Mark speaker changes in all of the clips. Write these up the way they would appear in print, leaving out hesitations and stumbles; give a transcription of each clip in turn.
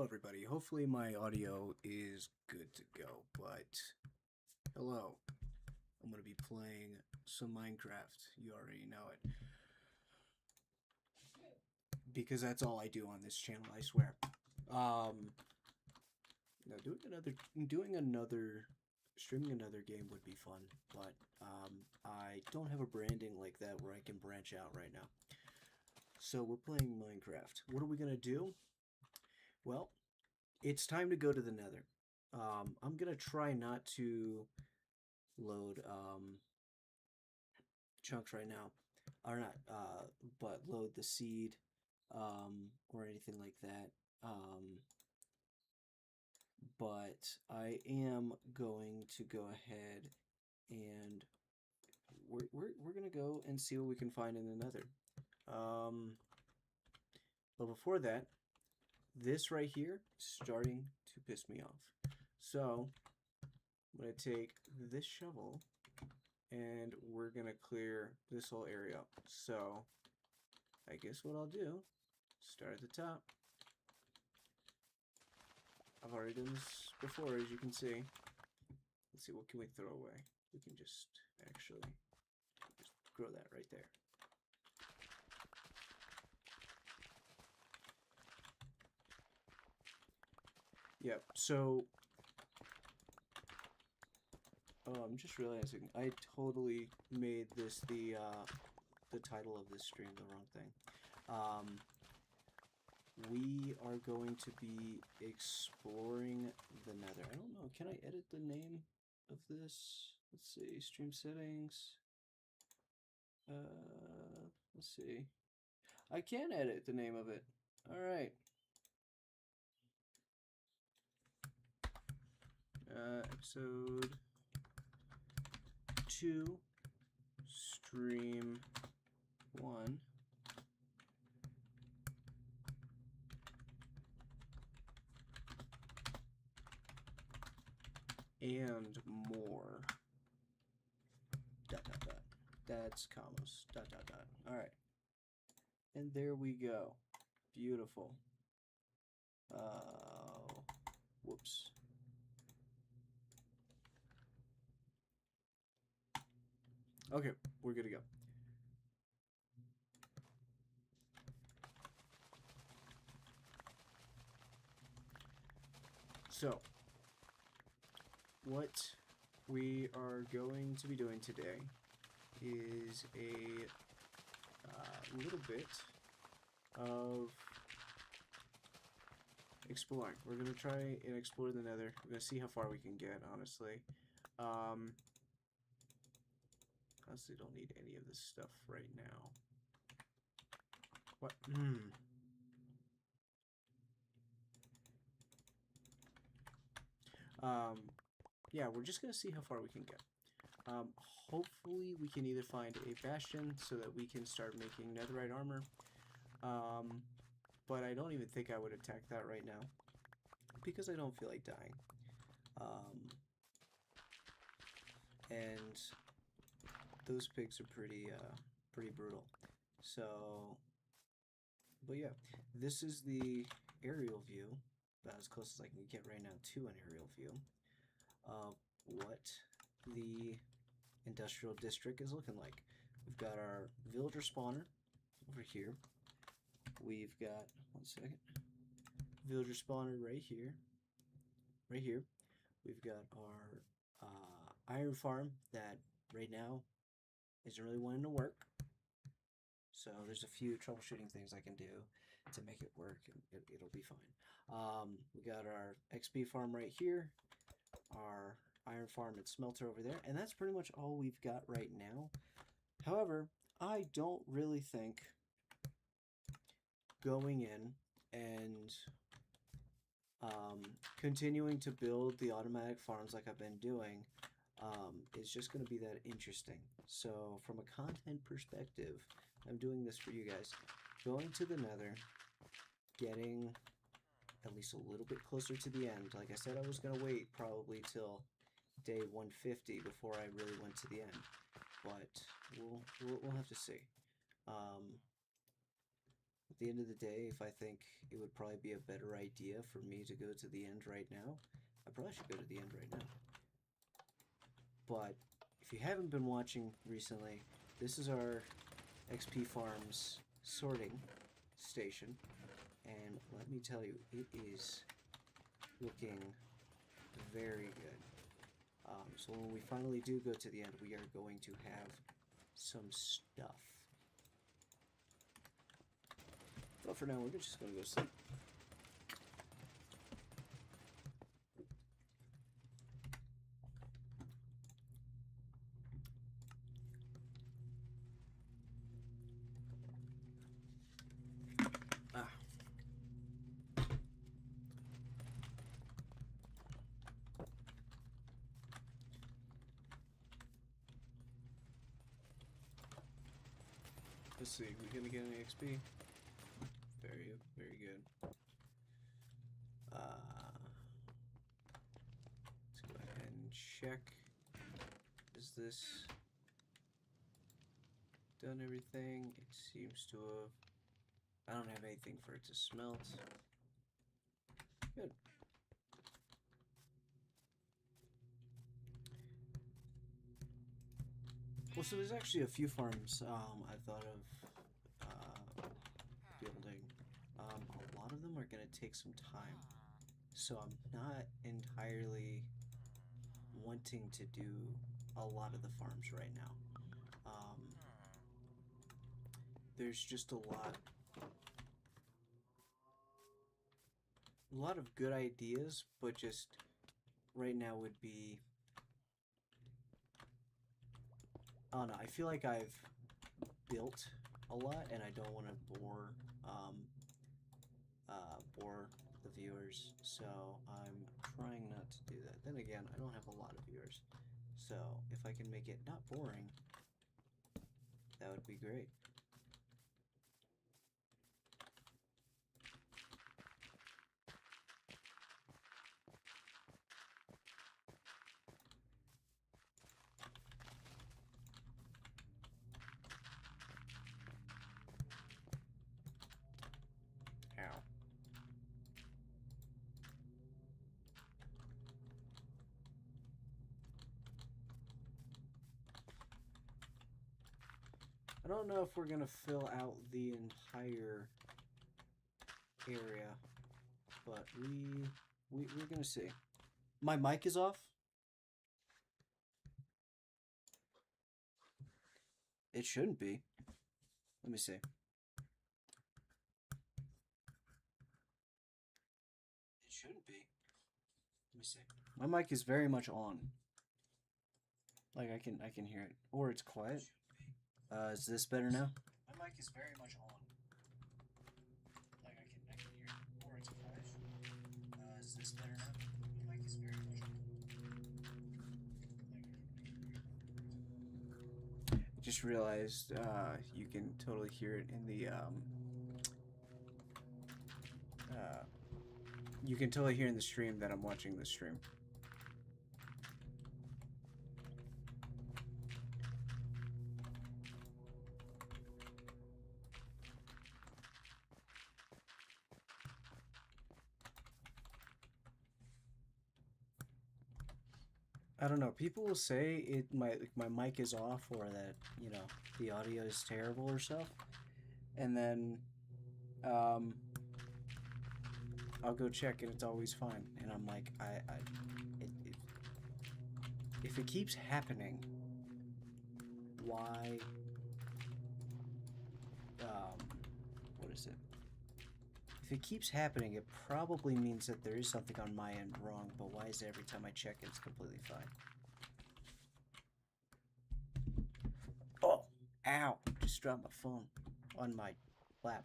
Speaker 1: Hello everybody, hopefully my audio is good to go, but hello, I'm going to be playing some Minecraft, you already know it, because that's all I do on this channel, I swear. Now streaming another game would be fun, but I don't have a branding like that where I can branch out right now. So we're playing Minecraft. What are we going to do? Well, it's time to go to the nether. I'm going to try not to load chunks right now. Or not, but load the seed or anything like that. But I am going to go ahead and we're going to go and see what we can find in the nether. But before that, this right here is starting to piss me off. So I'm going to take this shovel and we're going to clear this whole area up. So I guess what I'll do, start at the top. I've already done this before, as you can see. Let's see, what can we throw away? We can just actually just grow that right there. Yep, so I'm just realizing I totally made this the title of this stream the wrong thing. We are going to be exploring the nether. I don't know, can I edit the name of this? Let's see, stream settings. Let's see. I can edit the name of it. Alright. Episode 2, stream 1. And more. Dot dot dot. That's commas. Dot dot dot. Alright. And there we go. Beautiful. Whoops. Okay, we're good to go. So, what we are going to be doing today is a little bit of exploring. We're going to try and explore the nether. We're going to see how far we can get, honestly. Honestly, don't need any of this stuff right now. What? Yeah, we're just going to see how far we can get. Hopefully we can either find a bastion so that we can start making netherite armor. But I don't even think I would attack that right now because I don't feel like dying. And those pigs are pretty brutal. So, but yeah, this is the aerial view, about as close as I can get right now to an aerial view of what the industrial district is looking like. We've got our villager spawner over here. We've got, one second, villager spawner right here. Right here. We've got our iron farm that right now isn't really wanting to work. So there's a few troubleshooting things I can do to make it work, and it'll be fine. We got our XP farm right here, our iron farm and smelter over there, and that's pretty much all we've got right now. However, I don't really think going in and continuing to build the automatic farms like I've been doing is just going to be that interesting. So from a content perspective, I'm doing this for you guys. Going to the nether, getting at least a little bit closer to the end. Like I said, I was going to wait probably till day 150 before I really went to the end. But we'll have to see. At the end of the day, if I think it would probably be a better idea for me to go to the end right now, I probably should go to the end right now. But if you haven't been watching recently, this is our XP Farms sorting station. And let me tell you, it is looking very good. So when we finally do go to the end, we are going to have some stuff. But for now, we're just going to go sleep. Ah. Let's see, we gonna get any XP? Very, very good. Let's go ahead and check. Is this done everything? It seems to have. I don't have anything for it to smelt. Good. Well, so there's actually a few farms I thought of building. A lot of them are going to take some time. So I'm not entirely wanting to do a lot of the farms right now. There's just a lot of good ideas, but just right now would be, I don't know, I feel like I've built a lot and I don't want to bore the viewers, so I'm trying not to do that. Then again, I don't have a lot of viewers, so if I can make it not boring, that would be great. Ow. I don't know if we're gonna fill out the entire area, but we're gonna see. My mic is off. It shouldn't be. Let me see. It shouldn't be. Let me see. My mic is very much on. Like I can hear it, or it's quiet. Is this better now? My mic is very much on. Like I can hear it, or it's quiet. Is this better now? My mic is very much on. I just realized you can totally hear it in the you can totally hear in the stream that I'm watching the stream. I don't know. People will say my mic is off, or that, you know, the audio is terrible or stuff, and then I'll go check and it's always fine. And I'm like, if it keeps happening, why? What is it? If it keeps happening, it probably means that there is something on my end wrong, but why is it every time I check it's completely fine? Oh! Ow! Just dropped my phone on my lap.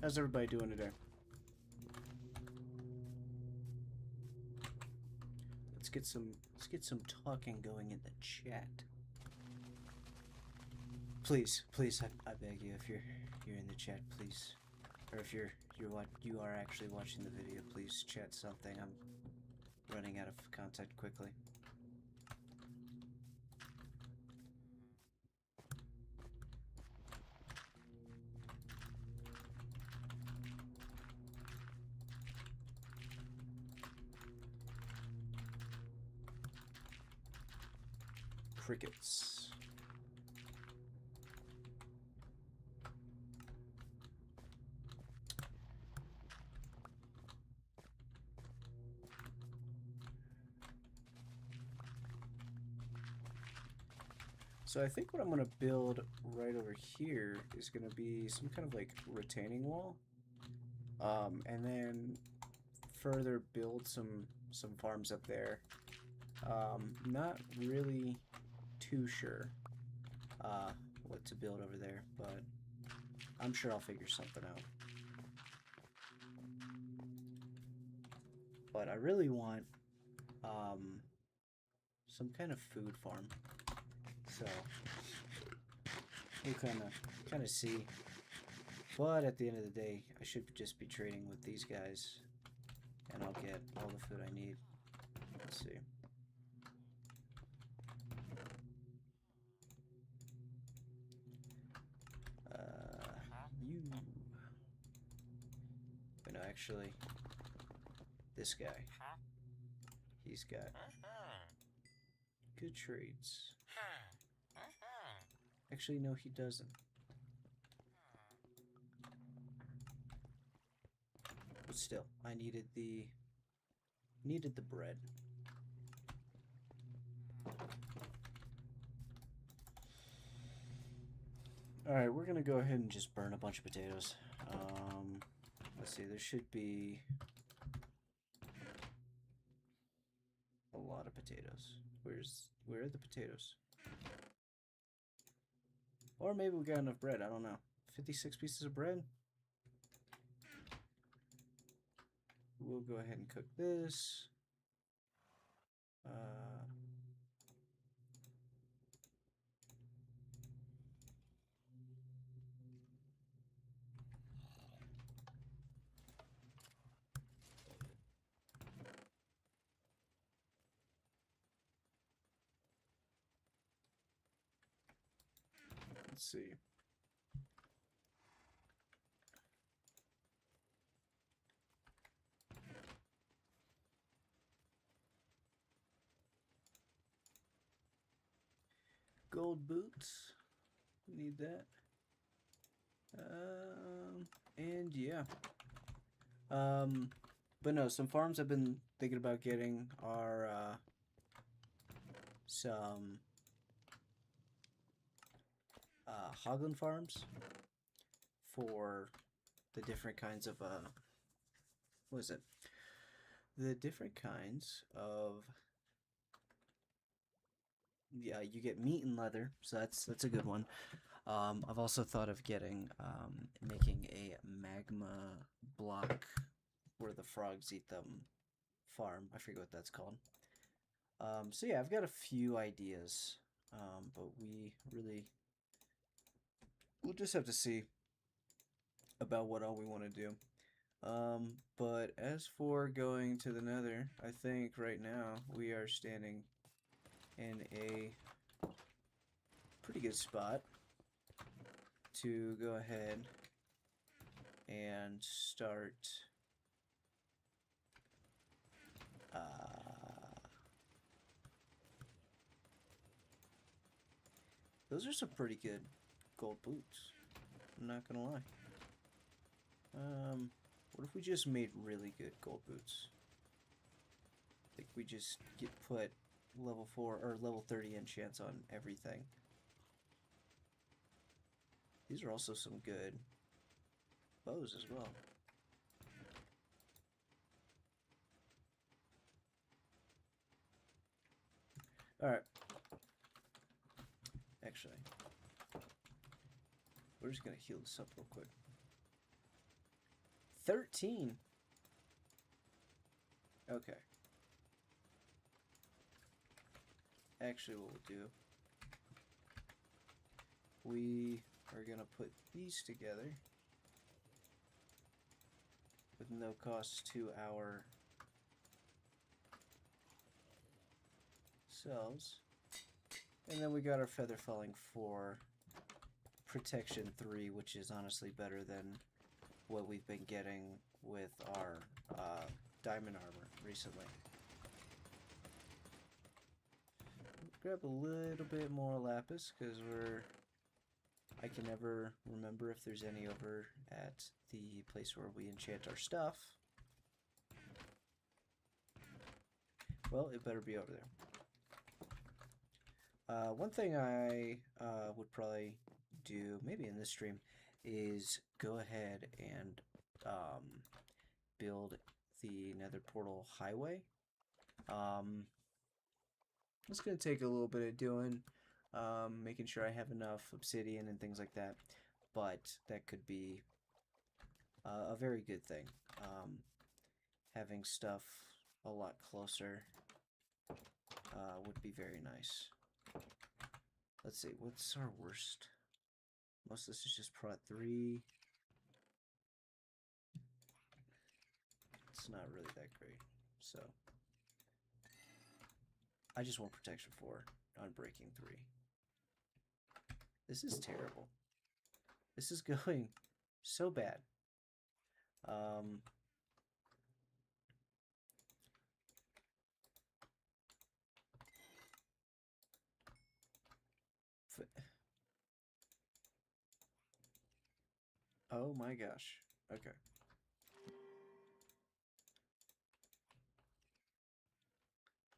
Speaker 1: How's everybody doing today? Let's get some talking going in the chat. Please, I beg you, if you're in the chat, please, or if you are actually watching the video, please chat something. I'm running out of content quickly. Crickets. So I think what I'm gonna build right over here is gonna be some kind of like retaining wall, and then further build some farms up there. Not really too sure what to build over there, but I'm sure I'll figure something out. But I really want some kind of food farm. So we'll kind of see. But at the end of the day, I should just be trading with these guys, and I'll get all the food I need. Let's see. But no, actually, this guy. He's got good trades. Actually, no, he doesn't. But still, I needed the bread. Alright, we're gonna go ahead and just burn a bunch of potatoes. Let's see, there should be a lot of potatoes. Where are the potatoes? Or maybe we got enough bread, I don't know. 56 pieces of bread? We'll go ahead and cook this. Let's see. Gold boots. Need that. And yeah. But no, some farms I've been thinking about getting are some hoglin farms for the different kinds of what is it? The different kinds of, yeah, you get meat and leather, so that's a good one. I've also thought of getting making a magma block where the frogs eat them farm. I forget what that's called. So yeah, I've got a few ideas, but we'll just have to see about what all we want to do. But as for going to the nether, I think right now we are standing in a pretty good spot to go ahead and start those are some pretty good gold boots, I'm not gonna lie. What if we just made really good gold boots? Like we just put level 4 or level 30 enchants on everything. These are also some good bows as well. Alright. Actually, we're just gonna heal this up real quick. 13. Okay. Actually, what we'll do, we are going to put these together with no cost to our selves. And then we got our feather falling for protection 3, which is honestly better than what we've been getting with our diamond armor recently. Grab a little bit more lapis because I can never remember if there's any over at the place where we enchant our stuff. Well, it better be over there. One thing I would probably do, maybe in this stream, is go ahead and build the nether portal highway. It's going to take a little bit of doing, making sure I have enough obsidian and things like that, but that could be a very good thing. Having stuff a lot closer would be very nice. Let's see, what's our worst? Most of this is just prot 3. It's not really that great, so I just want protection 4 on breaking 3. This is terrible. This is going so bad. Oh my gosh. Okay.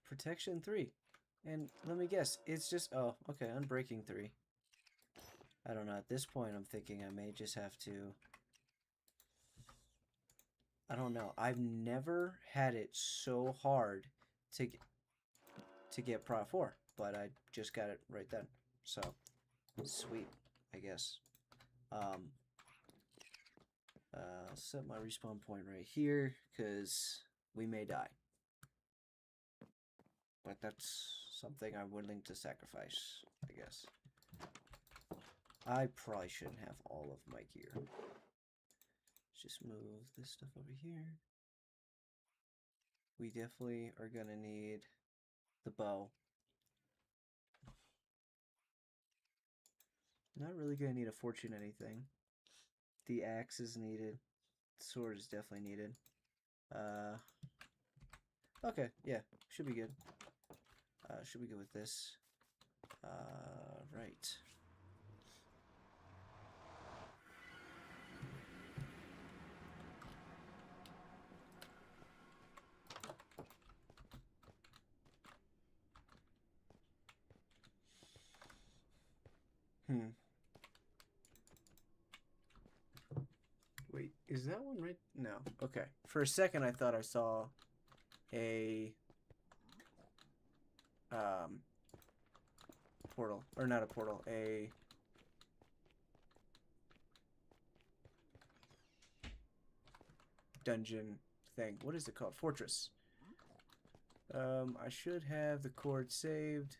Speaker 1: Protection 3. And let me guess, it's just, oh, okay, unbreaking 3. I don't know, at this point I'm thinking I may just have to, I don't know, I've never had it so hard to get Prot 4, but I just got it right then, so, sweet, I guess. I'll set my respawn point right here, because we may die. But that's something I'm willing to sacrifice, I guess. I probably shouldn't have all of my gear. Let's just move this stuff over here. We definitely are going to need the bow. Not really going to need a fortune anything. The axe is needed. The sword is definitely needed. Okay, yeah, should be good. Should be good with this. Right. Wait, is that one right? No. Okay. For a second, I thought I saw a portal, or not a portal, a dungeon thing. What is it called? Fortress. I should have the cord saved.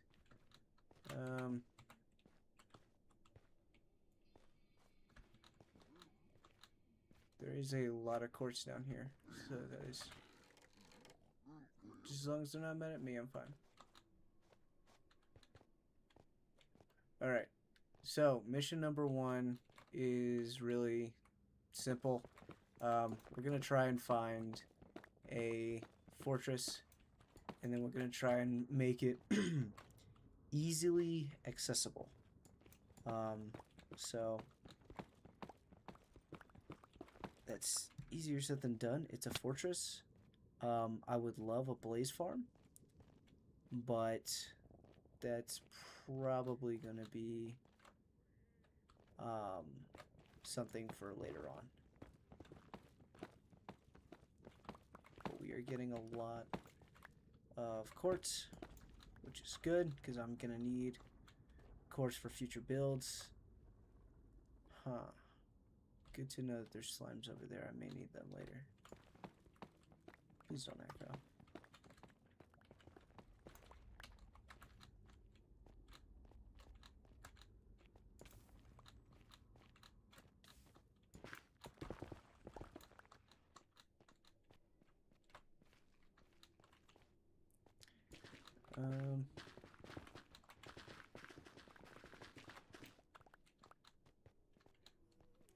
Speaker 1: There is a lot of quartz down here, so that is, just as long as they're not mad at me, I'm fine. Alright, so mission number 1 is really simple. We're going to try and find a fortress, and then we're going to try and make it easily accessible. So that's easier said than done. It's a fortress. I would love a blaze farm, but that's probably going to be something for later on. But we are getting a lot of quartz, which is good because I'm going to need quartz for future builds. Huh. Good to know that there's slimes over there. I may need them later. Please don't echo.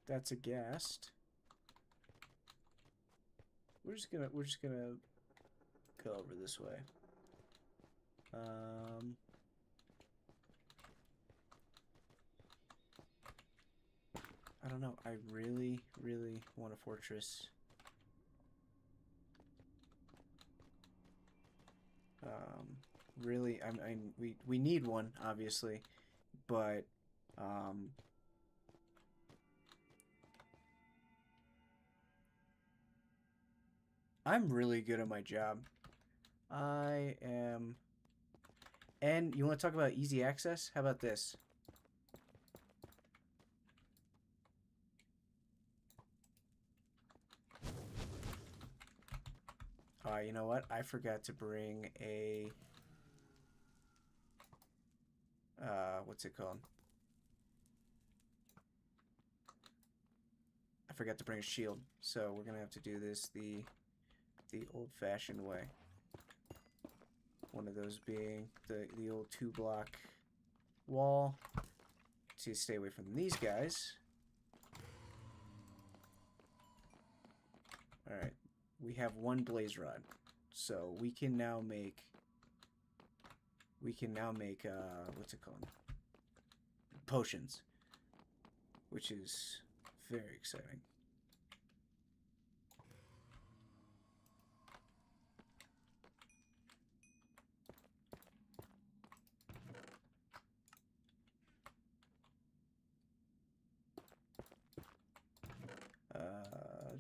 Speaker 1: That's a ghast. We're just gonna go over this way. I don't know. I really, really want a fortress. Really, we need one, obviously, but I'm really good at my job. I am. And you want to talk about easy access? How about this? You know what? I forgot to bring a... what's it called? I forgot to bring a shield. So we're gonna have to do this the old-fashioned way. One of those being the old 2-block wall to stay away from these guys. Alright. We have one blaze rod. So we can now make what's it called? Potions. Which is very exciting.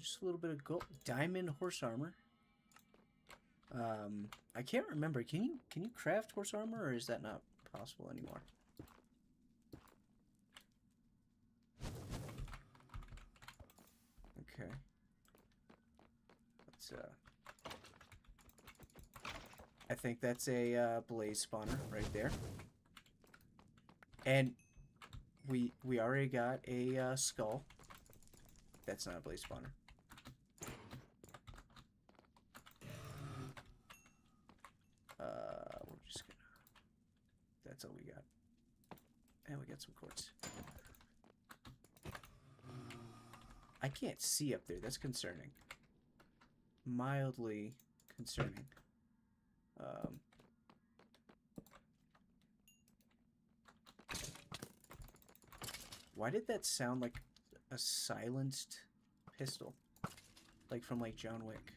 Speaker 1: Just a little bit of gold, diamond horse armor. I can't remember. Can you craft horse armor, or is that not possible anymore? Okay. Let's I think that's a blaze spawner right there. And we already got a skull. That's not a blaze spawner. We're just gonna... That's all we got. And we got some quartz. I can't see up there. That's concerning. Mildly concerning. Why did that sound like a silenced pistol? Like from like John Wick.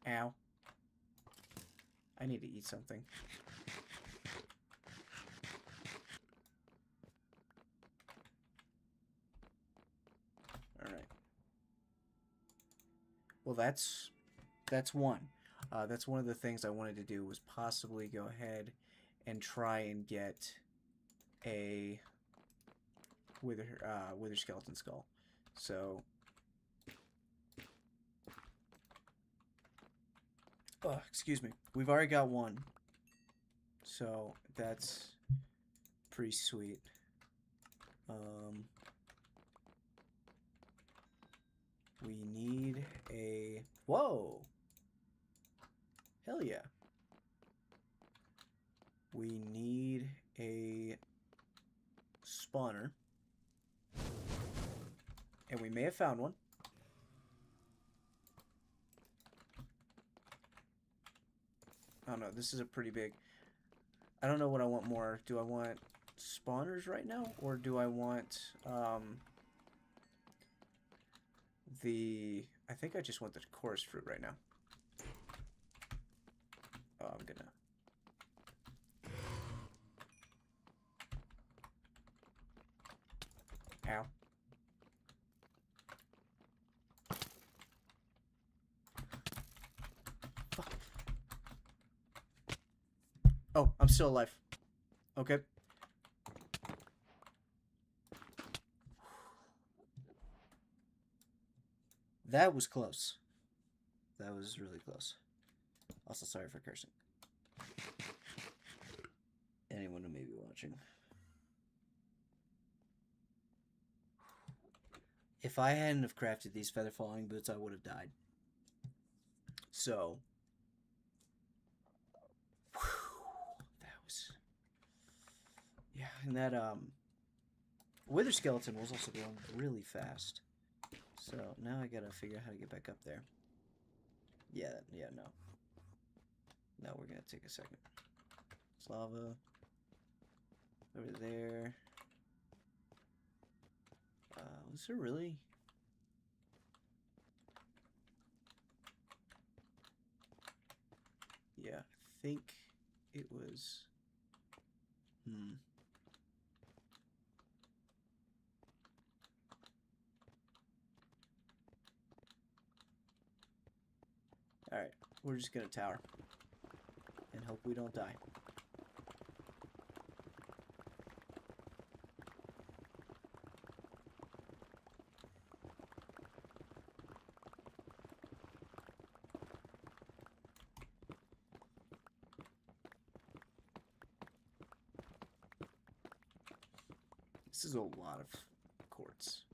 Speaker 1: Ow. I need to eat something. Alright. Well, that's one. That's one of the things I wanted to do was possibly go ahead and try and get a wither skeleton skull. So... Oh, excuse me. We've already got one. So, that's pretty sweet. We need a... Whoa! Hell yeah. We need a spawner. And we may have found one. I don't know. This is a pretty big... I don't know what I want more. Do I want spawners right now? Or do I want I think I just want the chorus fruit right now. Oh, I'm gonna... Ow. Fuck. Oh, I'm still alive. Okay. That was close. That was really close. Also, sorry for cursing. Anyone who may be watching. If I hadn't have crafted these feather falling boots, I would have died. So, that was... Yeah, and that, wither skeleton was also going really fast. So, now I gotta figure out how to get back up there. Yeah, no. No, we're gonna take a second. It's lava. Over there. Was there really... Yeah, I think it was... Alright, we're just gonna tower. And hope we don't die. This is a lot of quartz.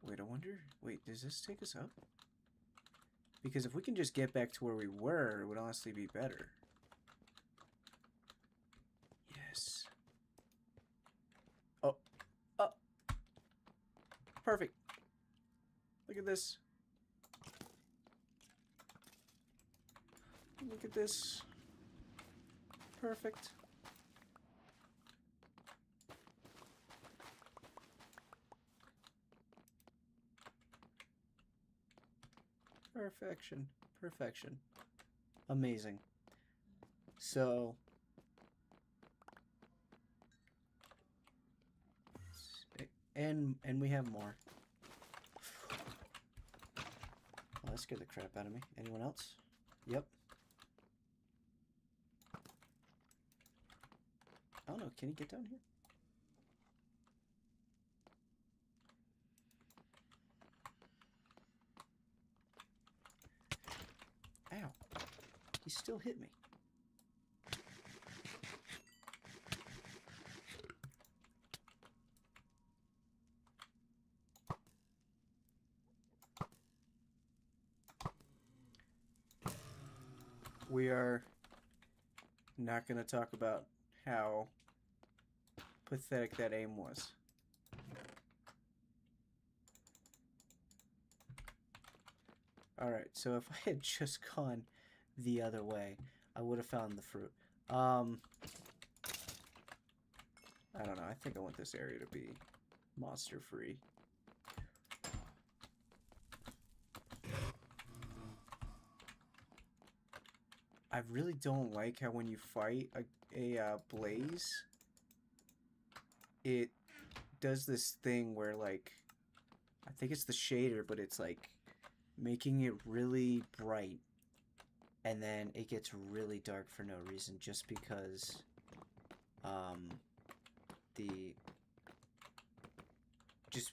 Speaker 1: Wait, I wonder... Wait, does this take us up? Because if we can just get back to where we were, it would honestly be better. Yes. Oh. Oh. Perfect. Look at this. Look at this. Perfect. Perfection. Perfection. Amazing. So... And we have more. Oh, that scared the crap out of me. Anyone else? Yep. I don't know. Can he get down here? Ow. He still hit me. We are not going to talk about how pathetic that aim was. Alright, so if I had just gone the other way, I would have found the fruit. I don't know. I think I want this area to be monster-free. I really don't like how when you fight a blaze, it does this thing where, like, I think it's the shader, but it's, like, making it really bright, and then it gets really dark for no reason, just because,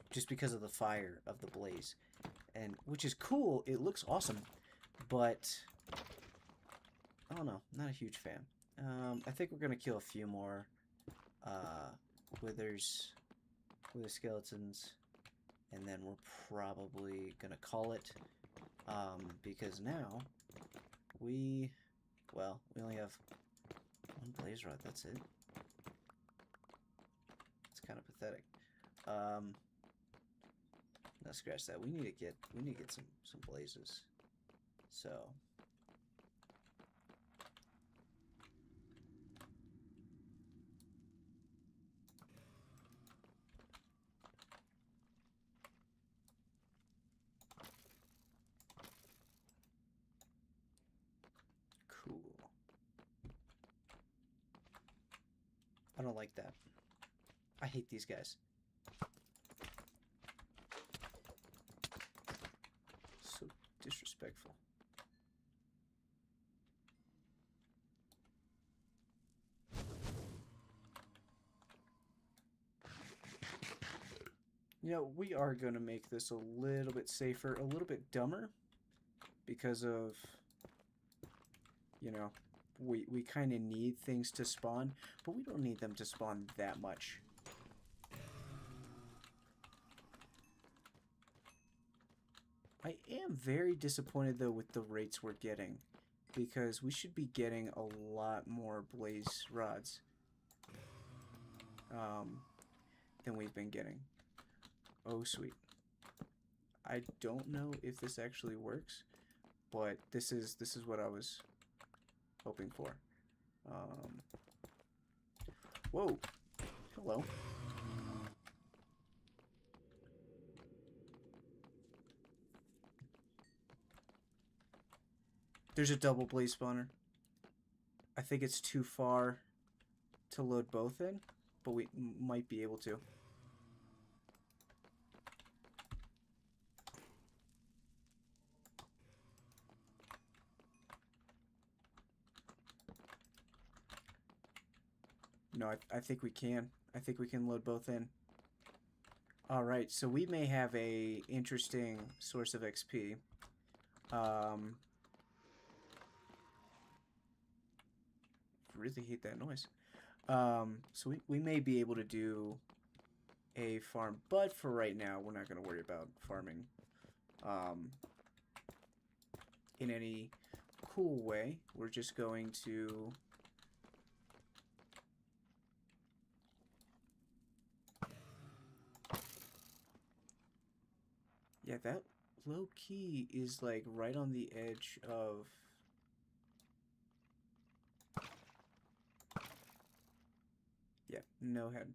Speaker 1: just because of the fire of the blaze. And, which is cool, it looks awesome, but... I don't know. Not a huge fan. I think we're gonna kill a few more wither skeletons, and then we're probably gonna call it, because now we only have one blaze rod. That's it. It's kind of pathetic. No, scratch that. We need to get some blazes. So. don't like that. I hate these guys. So disrespectful. You know, we are going to make this a little bit safer, a little bit dumber, because of, you know, we kind of need things to spawn, but we don't need them to spawn that much. I am very disappointed, though, with the rates we're getting, because we should be getting a lot more blaze rods than we've been getting. Oh, sweet. I don't know if this actually works, but this is what I was hoping for. Whoa. Hello. There's a double blaze spawner. I think it's too far to load both in, but we might be able to. No, I think we can. I think we can load both in. Alright, so we may have a interesting source of XP. Really hate that noise. So we may be able to do a farm, but for right now, we're not going to worry about farming in any cool way. We're just going to... Yeah, that low-key is like right on the edge of... Yeah, no head.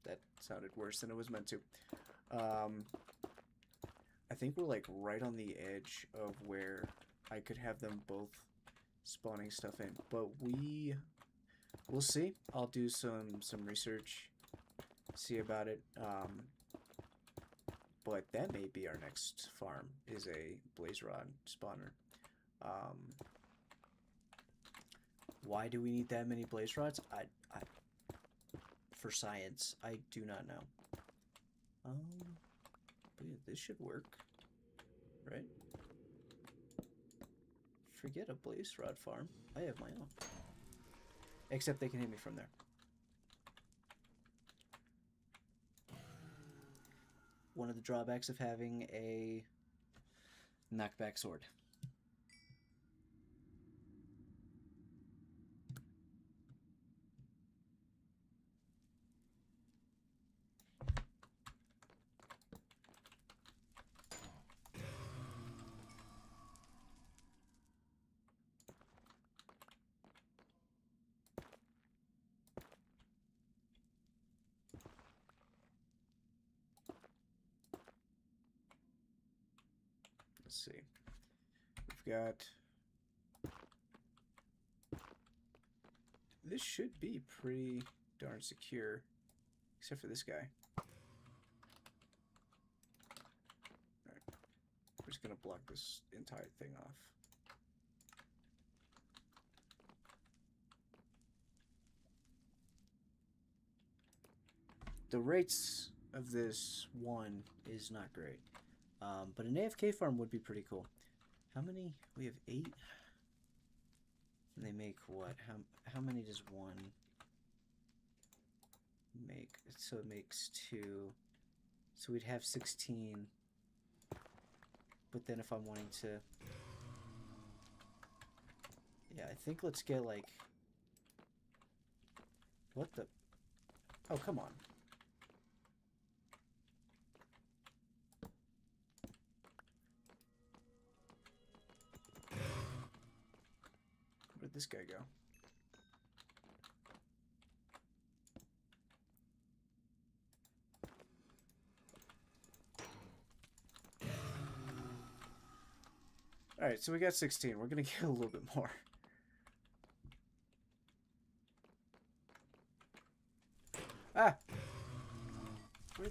Speaker 1: That sounded worse than it was meant to. I think we're like right on the edge of where I could have them both spawning stuff in, but we'll see. I'll do some research, see about it. But that may be our next farm, is a blaze rod spawner. Why do we need that many blaze rods? For science, I do not know. But yeah, this should work, right? Forget a blaze rod farm. I have my own. Except they can hit me from there. One of the drawbacks of having a knockback sword. Let's see. We've got... This should be pretty darn secure, except for this guy. Alright. We're just going to block this entire thing off. The rates of this one is not great. But an AFK farm would be pretty cool. How many? We have 8. And they make what? How many does one make? So it makes 2. So we'd have 16. But then if I'm wanting to... Yeah, I think let's get like... What the... Oh, come on. Where'd this guy go? Alright, so we got 16. We're gonna get a little bit more.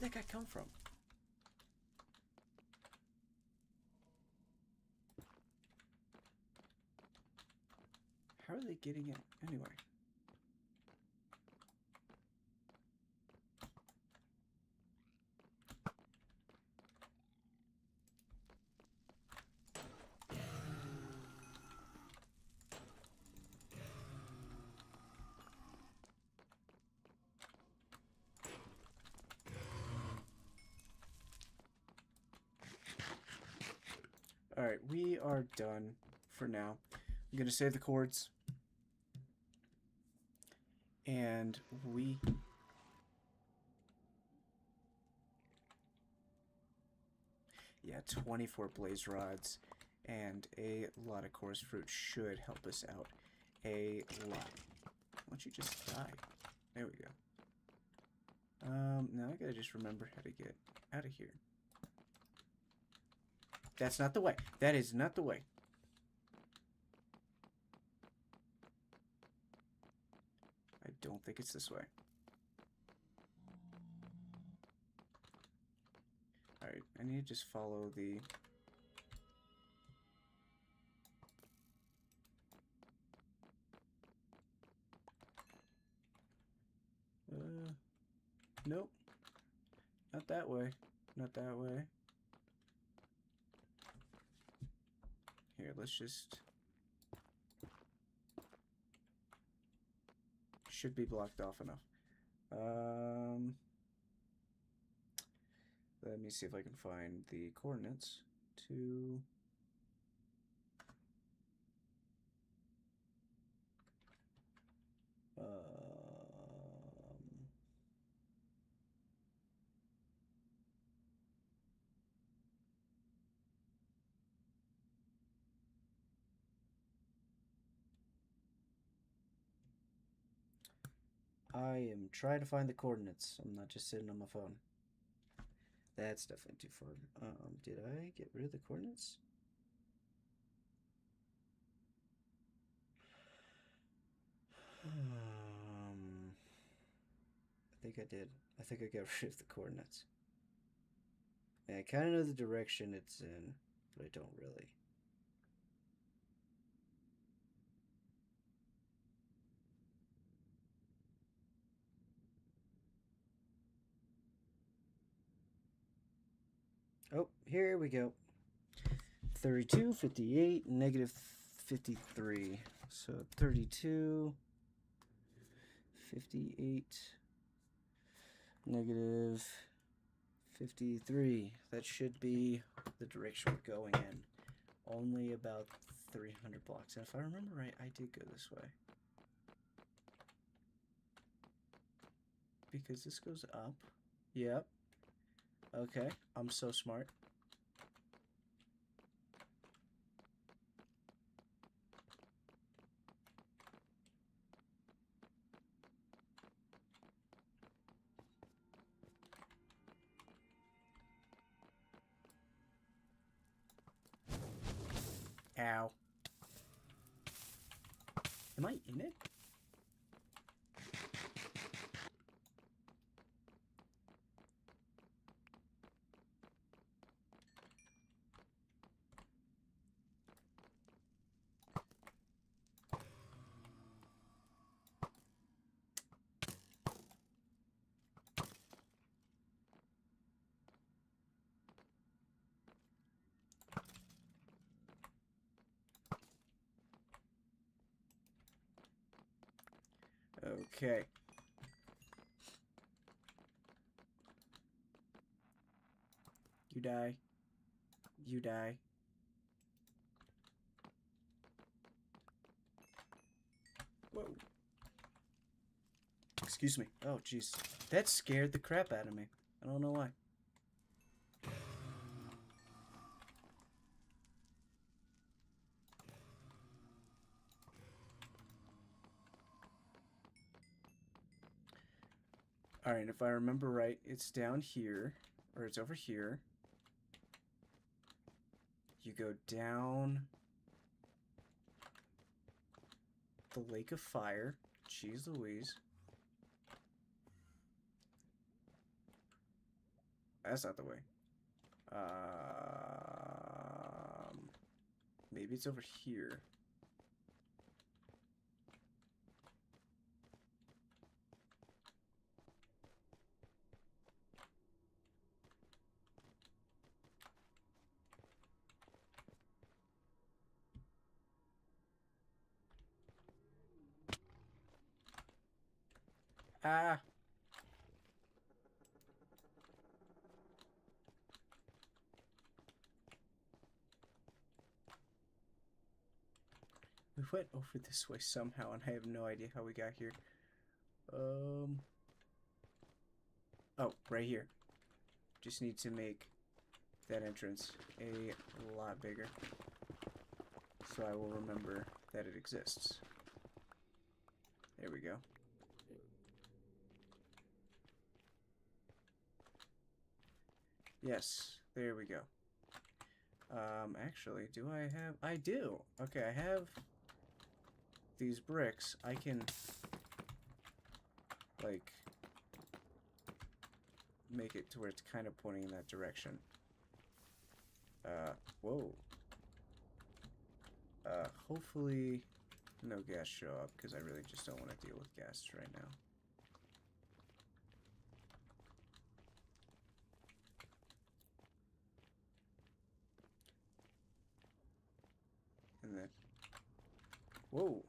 Speaker 1: that guy come from? How are they getting in anyway? Alright, we are done for now. I'm going to save the chords. And we... Yeah, 24 blaze rods and a lot of chorus fruit should help us out a lot. Why don't you just die? There we go. Now I gotta just remember how to get out of here. That's not the way. That is not the way. I don't think it's this way. Alright, I need to just follow the... Nope. Not that way. Not that way. Here, let's just... Should be blocked off enough. Let me see if I can find the coordinates to... I am trying to find the coordinates. I'm not just sitting on my phone. That's definitely too far. Did I get rid of the coordinates? I think I did. I think I got rid of the coordinates. I kind of know the direction it's in, but I don't really. Oh, here we go. 32, 58, negative 53. So 32, 58, negative 53. That should be the direction we're going in. Only about 300 blocks. And if I remember right, I did go this way. Because this goes up. Yep. Okay, I'm so smart. Ow. Am I in it? Okay. You die. You die. Whoa. Excuse me. Oh, jeez. That scared the crap out of me. I don't know why. Alright, if I remember right, it's down here. Or it's over here. You go down the Lake of Fire. Jeez Louise. that's not the way. Maybe it's over here. Ah. We went over this way somehow, and I have no idea how we got here. Oh, right here. Just need to make that entrance a lot bigger, so I will remember that it exists. There we go. Yes, there we go. Actually, do I have... I do! Okay, I have these bricks. I can, like, make it to where it's kind of pointing in that direction. Whoa. Hopefully no gas show up, because I really just don't want to deal with gas right now. And then... Whoa.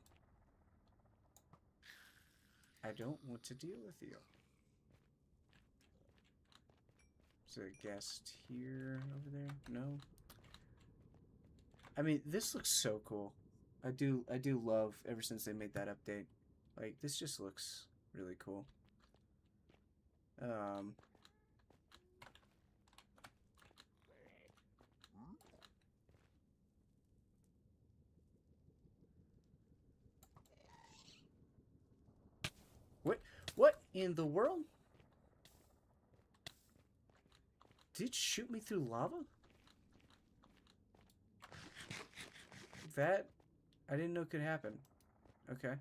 Speaker 1: I don't want to deal with you. Is there a gas tier over there? No? I mean, this looks so cool. I do love, ever since they made that update. Like, this just looks really cool. What in the world? Did it shoot me through lava? That, I didn't know could happen. Okay.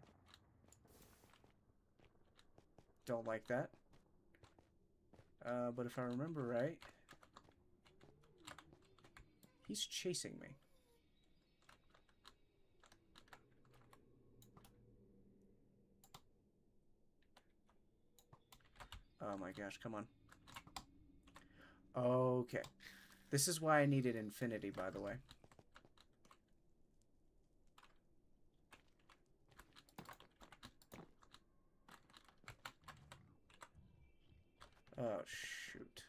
Speaker 1: Don't like that. But if I remember right, he's chasing me. Oh my gosh, come on. Okay. This is why I needed infinity, by the way. Oh, shoot.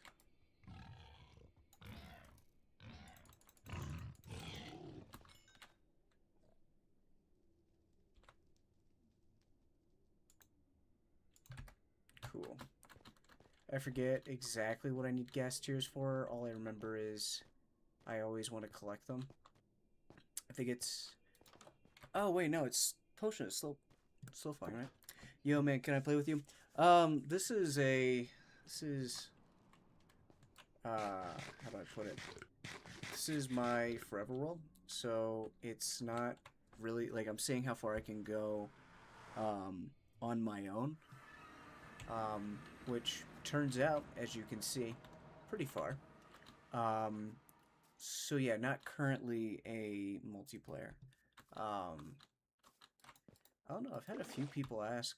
Speaker 1: Cool. I forget exactly what I need gas tiers for. All I remember is I always want to collect them. I think it's... Oh, wait, no, it's potion. It's slow flying, right? Yo, man, can I play with you? This is a... This is... how do I put it? This is my forever world, so it's not really... Like, I'm seeing how far I can go, on my own. Which turns out, as you can see, pretty far. So yeah, not currently a multiplayer. I don't know, I've had a few people ask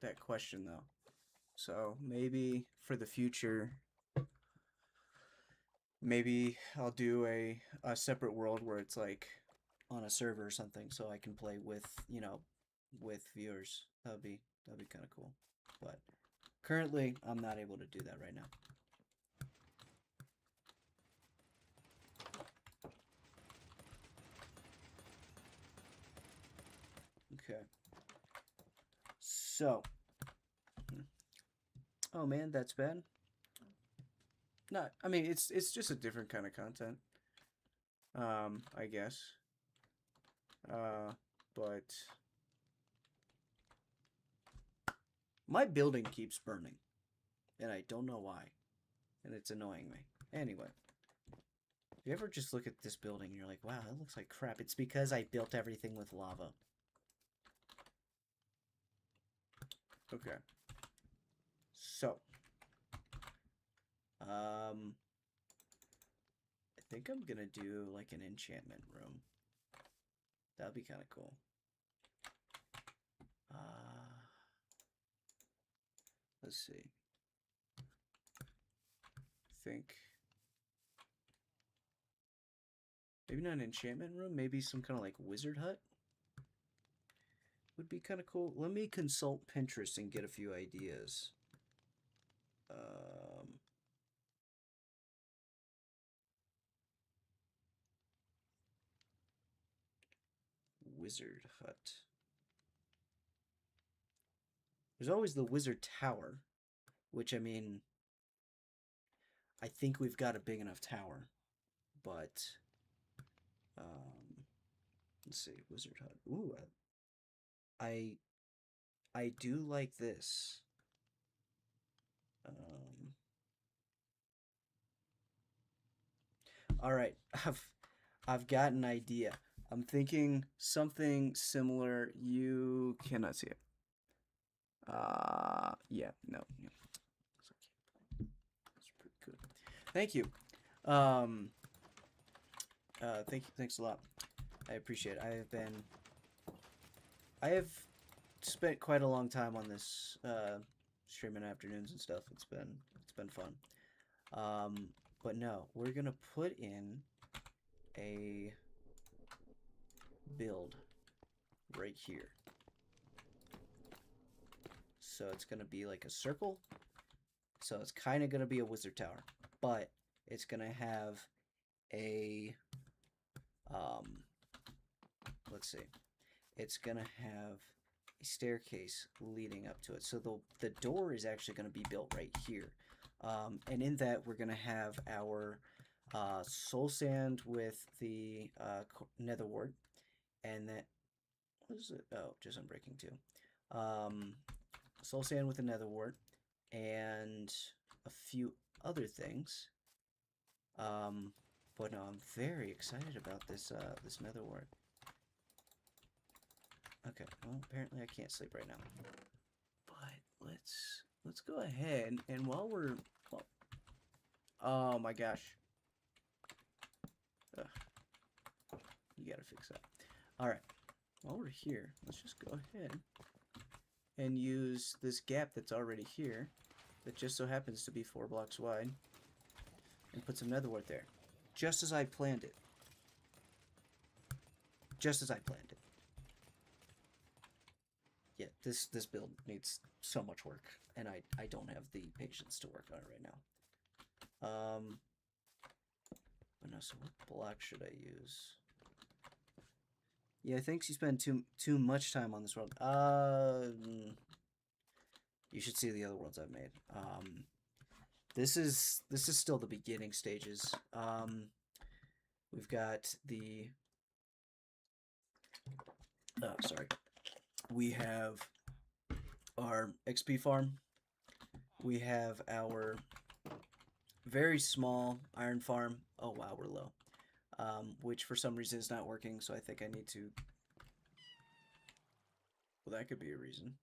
Speaker 1: that question though. So maybe for the future, maybe I'll do a separate world where it's like on a server or something, so I can play with, you know, with viewers. That'd be kind of cool. But currently, I'm not able to do that right now. Okay. So. Oh man, that's bad. Not. I mean, it's just a different kind of content. I guess. But my building keeps burning, and I don't know why, and it's annoying me. Anyway. If you ever just look at this building and you're like, wow, that looks like crap, it's because I built everything with lava. Okay. So. I think I'm gonna do like an enchantment room. That'd be kind of cool. Let's see. Think maybe not an enchantment room. Maybe some kind of like wizard hut would be kind of cool. Let me consult Pinterest and get a few ideas. Wizard hut. There's always the wizard tower, which I mean, I think we've got a big enough tower, but let's see, wizard hut. Ooh, I I do like this. All right, I've got an idea. I'm thinking something similar. You cannot see it. Yeah, no. That's pretty good. Thank you. Thanks a lot. I appreciate it. I have spent quite a long time on this, streaming afternoons and stuff. It's been fun. But no, we're gonna put in a build right here. So it's gonna be like a circle. So it's kind of gonna be a wizard tower, but it's gonna have a let's see. It's gonna have a staircase leading up to it. So the door is actually gonna be built right here. And in that, we're going to have our soul sand with the nether wart. And that, what is it? Oh, just unbreaking too. Soul sand with the nether wart. And a few other things. But no, I'm very excited about this this nether wart. Okay, well, apparently I can't sleep right now. But let's go ahead, and while we're... Well, oh my gosh. Ugh. You gotta fix that. Alright, while we're here, let's just go ahead and use this gap that's already here, that just so happens to be 4 blocks wide, and put some netherwort there. Just as I planned it. Just as I planned it. Yeah, this build needs so much work, and I don't have the patience to work on it right now. But no, so what block should I use? Yeah, I think you spend too much time on this world. You should see the other worlds I've made. This is still the beginning stages. We've got the... Oh, sorry. We have our XP farm. We have our very small iron farm. Oh wow, we're low. Which for some reason is not working, so I think I need to... Well, that could be a reason.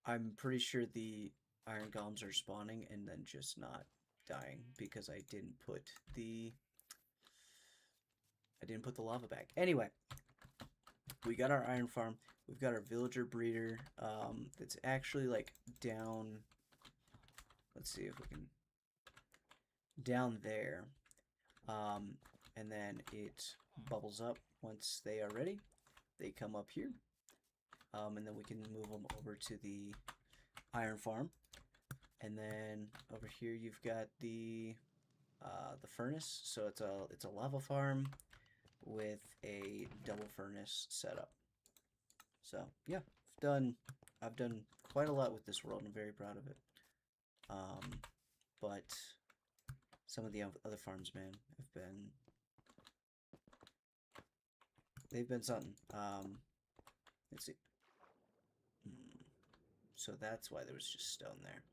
Speaker 1: I'm pretty sure the iron golems are spawning and then just not dying because I didn't put the lava back. Anyway, we got our iron farm. We've got our villager breeder. That's actually like down... Let's see if we can... Down there. And then it bubbles up once they are ready. They come up here. And then we can move them over to the iron farm. And then over here you've got the furnace. So it's a lava farm with a double furnace setup. So yeah, I've done quite a lot with this world, and I'm very proud of it. But some of the other farms, man, they've been something. Let's see. So that's why there was just stone there.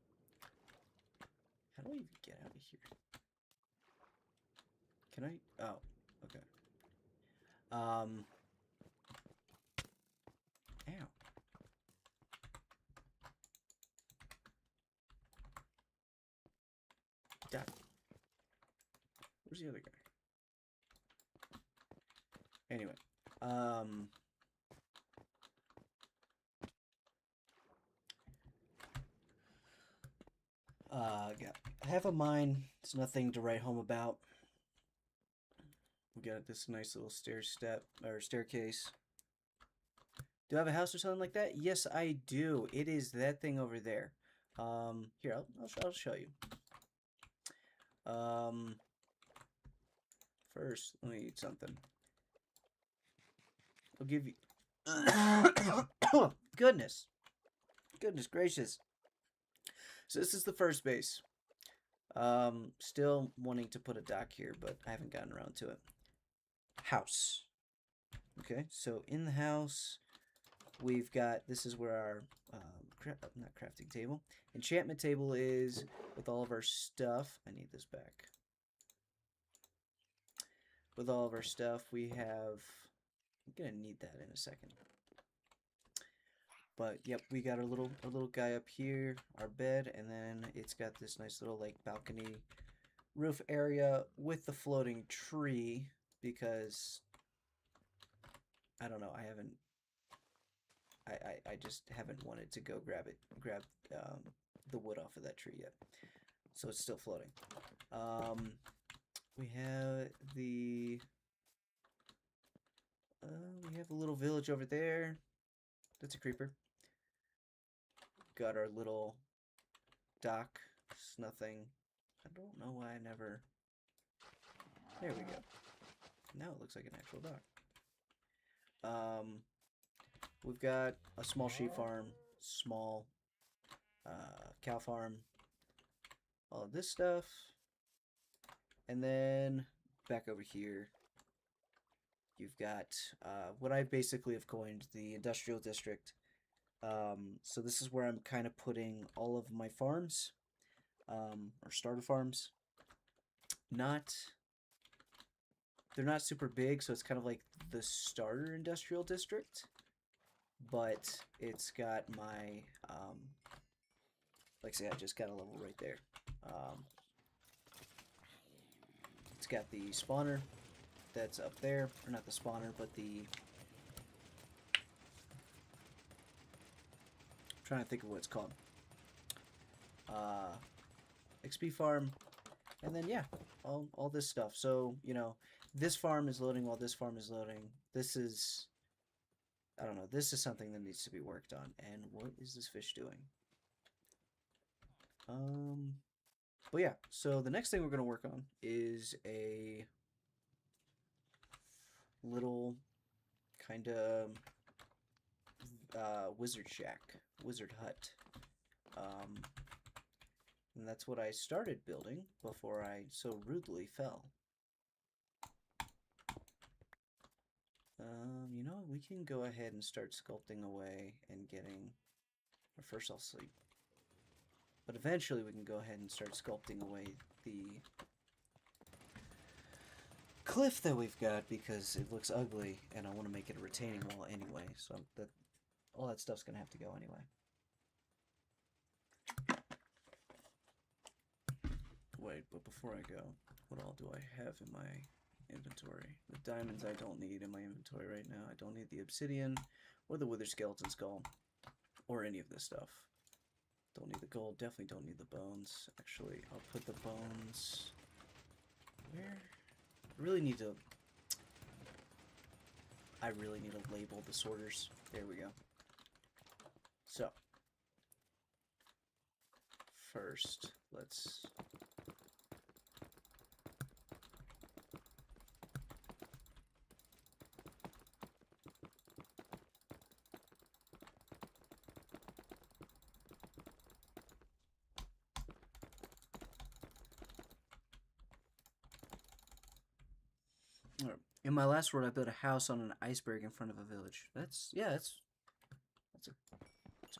Speaker 1: How do I even get out of here? Can I? Oh, okay. Ow. died. Where's the other guy? Anyway, yeah, half of mine. It's nothing to write home about. We got this nice little staircase. Do I have a house or something like that? Yes, I do. It is that thing over there. Here, I'll show you. First, let me eat something. I'll give you. Goodness gracious. So this is the first base. Still wanting to put a dock here, but I haven't gotten around to it. House. Okay, so in the house, we've got, this is where our, not crafting table, enchantment table is with all of our stuff. I need this back. With all of our stuff, we have, I'm gonna need that in a second. But yep, we got our little guy up here, our bed, and then it's got this nice little like balcony roof area with the floating tree because I don't know, I just haven't wanted to go grab the wood off of that tree yet, so it's still floating. We have we have a little village over there. That's a creeper. Got our little dock. It's nothing. I don't know why I never. There we go. Now it looks like an actual dock. We've got a small sheep farm, small cow farm, all of this stuff. And then back over here, you've got what I basically have coined the industrial district. So this is where I'm kind of putting all of my farms, or starter farms. They're not super big, so it's kind of like the starter industrial district, but it's got my, like I say, I just got a level right there. It's got the spawner that's up there, or not the spawner, but the, I'm trying to think of what it's called. XP farm, and then yeah, all this stuff. So, you know, this farm is loading while this farm is loading. This is, I don't know, this is something that needs to be worked on. And what is this fish doing? But yeah, so the next thing we're going to work on is a little kind of wizard shack, wizard hut. And that's what I started building before I so rudely fell. You know, we can go ahead and start sculpting away and getting, or first I'll sleep. But eventually we can go ahead and start sculpting away the cliff that we've got because it looks ugly and I want to make it a retaining wall anyway. So all that stuff's going to have to go anyway. Wait, but before I go, what all do I have in my inventory? The diamonds I don't need in my inventory right now. I don't need the obsidian or the wither skeleton skull or any of this stuff. Don't need the gold, definitely don't need the bones. Actually, I'll put the bones where? I really need to label the sorters. There we go. So, first, let's in my last world, I built a house on an iceberg in front of a village. That's a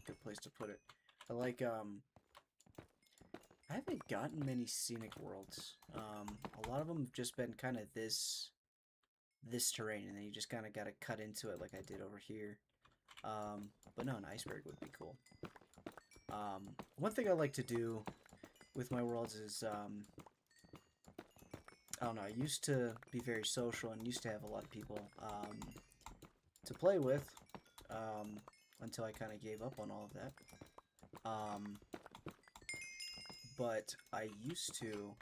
Speaker 1: good place to put it. I like I haven't gotten many scenic worlds. A lot of them have just been kind of this terrain, and then you just kind of got to cut into it like I did over here. But no, an iceberg would be cool. One thing I like to do with my worlds is I don't know, I used to be very social and used to have a lot of people to play with until I kind of gave up on all of that. Um, but I used to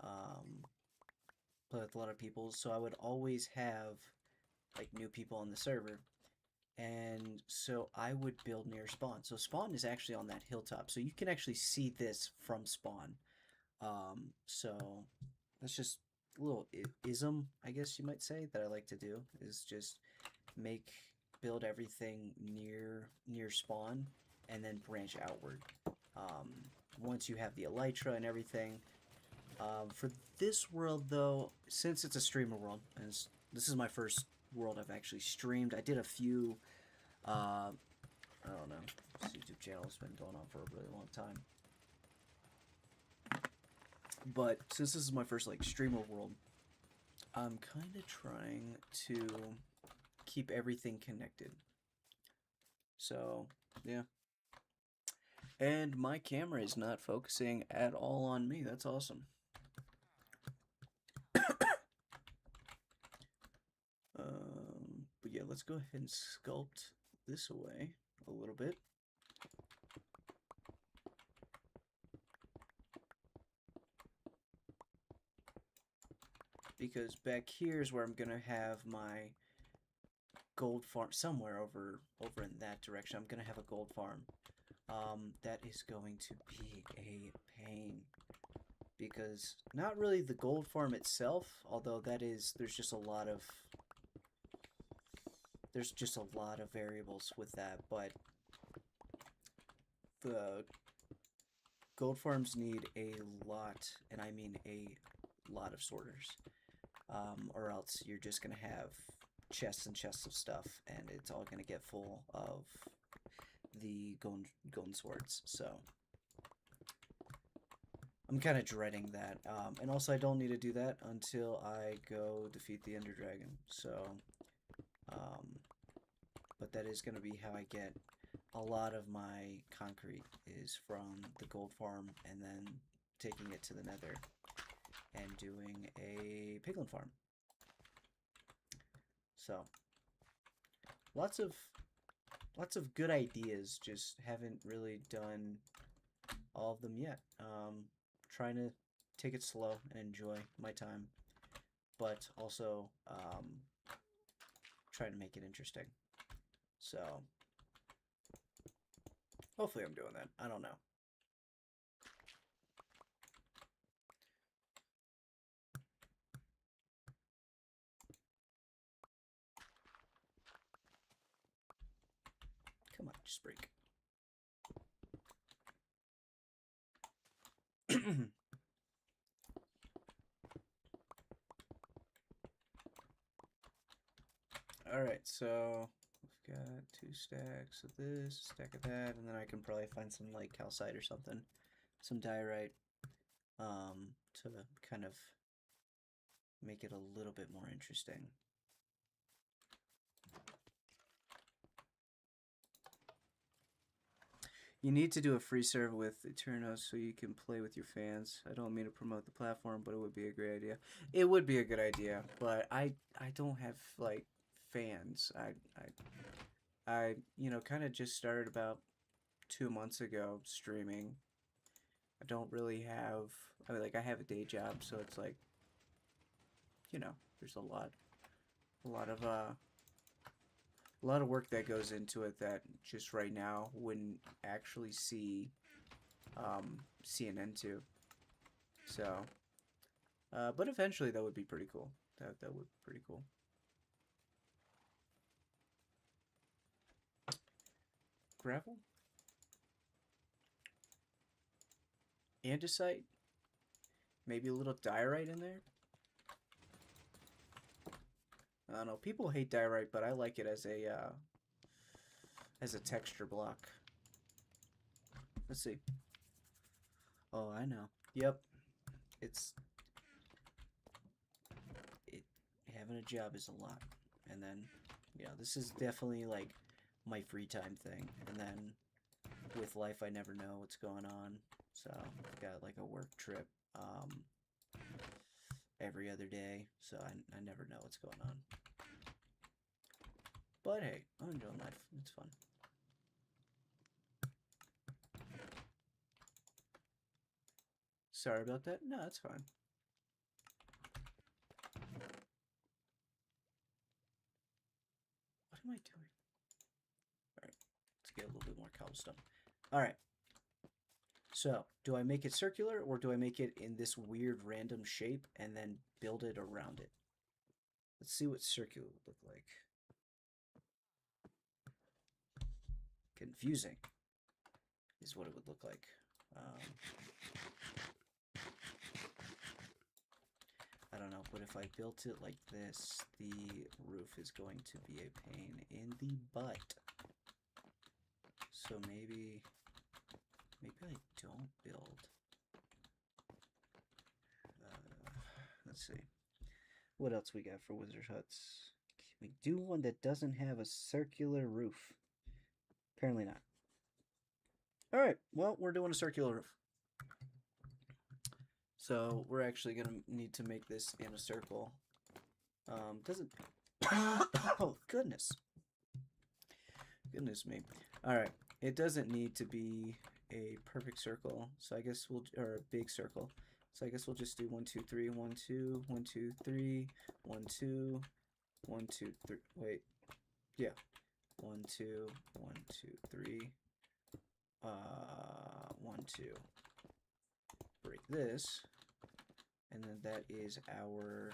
Speaker 1: um, play with a lot of people, so I would always have like new people on the server. And so I would build near spawn. So spawn is actually on that hilltop, so you can actually see this from spawn. So that's just a little ism, I guess you might say, that I like to do, is just make build everything near spawn and then branch outward. Um, Once you have the elytra and everything. For this world, though, since it's a streamer world, and this is my first world I've actually streamed, I did a few, I don't know, this YouTube channel has been going on for a really long time. But since this is my first, like, streamer world, I'm kind of trying to keep everything connected. So, yeah. And my camera is not focusing at all on me. That's awesome. But yeah, let's go ahead and sculpt this away a little bit. Because back here is where I'm gonna have my gold farm, somewhere over in that direction. I'm gonna have a gold farm. That is going to be a pain, because not really the gold farm itself, although there's just a lot of variables with that, but the gold farms need a lot, and I mean a lot of sorters, or else you're just gonna have chests and chests of stuff, and it's all gonna get full of the golden swords. So I'm kind of dreading that, and also I don't need to do that until I go defeat the Ender Dragon. So, but that is gonna be how I get a lot of my concrete, is from the gold farm and then taking it to the nether and doing a piglin farm. So lots of good ideas, just haven't really done all of them yet. Trying to take it slow and enjoy my time, but also trying to make it interesting. So hopefully I'm doing that. I don't know. Come on, just break. Alright, so we've got 2 stacks of this, stack of that, and then I can probably find some like calcite or something, some diorite, to kind of make it a little bit more interesting. You need to do a free server with Eternos so you can play with your fans. I don't mean to promote the platform, but it would be a great idea. It would be a good idea, but I don't have like fans. I you know, kind of just started about 2 months ago streaming. I don't really have, I mean, like, I have a day job, so it's like, you know, there's a lot of work that goes into it that just right now wouldn't actually see an end to. So, but eventually that would be pretty cool. That would be pretty cool. Gravel? Andesite? Maybe a little diorite in there? I don't know. People hate diorite, but I like it as a texture block. Let's see. Oh, I know. Yep. Having a job is a lot. And then, yeah, this is definitely like my free time thing. And then with life, I never know what's going on. So I've got like a work trip every other day, so I never know what's going on. But hey, I'm enjoying life. It's fun. Sorry about that. No, it's fine. What am I doing? Alright, let's get a little bit more cobblestone. Alright. So, do I make it circular or do I make it in this weird random shape and then build it around it? Let's see what circular would look like. Confusing is what it would look like. I don't know, but if I built it like this, the roof is going to be a pain in the butt. So maybe I don't build. Let's see. What else we got for wizard huts? Can we do one that doesn't have a circular roof? Apparently not. Alright, well, we're doing a circular roof. So we're actually going to need to make this in a circle. Doesn't... Oh, goodness. Goodness me. Alright, it doesn't need to be a perfect circle. So I guess we'll... Or a big circle. So I guess we'll just do 1, 2, 3, 1, 2, 1, 2, 3, 1, 2, 1, 2, 3. Wait. Yeah. 1, 2, 1, 2, 3. 1, 2. Break this. And then that is our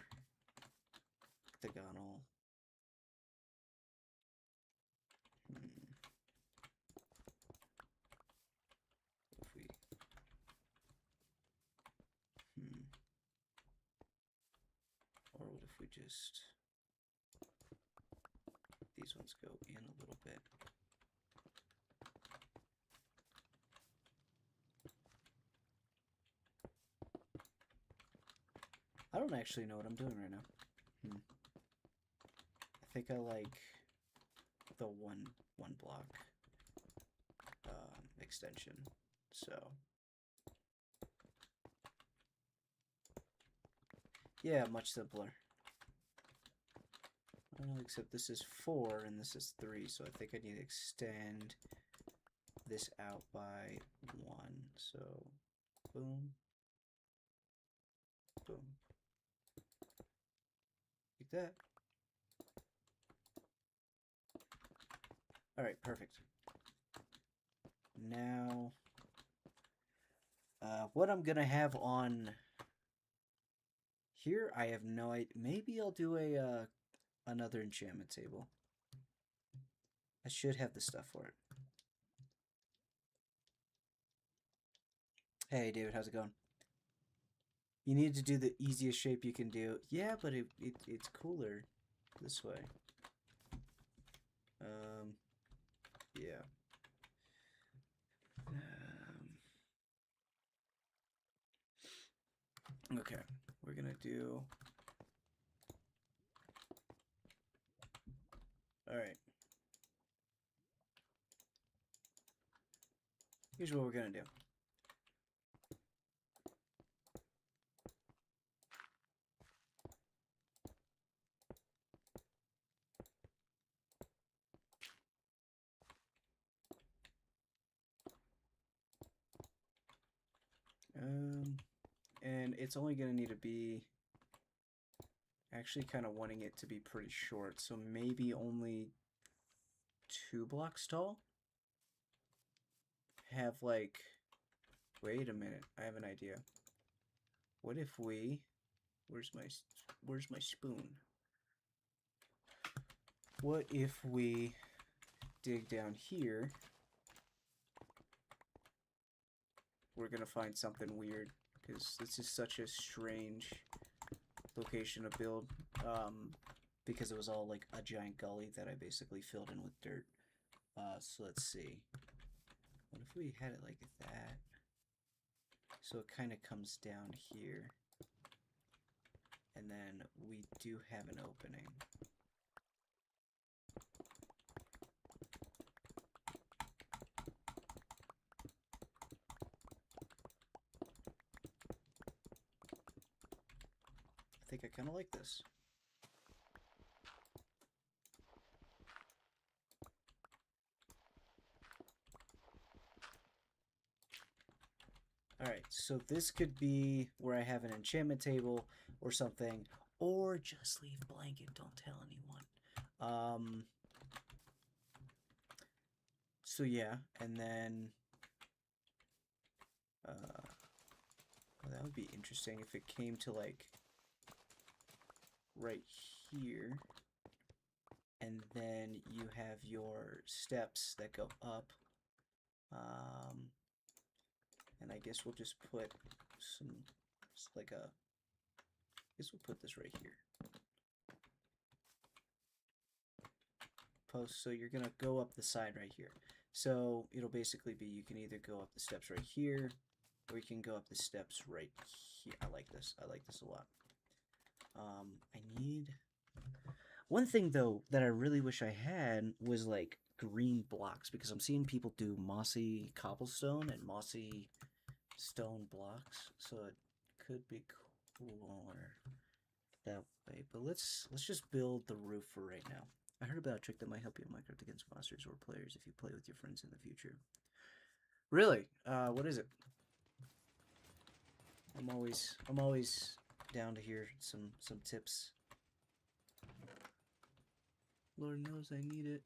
Speaker 1: octagonal. If we or what if we just these ones go in a little bit. I don't actually know what I'm doing right now. I think I like the one block extension. So yeah, much simpler. Except this is 4 and this is 3, so I think I need to extend this out by 1. So boom, boom, like that. All right, perfect. Now, what I'm gonna have on here, I have no idea. Maybe I'll do a another enchantment table. I should have the stuff for it. Hey, David, how's it going? You need to do the easiest shape you can do. Yeah, but it's cooler this way. Yeah. Okay, we're gonna do... Alright. Here's what we're gonna do. And it's only gonna need to be... Actually kind of wanting it to be pretty short, so maybe only 2 blocks tall? Have like... Wait a minute, I have an idea. What if we... Where's my spoon? What if we dig down here? We're gonna find something weird, because this is such a strange location to build, because it was all like a giant gully that I basically filled in with dirt. So let's see. What if we had it like that? So it kind of comes down here. And then we do have an opening. think I kind of like this. Alright, so this could be where I have an enchantment table or something, or just leave blanket, don't tell anyone. So yeah, and then well, that would be interesting if it came to like right here, and then you have your steps that go up. And I guess we'll just put some, like a, I guess we'll put this right here. Post, so you're gonna go up the side right here. So it'll basically be, you can either go up the steps right here, or you can go up the steps right here. I like this. I like this a lot. I need... One thing, though, that I really wish I had was, like, green blocks, because I'm seeing people do mossy cobblestone and mossy stone blocks, so it could be cooler that way. But let's just build the roof for right now. I heard about a trick that might help you in Minecraft against monsters or players if you play with your friends in the future. Really? What is it? I'm always down to hear some tips. Lord knows I need it.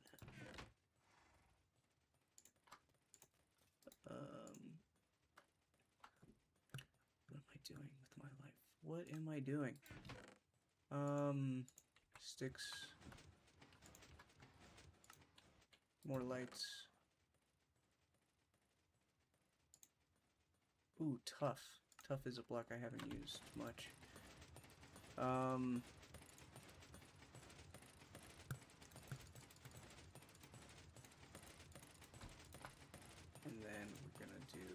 Speaker 1: What am I doing with my life? What am I doing? Sticks. More lights. Ooh, tough. Tough is a block I haven't used much. And then we're gonna do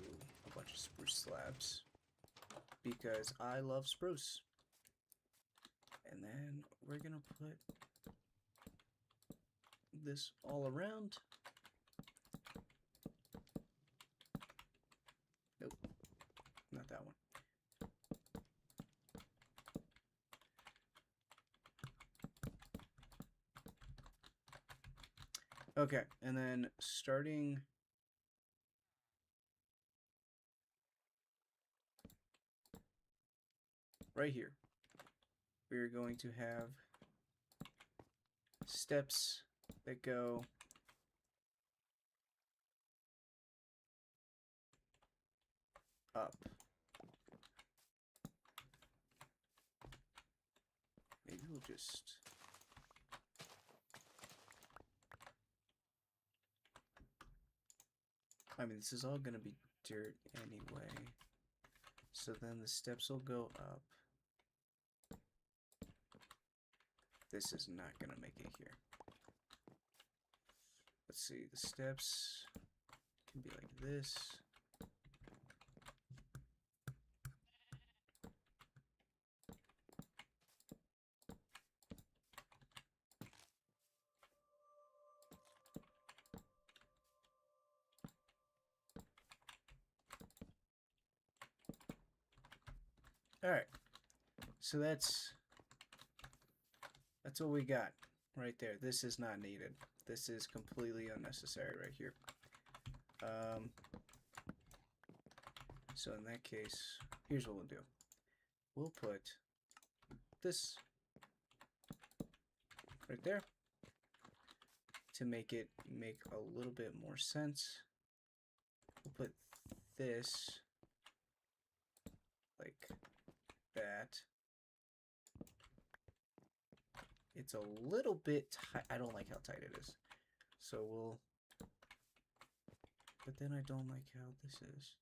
Speaker 1: a bunch of spruce slabs because I love spruce. And then we're gonna put this all around. Nope, not that one. Okay, and then starting right here, we're going to have steps that go up. Maybe we'll just... I mean, this is all going to be dirt anyway. So then the steps will go up. This is not going to make it here. Let's see, the steps can be like this. Alright, so that's what we got right there. This is not needed. This is completely unnecessary right here. So in that case, here's what we'll do. We'll put this right there to make it make a little bit more sense. We'll put this like that. It's a little bit tight. I don't like how tight it is. So we'll... But then I don't like how this is.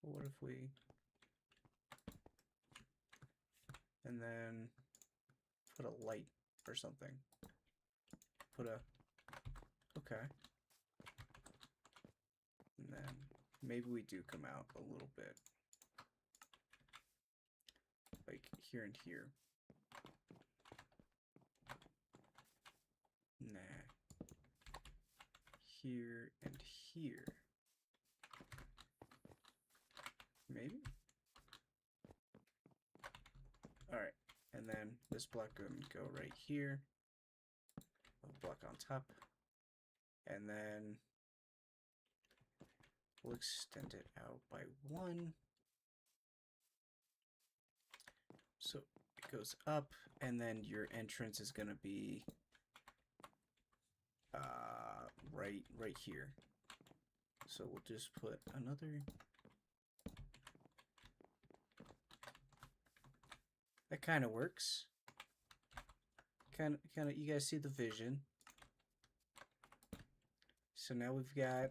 Speaker 1: What if we... And then put a light or something. Put a... Okay. And then maybe we do come out a little bit. Like here and here. Nah. Here and here. Maybe?
Speaker 2: then this block can go right here. A block on top. And then we'll extend it out by 1. So it goes up, and then your entrance is going to be right here. So we'll just put another. That kind of works. Kind of. You guys see the vision. So now we've got.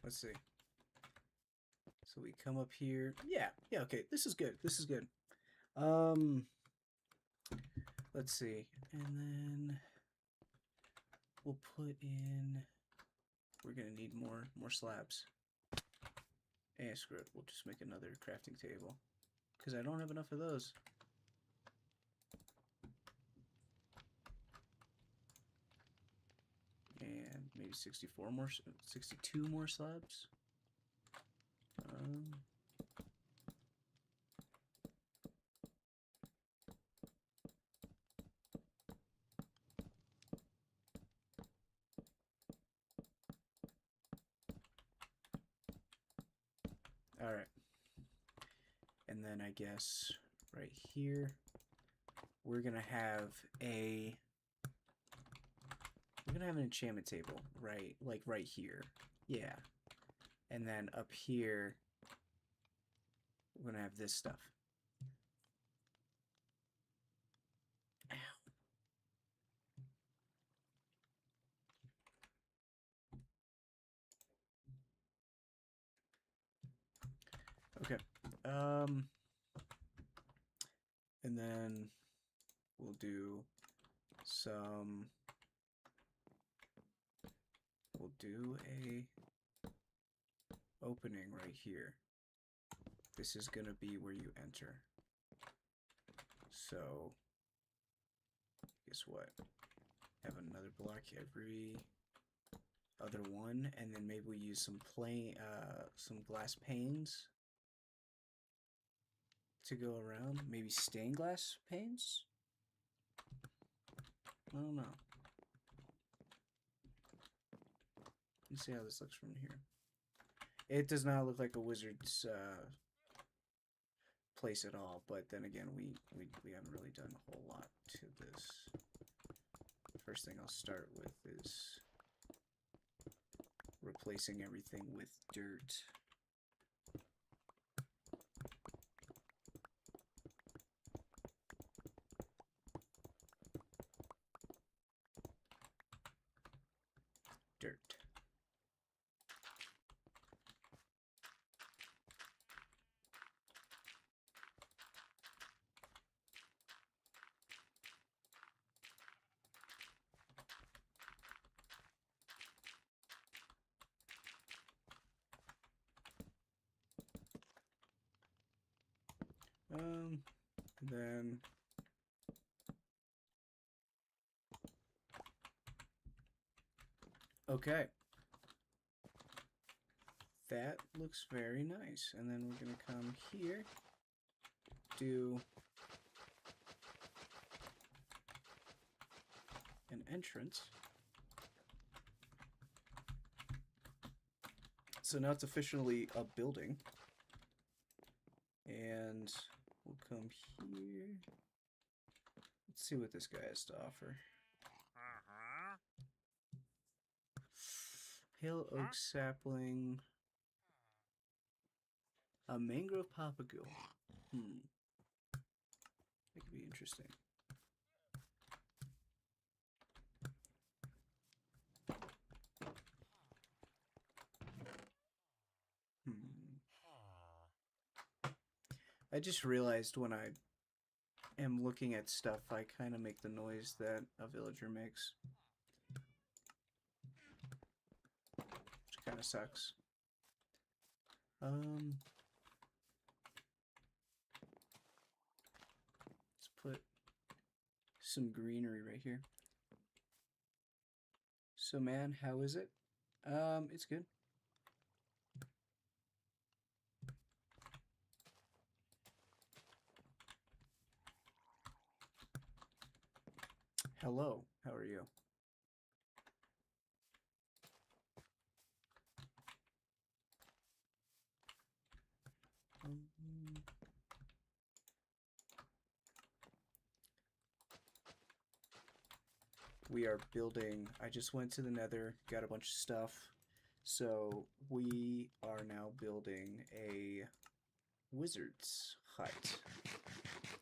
Speaker 2: Let's see. So we come up here. Yeah. Okay. This is good. This is good. Let's see, and then we'll put in. We're gonna need more slabs. And screw it. We'll just make another crafting table because I don't have enough of those. And maybe 62 more slabs. All right. And then I guess right here, we're gonna have an enchantment table, right? Like right here. Yeah. And then up here, we're gonna have this stuff. Okay. And then we'll do some. We'll do a opening right here. This is gonna be where you enter. So guess what? Have another block every other one, and then maybe we use some glass panes to go around. Maybe stained glass panes? I don't know. Let's see how this looks from here. It does not look like a wizard's place at all, but then again, we haven't really done a whole lot to this. First thing I'll start with is replacing everything with dirt. Dirt. Then okay. That looks very nice. And then we're gonna come here, do an entrance. So now it's officially a building. And we'll come here. Let's see what this guy has to offer. Pale oak sapling. A mangrove papagule. That could be interesting. I just realized when I am looking at stuff, I kind of make the noise that a villager makes. Which kind of sucks. Let's put some greenery right here. So man, how is it? It's good. Hello, how are you? Um, we are building. I just went to the nether, got a bunch of stuff. So we are now building a wizard's hut.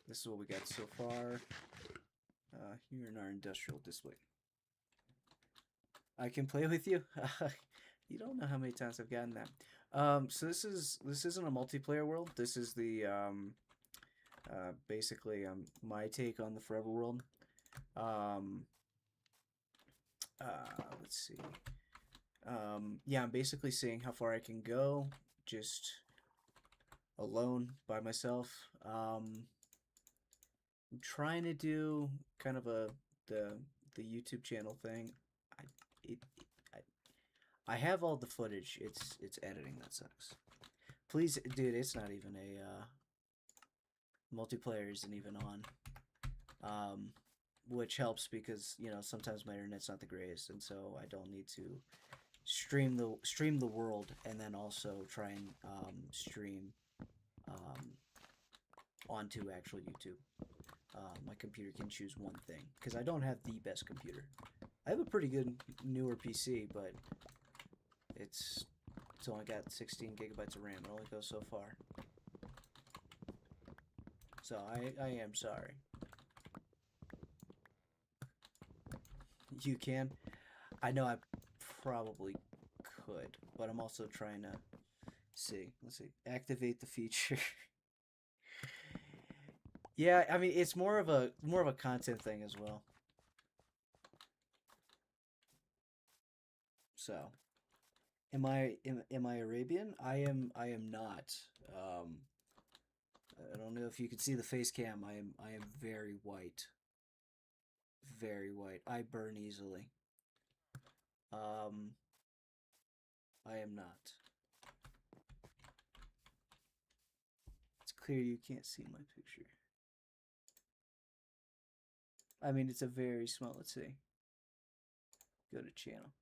Speaker 2: This is what we got so far. Here in our industrial display. I can play with you? You don't know how many times I've gotten that. So this isn't a multiplayer world. This is the basically my take on the Forever world. Um, let's see. Yeah, I'm basically seeing how far I can go, just alone by myself. I'm trying to do kind of the YouTube channel thing. I it, I have all the footage. It's editing that sucks. Please, dude, it's not even a multiplayer isn't even on. Which helps because sometimes my internet's not the greatest, and so I don't need to stream the world and then also try and stream um, onto actual YouTube. My computer can choose one thing because I don't have the best computer. I have a pretty good newer PC, but it's only got 16 gigabytes of RAM. It only goes so far. So I am sorry. You can. I know I probably could, but I'm also trying to see. Let's see. Activate the feature. Yeah, I mean it's more of a content thing as well. So, am I Arabian? I am not. Um, I don't know if you can see the face cam. I am very white. Very white. I burn easily. Um, I am not. It's clear you can't see my picture. I mean, it's a very small. Let's see. Go to channel.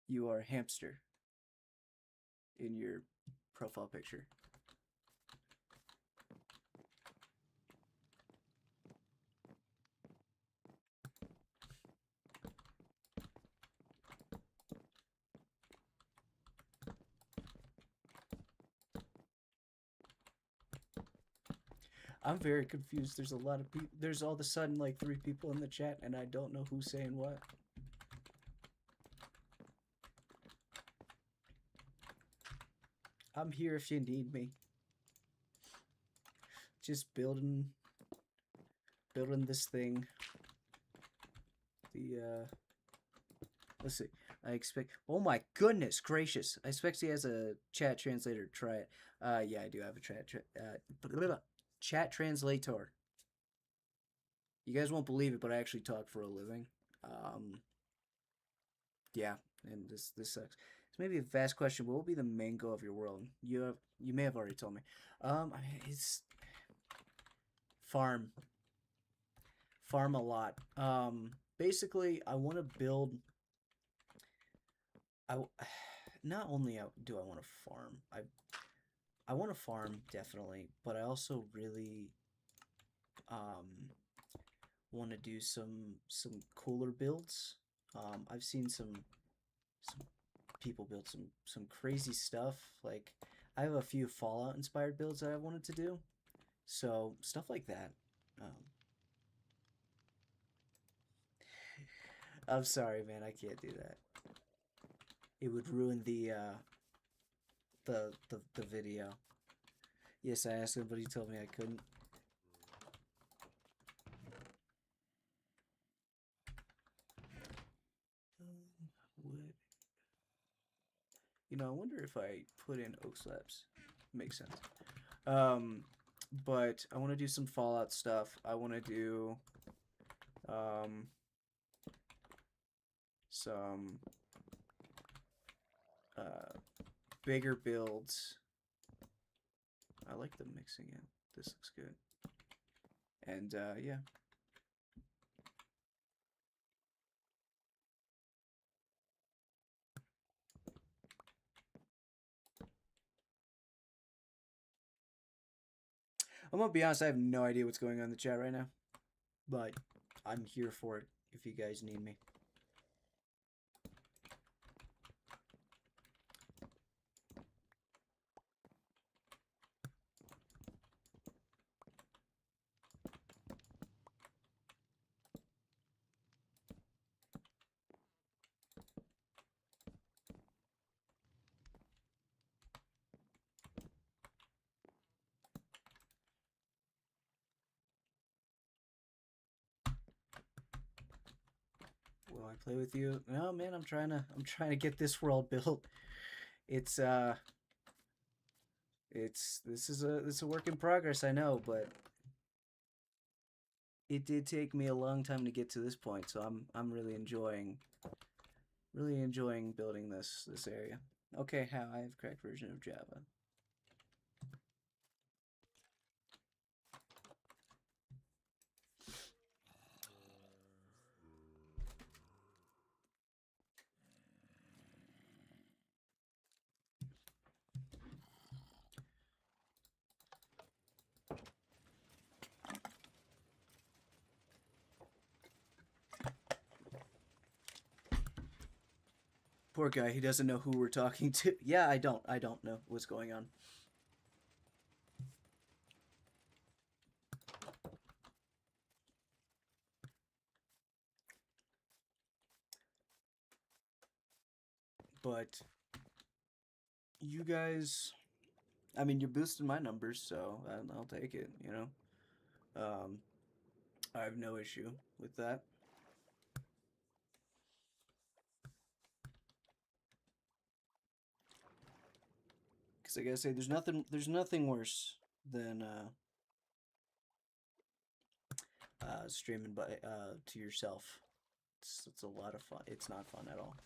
Speaker 2: You are a hamster in your profile picture. I'm very confused. There's a lot of people. There's all of a sudden like 3 people in the chat, and I don't know who's saying what. I'm here if you need me. Just building this thing. Let's see. I expect. Oh my goodness gracious! I expect he has a chat translator. Try it. Yeah, I do have a chat translator. You guys won't believe it, but I actually talk for a living. Yeah, and this sucks. It's maybe a vast question. What will be the main goal of your world? You may have already told me. It's farm a lot. Basically, I want to build. I not only do I want to farm. I want to farm definitely, but I also really want to do some cooler builds. I've seen some people build some crazy stuff. Like I have a few Fallout inspired builds that I wanted to do. So stuff like that. I'm sorry, man. I can't do that. It would ruin the video. Yes, I asked him, but he told me I couldn't. Wood. I wonder if I put in oak slabs. Makes sense. But I want to do some Fallout stuff. I want to do some bigger builds. I like them mixing it. This looks good. And yeah. I'm gonna be honest, I have no idea what's going on in the chat right now. But I'm here for it if you guys need me. Will I play with you? No, man, I'm trying to get this world built. It's this is a work in progress, I know, but it did take me a long time to get to this point, so I'm really enjoying building this area. Okay, how I have correct version of Java. Poor guy, he doesn't know who we're talking to. Yeah, I don't know what's going on. But you guys, I mean, you're boosting my numbers, so I'll take it, you know. I have no issue with that. Because I gotta say, there's nothing worse than streaming by to yourself. It's a lot of fun. It's not fun at all.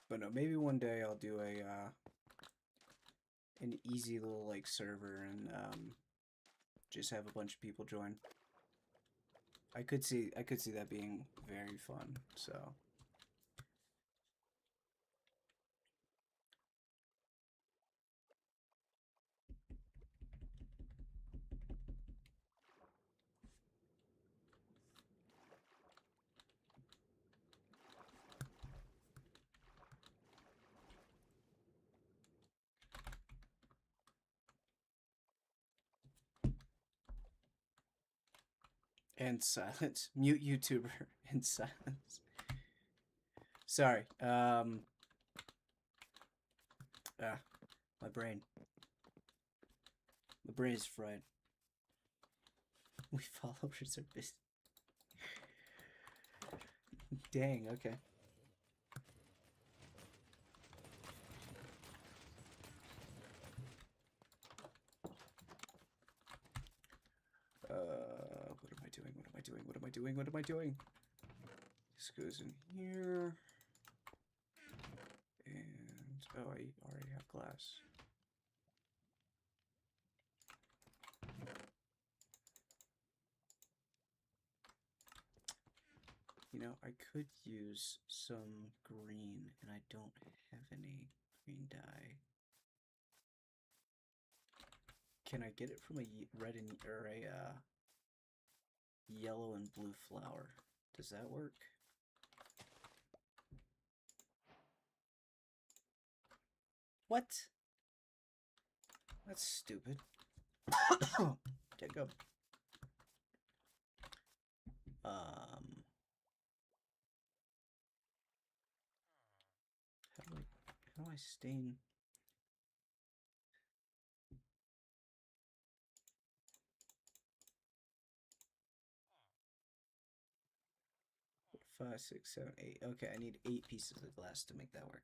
Speaker 2: But no, maybe one day I'll do a an easy little like server and just have a bunch of people join. I could see that being very fun. So and silence. Mute YouTuber and silence. Sorry. My brain. My brain is fried. We followers are busy. Dang, okay. What am I doing? What am I doing? What am I doing? What am I doing? This goes in here. And, oh, I already have glass. You know, I could use some green, and I don't have any green dye. Can I get it from a red and or a yellow and blue flower? Does that work? What? That's stupid. Take up.
Speaker 1: Um, how do I stain? Five, six, seven, eight. Okay, I need 8 pieces of glass to make that work.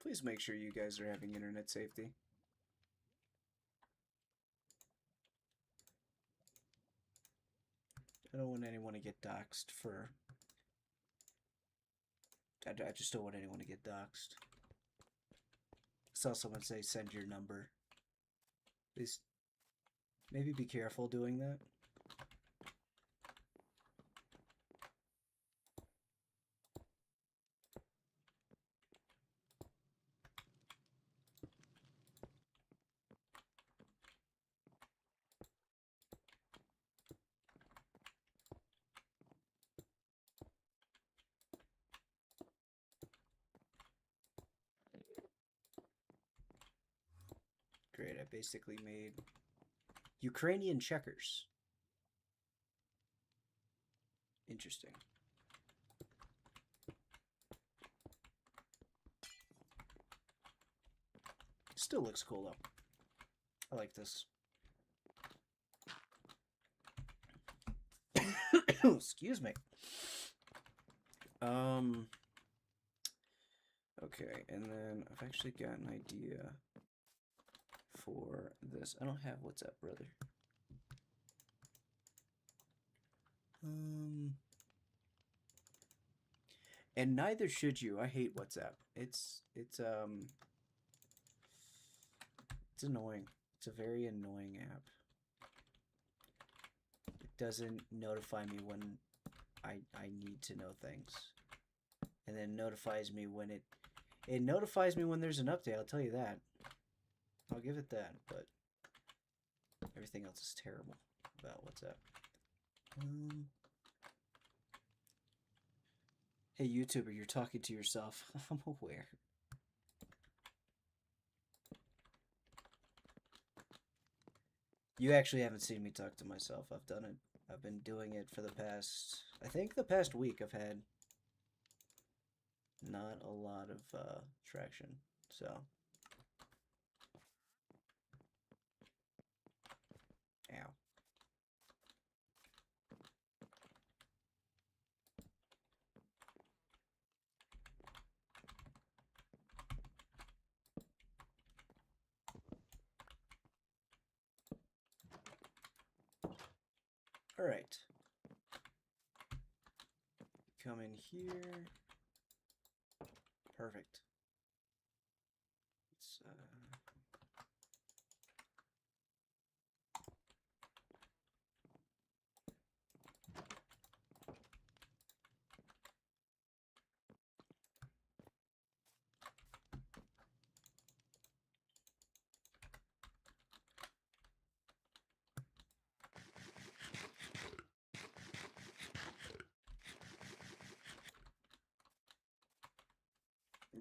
Speaker 1: Please make sure you guys are having internet safety. I don't want anyone to get doxxed for... I just don't want anyone to get doxxed. Saw someone say send your number. Please, maybe be careful doing that. Great, I basically made Ukrainian checkers. Interesting. Still looks cool though. I like this. Excuse me. Okay, and then I've actually got an idea for this. I don't have WhatsApp, brother. And neither should you. I hate WhatsApp. It's annoying. It's a very annoying app. It doesn't notify me when I need to know things. And then notifies me when it notifies me when there's an update, I'll tell you that. I'll give it that, but everything else is terrible about WhatsApp. Hey YouTuber, you're talking to yourself. I'm aware. You actually haven't seen me talk to myself. I've done it. I've been doing it for the past, I think the past week I've had not a lot of traction, so. Ow. All right. Come in here. Perfect. Let's,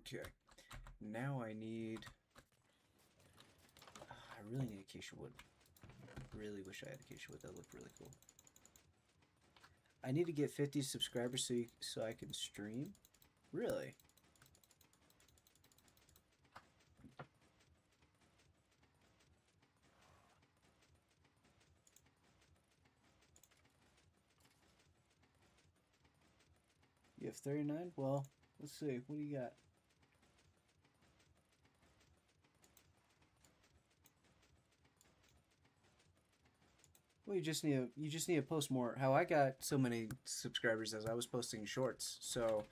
Speaker 1: okay. Now I need... I really need acacia wood. Really wish I had acacia wood. That looked really cool. I need to get 50 subscribers so I can stream? Really? You have 39? Well, let's see. What do you got? Well, you just need to post more. How I got so many subscribers is I was posting shorts. So,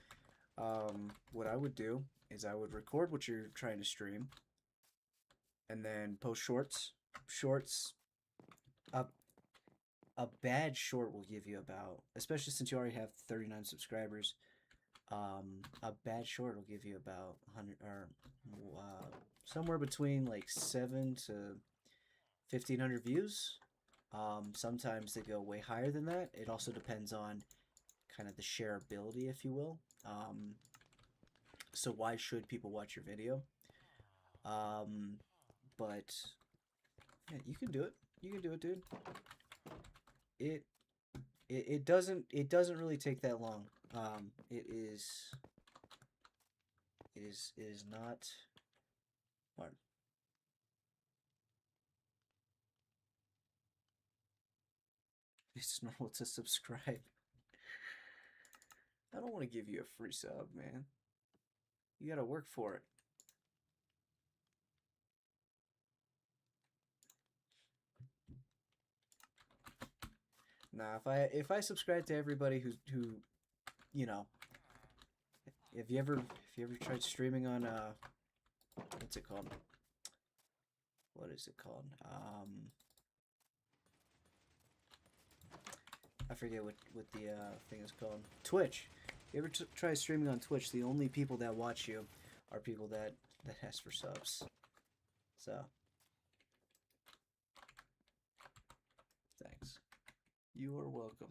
Speaker 1: what I would do is I would record what you're trying to stream, and then post shorts. Shorts. A bad short will give you about, especially since you already have 39 subscribers. A bad short will give you about 100 or somewhere between like 7 to 1,500 views. Sometimes they go way higher than that. It also depends on kind of the shareability, if you will. So why should people watch your video? But yeah, you can do it. You can do it, dude. It it doesn't really take that long. It is not hard. It's normal to subscribe. I don't want to give you a free sub, man. You gotta work for it. Nah, if I subscribe to everybody who you know, if you ever tried streaming on what's it called? What is it called? I forget what the thing is called. Twitch. You ever try streaming on Twitch? The only people that watch you are people that ask for subs. So, thanks. You are welcome.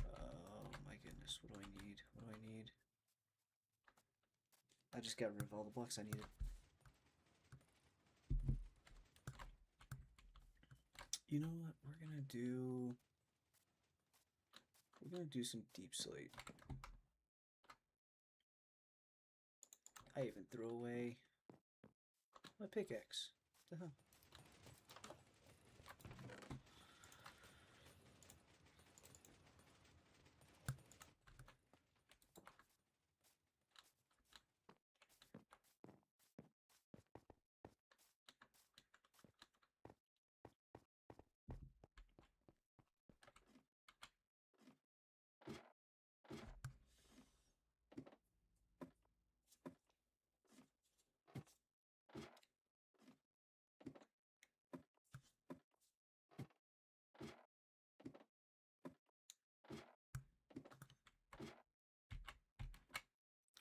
Speaker 1: Oh my goodness, what do I need? What do I need? I just got rid of all the blocks I needed. You know what? We're gonna do some deep slate. I even threw away my pickaxe. What the hell?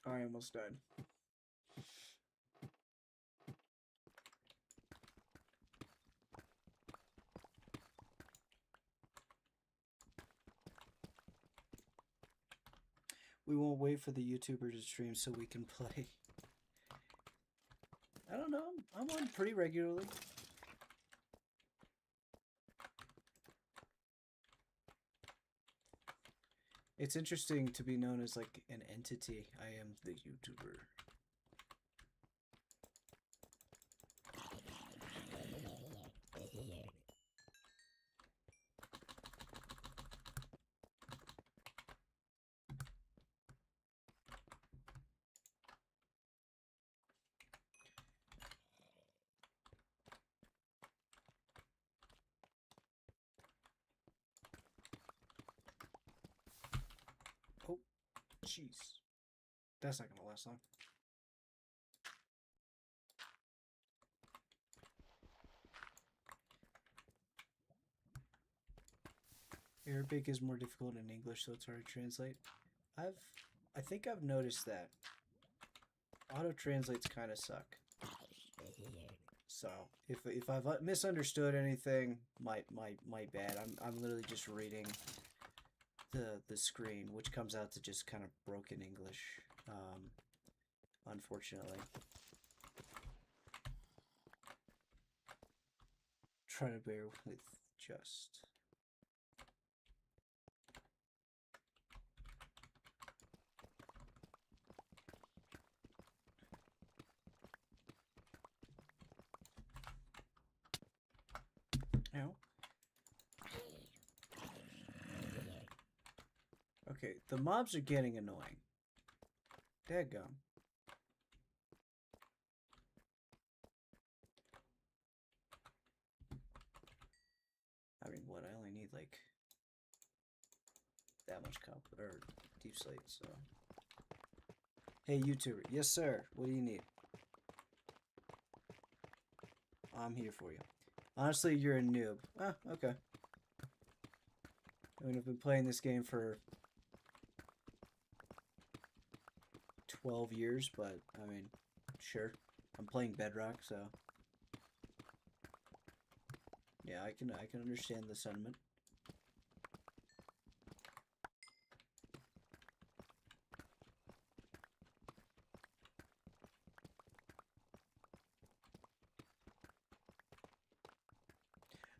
Speaker 1: I almost died. We won't wait for the YouTuber to stream so we can play. I don't know. I'm on pretty regularly. It's interesting to be known as like an entity. I am the YouTuber. Oh, jeez. That's not gonna last long. Arabic is more difficult in English, so it's hard to translate. I think I've noticed that. Auto translates kind of suck. So if I've misunderstood anything, my bad. I'm literally just reading the screen, which comes out to just kind of broken English, unfortunately. Try to bear with just. Ow. Okay, the mobs are getting annoying. Dadgum. I mean, what? I only need like that much or deep slate, so. Hey, YouTuber. Yes, sir. What do you need? I'm here for you. Honestly, you're a noob. Ah, okay. I mean, I've been playing this game for 12 years, but I mean, sure. I'm playing Bedrock, so yeah, I can understand the sentiment.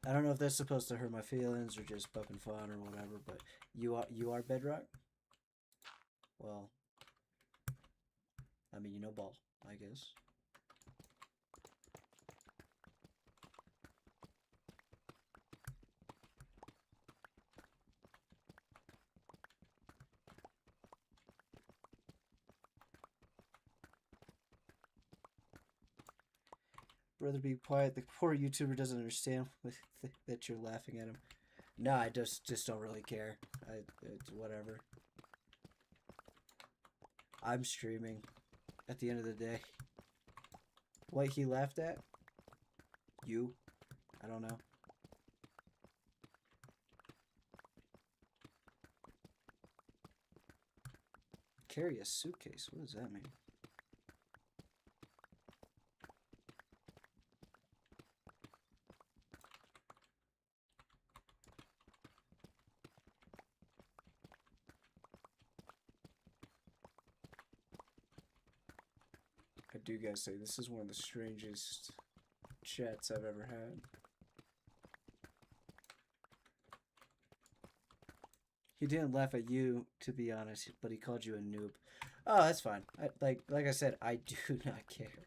Speaker 1: I don't know if that's supposed to hurt my feelings or just poking fun or whatever, but you are Bedrock? Well, I mean, you know ball, I guess. Brother, be quiet. The poor YouTuber doesn't understand that you're laughing at him. No, I just don't really care. It's whatever. I'm streaming. At the end of the day, what he laughed at? You? I don't know. Carry a suitcase. What does that mean? I do gotta say, this is one of the strangest chats I've ever had. He didn't laugh at you, to be honest, but he called you a noob. Oh, that's fine. Like I said, I do not care.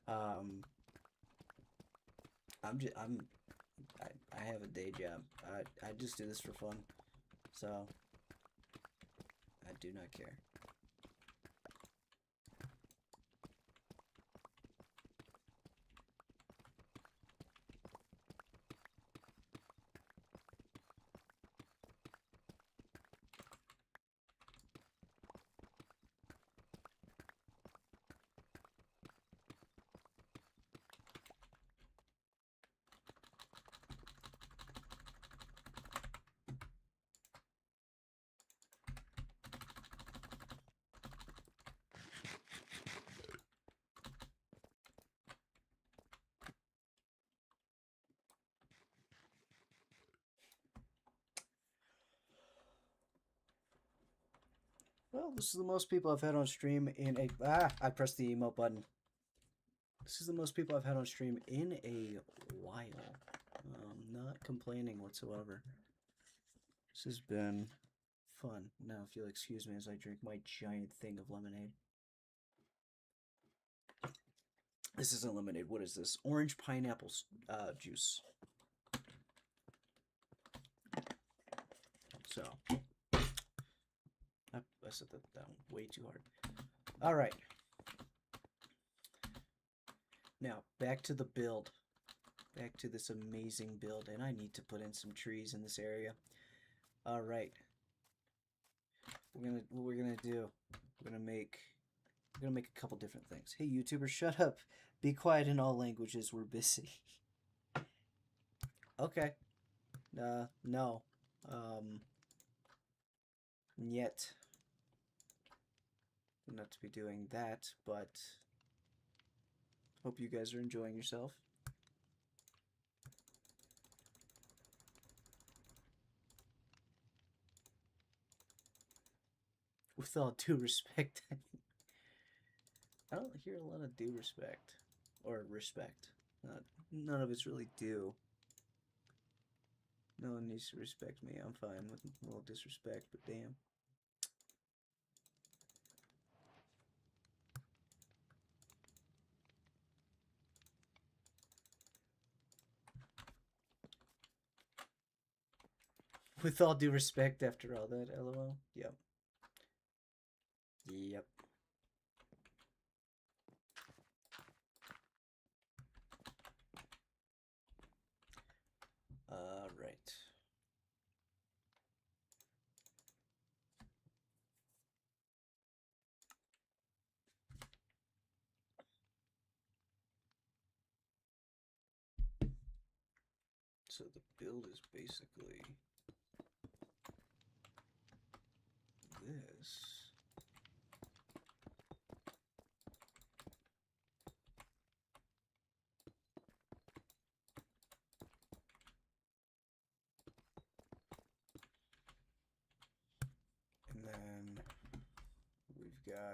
Speaker 1: Um, I have a day job. I just do this for fun, so I do not care. Well, this is the most people I've had on stream in a... I pressed the emote button. This is the most people I've had on stream in a while. Not complaining whatsoever. This has been fun. Now, if you'll excuse me as I drink my giant thing of lemonade. This isn't lemonade. What is this? Orange pineapple juice. So, I set that down way too hard. All right. Now, back to the build. Back to this amazing build. And I need to put in some trees in this area. All right. What we're gonna do? We're gonna make a couple different things. Hey, YouTuber, shut up. Be quiet in all languages. We're busy. Okay. No. Yet. Not to be doing that, but hope you guys are enjoying yourself. With all due respect, I don't hear a lot of due respect. Or respect. None of it's really due. No one needs to respect me. I'm fine with a little disrespect, but damn. With all due respect, after all that, lol. Yep. Yep. Right. So the build is basically this.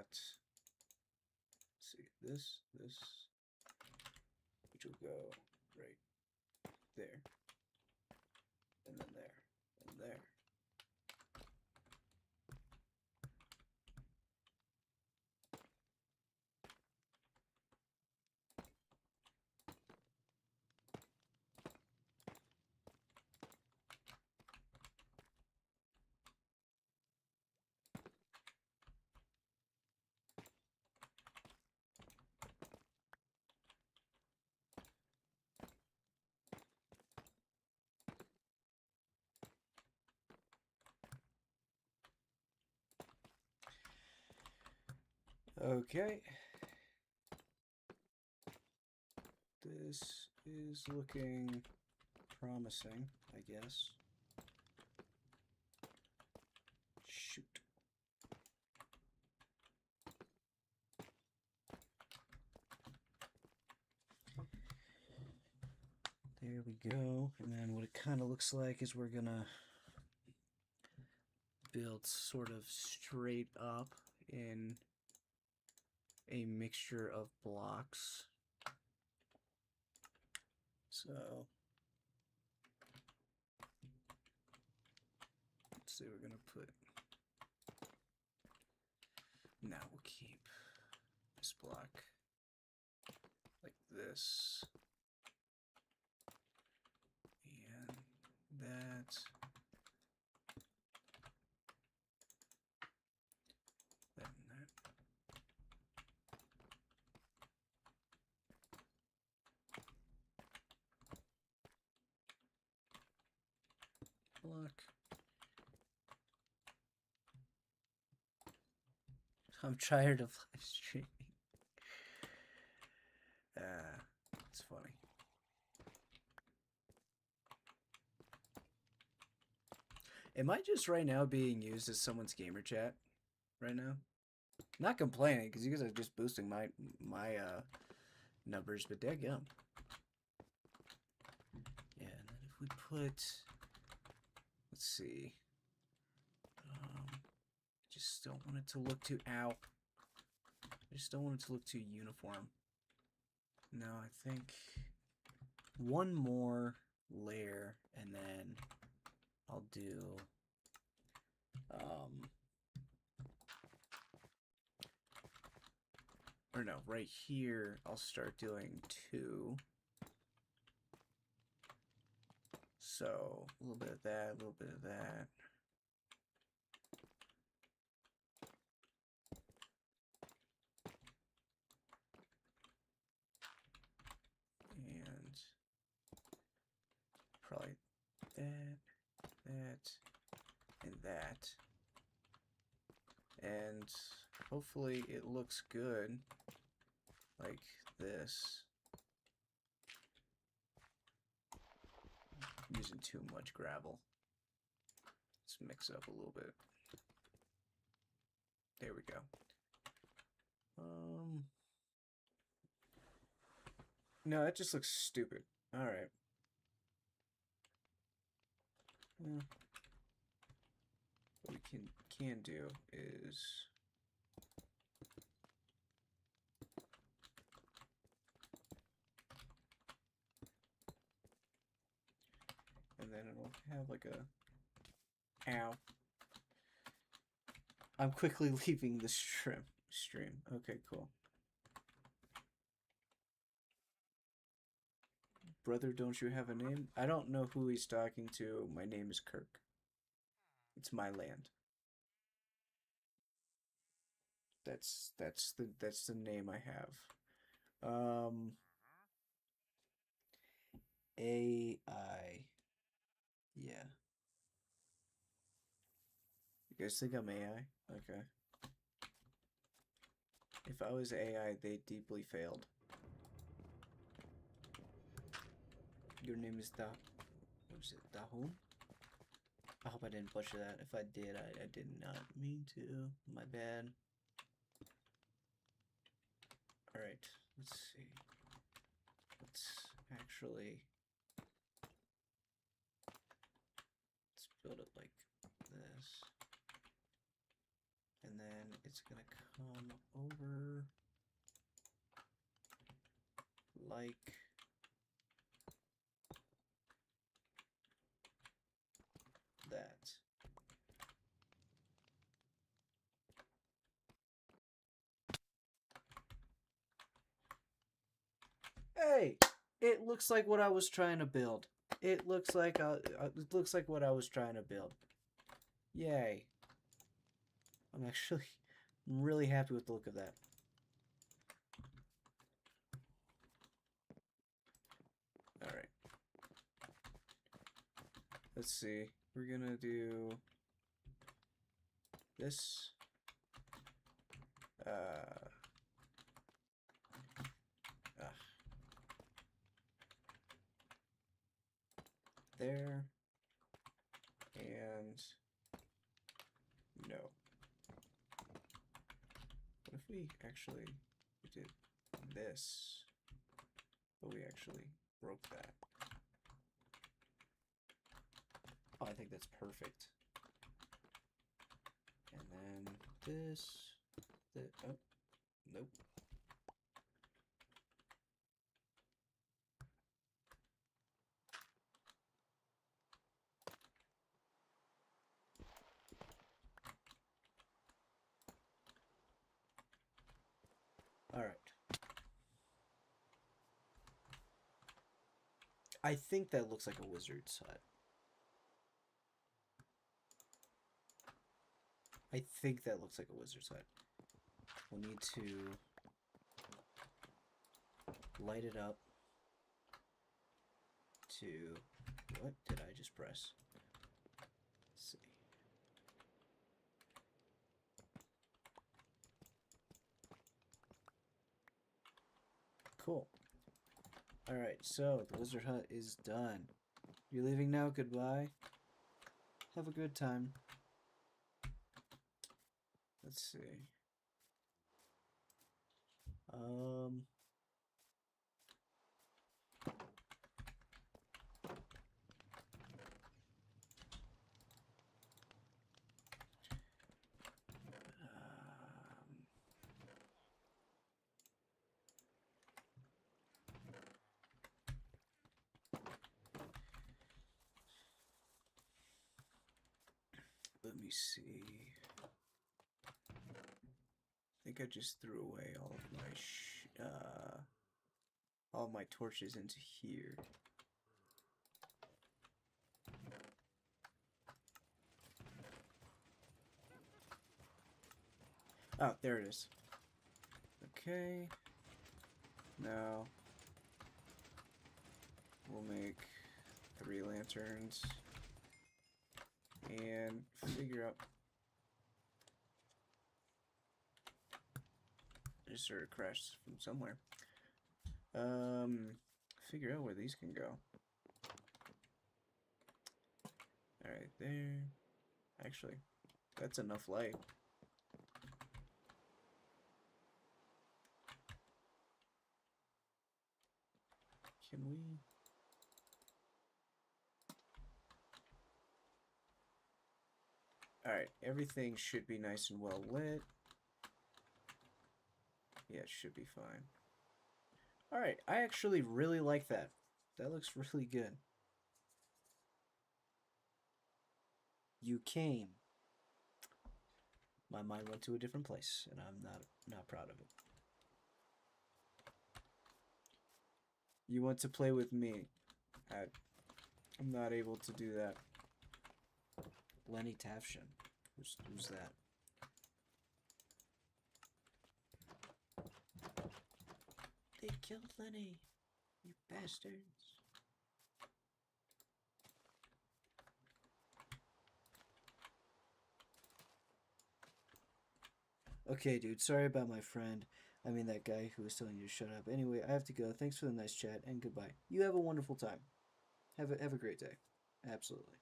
Speaker 2: let's see, this, which will go right there, and then there, and there. Okay. This is looking promising, I guess. Shoot. There we go. And then what it kind of looks like is we're gonna build sort of straight up in a mixture of blocks. So let's see, we're gonna put, now we'll keep this block like this, and that, that, and that. Block. I'm tired of live streaming. It's funny. Am I just right now being used as someone's gamer chat right now? Not complaining, because you guys are just boosting my numbers, but daggum. Yeah, and then if we put, let's see, just don't want it to look too, ow. I just don't want it to look too uniform. No, I think one more layer, and then I'll do, or no, right here, I'll start doing 2. So, a little bit of that, a little bit of that. And probably that, and that. And hopefully it looks good like this. I'm using too much gravel. Let's mix it up a little bit. There we go. No, that just looks stupid. All right. Well, what we can do is and then it'll have like a, ow. I'm quickly leaving the stream. Okay, cool. Brother, don't you have a name? I don't know who he's talking to. My name is Kirk. It's my land. That's the name I have. AI. Yeah. You guys think I'm AI? Okay. If I was AI, they deeply failed. Your name is what was it, Dahun? I hope I didn't butcher that. If I did, I did not mean to. My bad. Alright, let's see. Let's actually... Let's build it like this. And then
Speaker 1: it's gonna come over like that. Hey, it looks like what I was trying to build. It looks like what I was trying to build. Yay. I'm actually really happy with the look of that. All right. Let's see. We're gonna do this. There. And no. What if we actually did this, but we actually broke that? Oh, I think that's perfect. And then this, oh, nope. All right. I think that looks like a wizard's hut. I think that looks like a wizard's hut. We'll need to light it up to... What did I just press? Let's see. Cool. Alright, so the wizard hut is done. You're leaving now? Goodbye. Have a good time. Let's see. Let me see. I think I just threw away all of my torches into here. Oh, there it is. Okay. Now we'll make 3 lanterns and figure out. I just sort of crashed from somewhere. Figure out where these can go. Alright, there. Actually, that's enough light. Can we... Alright, everything should be nice and well lit. Yeah, it should be fine. Alright, I actually really like that. That looks really good. You came. My mind went to a different place, and I'm not proud of it. You want to play with me? I'm not able to do that. Lenny Tafshin. Who's that? They killed Lenny, you bastards. Okay, dude, sorry about my friend. I mean, that guy who was telling you to shut up. Anyway, I have to go. Thanks for the nice chat, and goodbye. You have a wonderful time. Have a great day. Absolutely.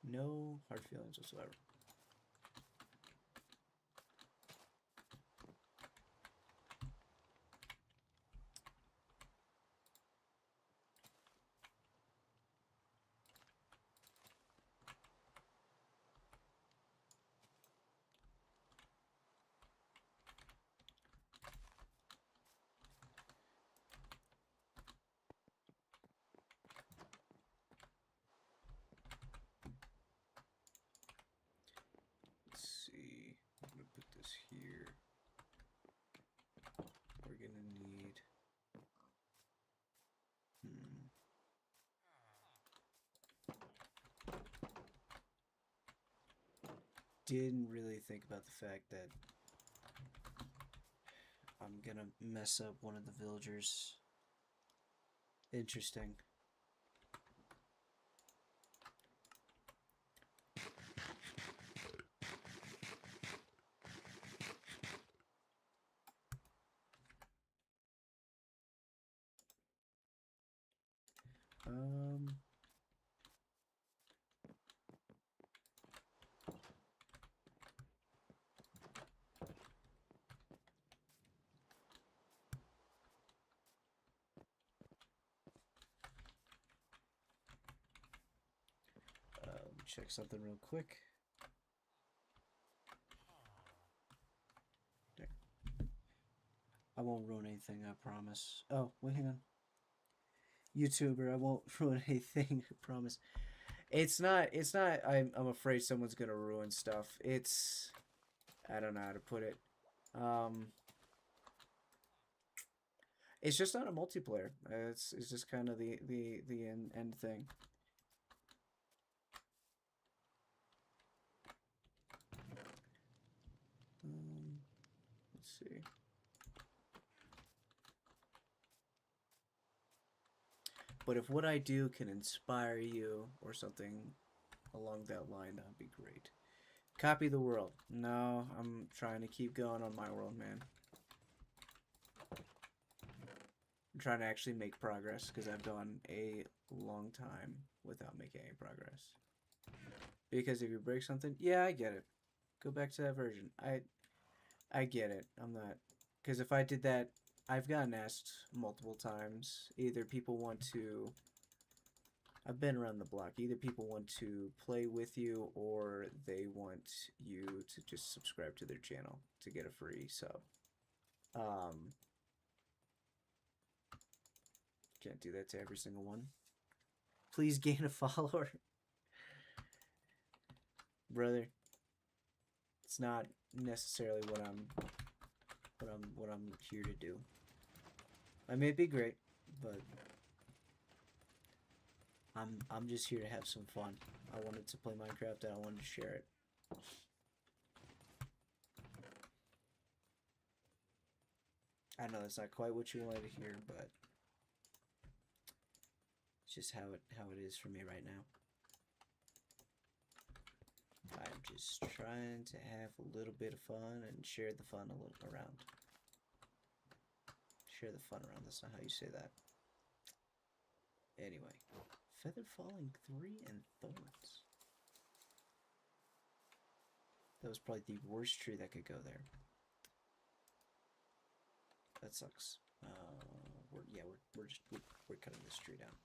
Speaker 1: No hard feelings whatsoever. didn't really think about the fact that I'm gonna mess up one of the villagers. Interesting. Um, let me check something real quick. There. I won't ruin anything, I promise. Oh, wait, hang on. YouTuber, I won't ruin anything, I promise. It's not, I'm afraid someone's gonna ruin stuff. It's, I don't know how to put it. It's just not a multiplayer. It's just kind of the end thing. Let's see. But if what I do can inspire you or something along that line, that'd be great. Copy the world. No, I'm trying to keep going on my world, man. I'm trying to actually make progress because I've gone a long time without making any progress. Because if you break something, yeah, I get it. Go back to that version. I get it. I'm not, because if I did that, I've gotten asked multiple times. Either people want to, I've been around the block. Either people want to play with you or they want you to just subscribe to their channel to get a free sub. Can't do that to every single one. Please gain a follower. Brother, it's not necessarily what I'm here to do. I may be great, but I'm just here to have some fun. I wanted to play Minecraft and I wanted to share it. I know that's not quite what you wanted to hear, but it's just how it is for me right now. I'm just trying to have a little bit of fun and share the fun a little around. Share the fun around. That's not how you say that. Anyway, feather falling 3 and thorns. That was probably the worst tree that could go there. That sucks. We're cutting this tree down.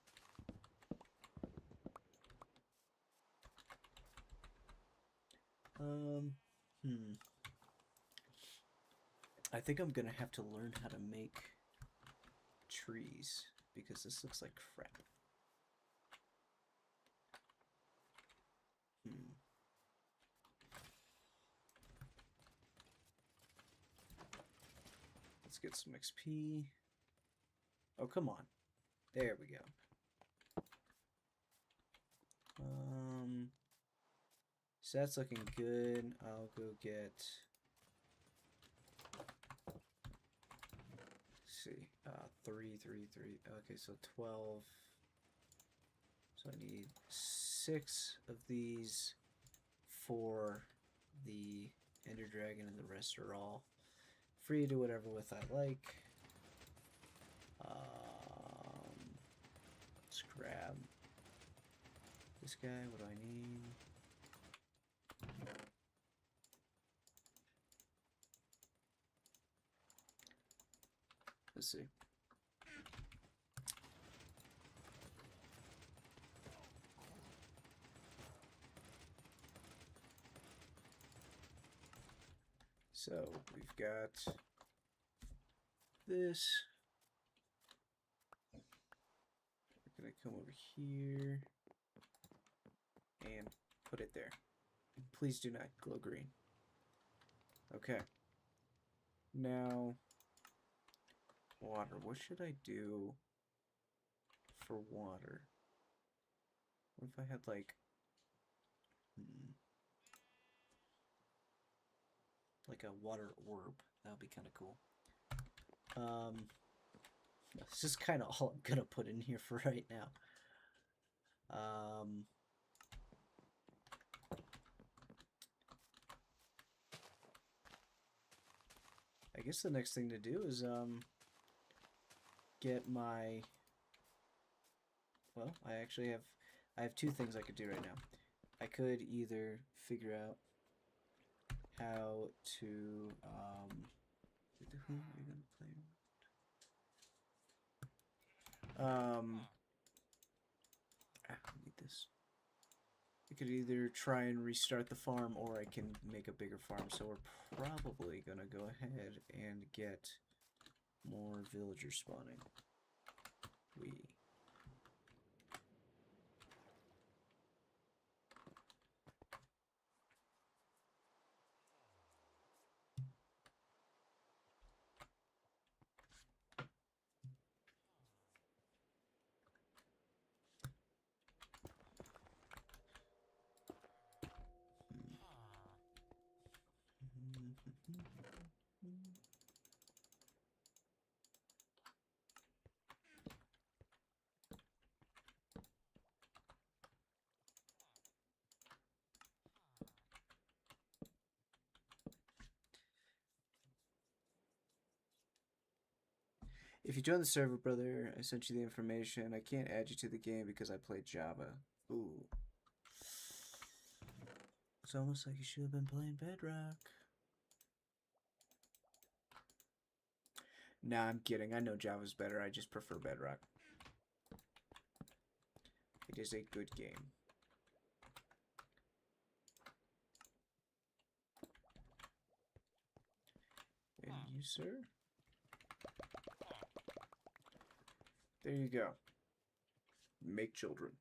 Speaker 1: I think I'm gonna have to learn how to make trees because this looks like crap. Let's get some XP. Oh, come on. There we go. So that's looking good. I'll go get, let's see, 3. Okay, so 12. So I need 6 of these for the Ender Dragon, and the rest are all free to do whatever with I like. Let's grab this guy. What do I need? Let's see. So we've got this. We're gonna come over here and put it there. Please do not glow green. Okay. Now, water. What should I do for water? What if I had like... like a water orb. That would be kind of cool. Um, this is kind of all I'm gonna put in here for right now. I guess the next thing to do is get my. Well, I have two things I could do right now. I could either figure out how to who are you gonna play? I need this. I could either try and restart the farm, or I can make a bigger farm. So we're probably gonna go ahead and get more villagers spawning. We. If you join the server, brother, I sent you the information. I can't add you to the game because I play Java. Ooh. It's almost like you should have been playing Bedrock. Nah, I'm kidding. I know Java's better. I just prefer Bedrock. It is a good game. And you, sir? There you go. Make children.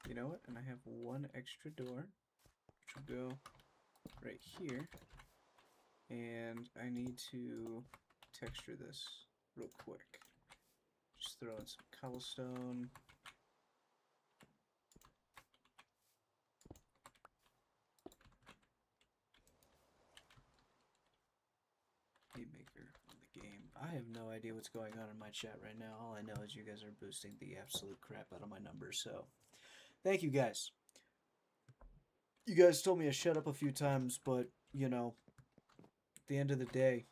Speaker 1: You know what? And I have one extra door, which will go right here. And I need to texture this real quick. Just throw in some cobblestone. Maker on the game. I have no idea what's going on in my chat right now. All I know is you guys are boosting the absolute crap out of my numbers. So, thank you guys. You guys told me to shut up a few times, but you know, at the end of the day,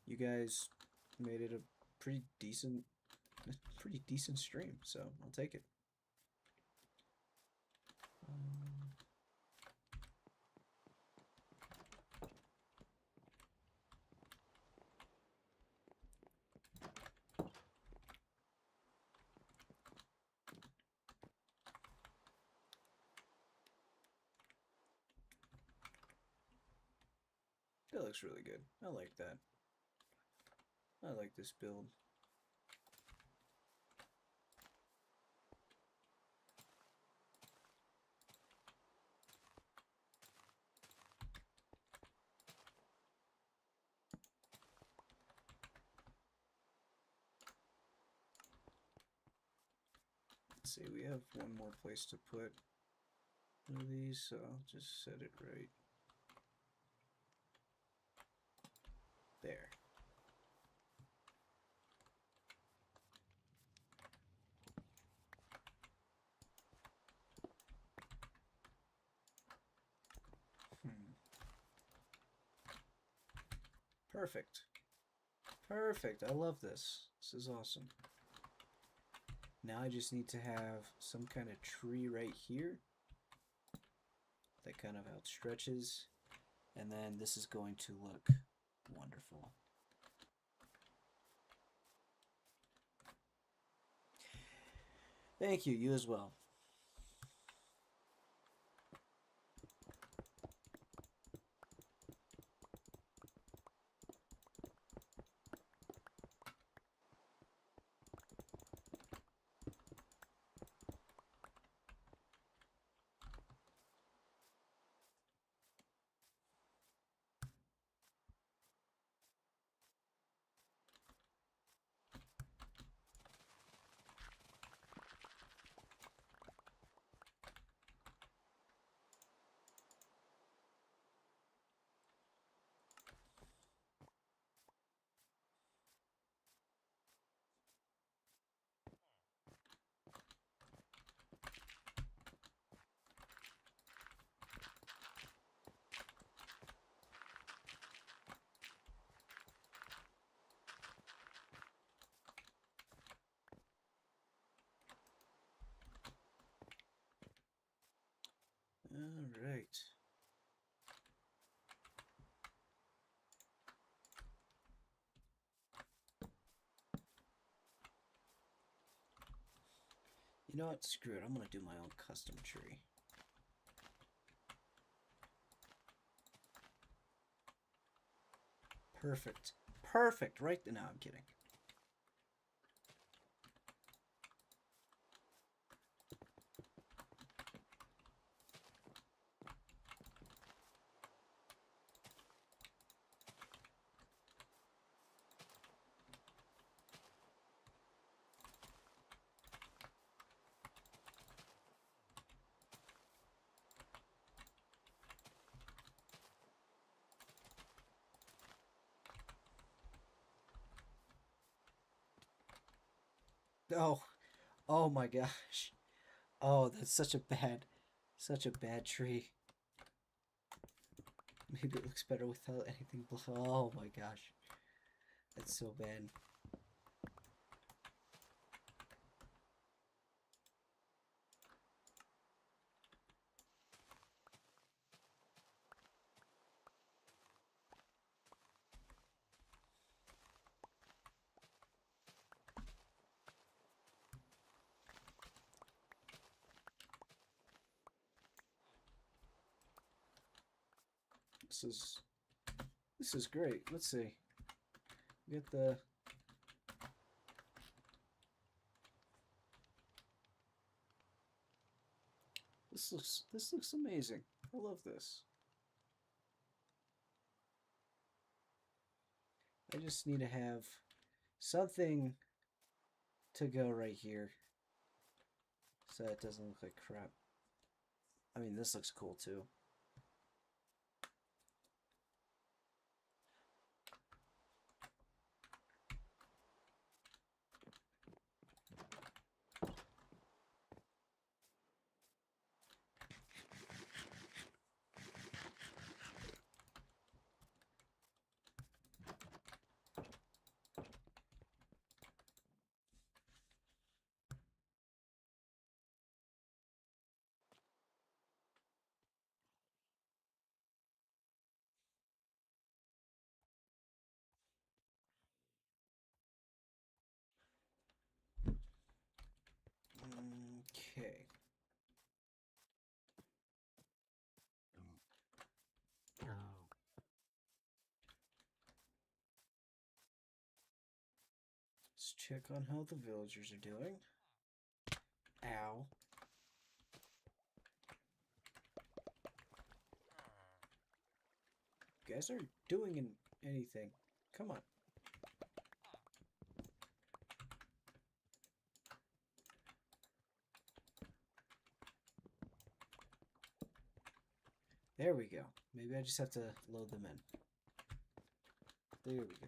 Speaker 1: you guys made it a pretty decent stream. So I'll take it. That looks really good. I like that. I like this build. Let's see, we have one more place to put one of these, so I'll just set it right there. Perfect. Perfect. I love this. This is awesome. Now I just need to have some kind of tree right here that kind of outstretches, and then this is going to look wonderful. Thank you. You as well.
Speaker 2: Right. You know what? Screw it. I'm gonna do my own custom tree. Perfect. Perfect. Right now, I'm kidding. Oh, oh my gosh. Oh, that's such a bad tree. Maybe it looks better without anything. Oh my gosh. That's so bad. This is this is great. Let's see. Get the this looks amazing. I love this. I just need to have something to go right here so it doesn't look like crap. I mean, this looks cool too. Okay. Let's check on how the villagers are doing. Ow. You guys aren't doing anything. Come on. There we go. Maybe I just have to load them in. There we go.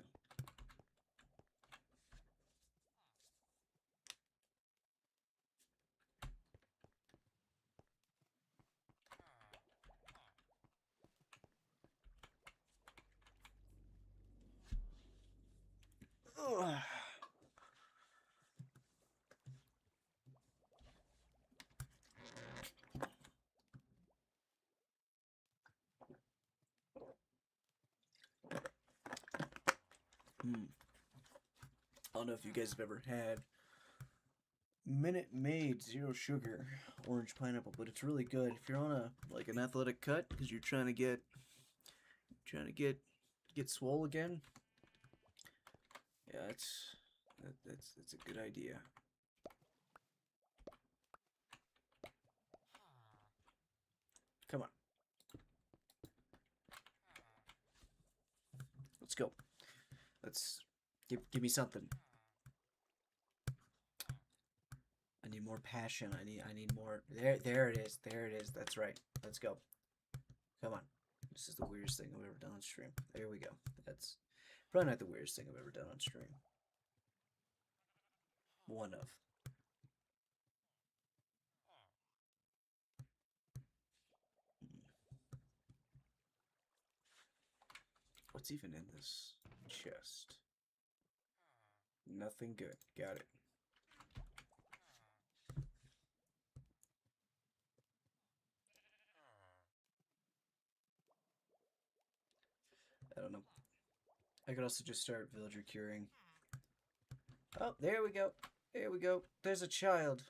Speaker 2: Ugh. I don't know if you guys have ever had Minute Maid Zero Sugar Orange Pineapple, but it's really good if you're on a like an athletic cut because you're trying to get swole again. Yeah, that's a good idea. Come on, let's go. Let's give me something. I need more passion. I need more. There it is. There it is. That's right. Let's go. Come on. This is the weirdest thing I've ever done on stream. There we go. That's probably not the weirdest thing I've ever done on stream. One of. What's even in this chest? Nothing good. Got it.
Speaker 1: I could also just start villager curing. Oh, there we go. There we go. There's a child.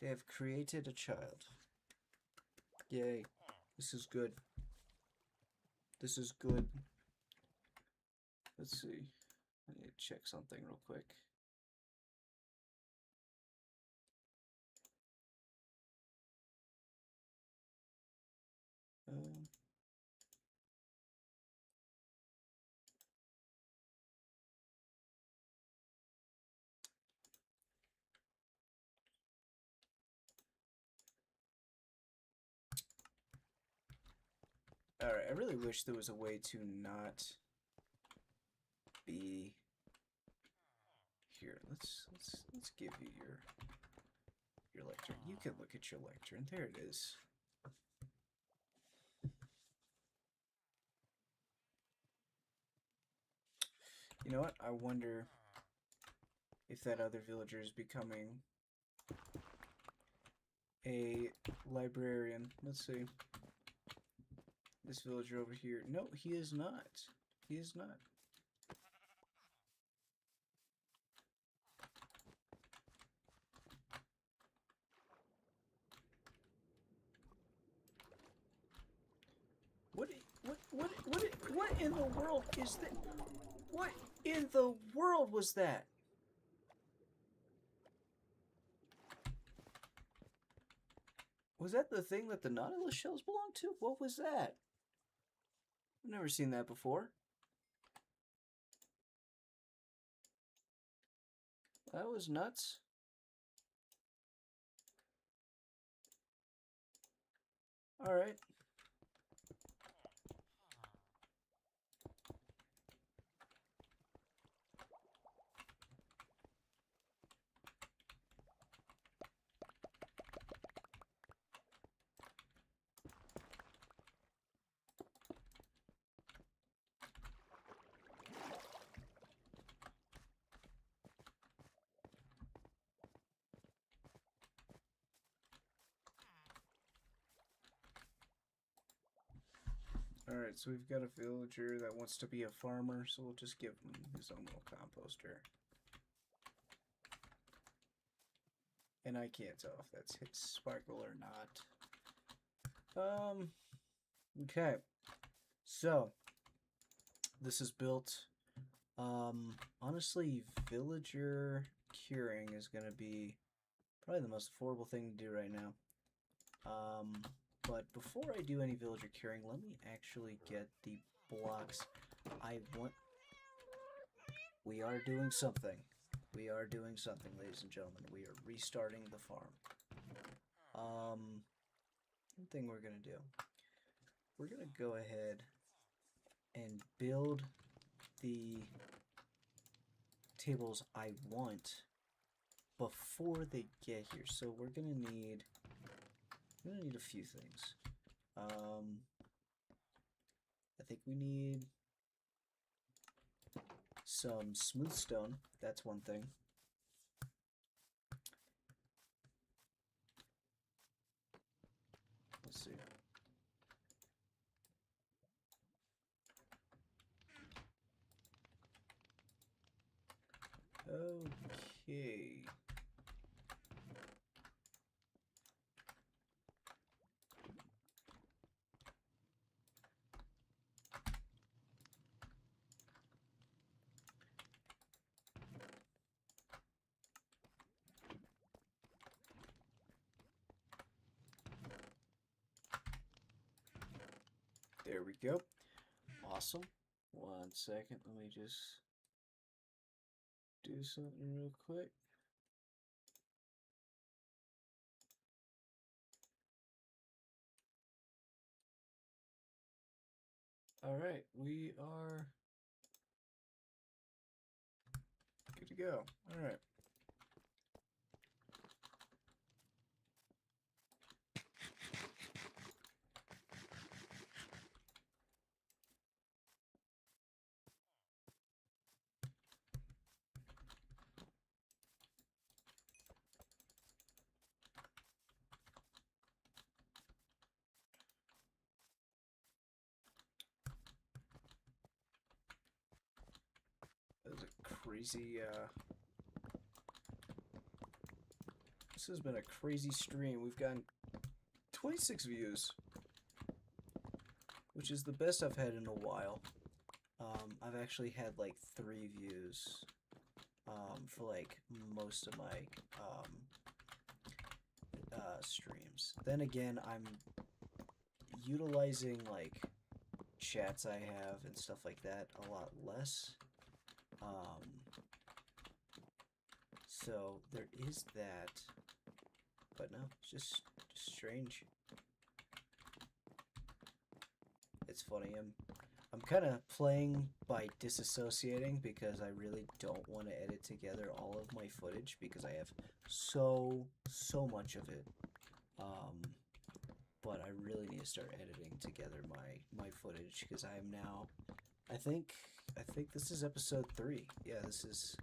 Speaker 1: They have created a child. Yay. This is good. This is good. Let's see. I need to check something real quick. Alright, I really wish there was a way to not be here. Let's give you your lectern. You can look at your lectern. There it is. You know what? I wonder if that other villager is becoming a librarian. Let's see. This villager over here. No, he is not. He is not. What in the world is that? What in the world was that? Was that the thing that the Nautilus shells belong to? What was that? I've never seen that before. That was nuts. Alright. Alright, so we've got a villager that wants to be a farmer, so we'll just give him his own little composter. And I can't tell if that's hit sparkle or not. Okay. So, this is built. Honestly, villager curing is going to be probably the most affordable thing to do right now. But before I do any villager curing, let me actually get the blocks I want. We are doing something. We are doing something, ladies and gentlemen. We are restarting the farm. One thing we're going to do. We're going to go ahead and build the tables I want before they get here. So we're going to need a few things. I think we need some smooth stone. That's one thing. Let's see. Okay. There we go. Awesome. 1 second. Let me just do something real quick. All right, we are good to go. All right.
Speaker 2: crazy, this has been a crazy stream. We've gotten 26 views, which is the best I've had in a while. I've actually had like 3 views for like most of my streams. Then again, I'm utilizing like chats I have and stuff like that a lot less. So there is that, but no, it's just strange. It's funny. I'm kind of playing by disassociating because I really don't want to edit together all of my footage because I have so much of it. But I really need to start editing together my footage because I am now. I think this is episode 3. Yeah, this is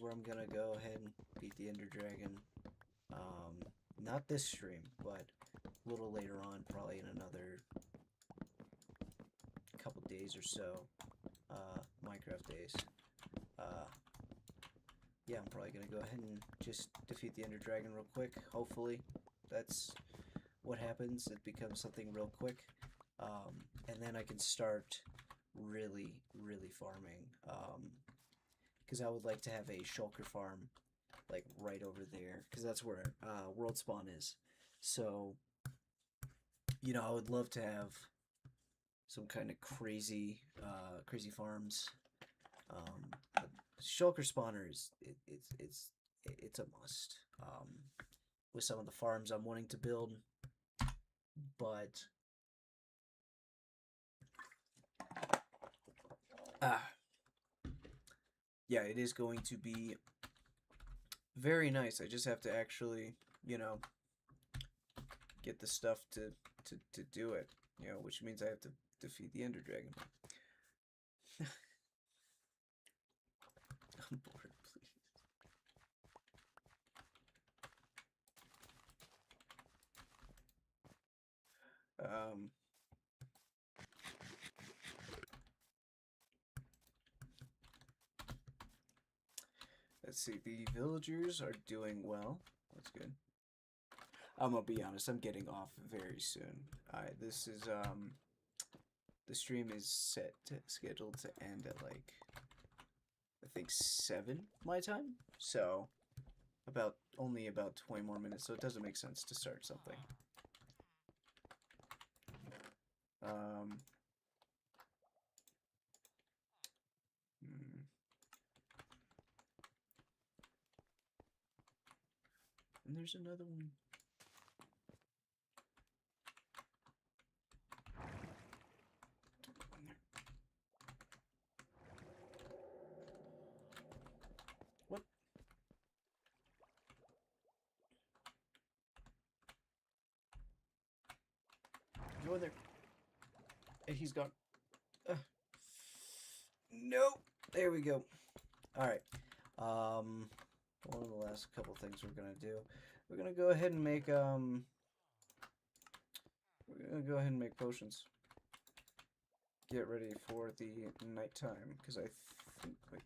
Speaker 2: where I'm gonna go ahead and beat the Ender Dragon. Not this stream, but a little later on, probably in another couple days or so. Minecraft days. Yeah, I'm probably gonna go ahead and just defeat the Ender Dragon real quick. Hopefully, that's what happens. It becomes something real quick, and then I can start really farming. Because I would like to have a shulker farm, like right over there, because that's where world spawn is. So, you know, I would love to have some kind of crazy farms. But shulker spawners, it's a must. With some of the farms I'm wanting to build, but yeah, it is going to be very nice. I just have to actually, you know, get the stuff to do it, you know, which means I have to defeat the Ender Dragon. I'm bored, please. Let's see, the villagers are doing well. That's good. I'm gonna be honest, I'm getting off very soon. This is, the stream is scheduled to end at, like, I think 7 my time, so only about 20 more minutes, so it doesn't make sense to start something. And there's another one. What? Go in there. And he's gone. Nope. There we go. Alright. One of the last couple things we're gonna do. We're gonna go ahead and make potions. Get ready for the nighttime, because I think, wait,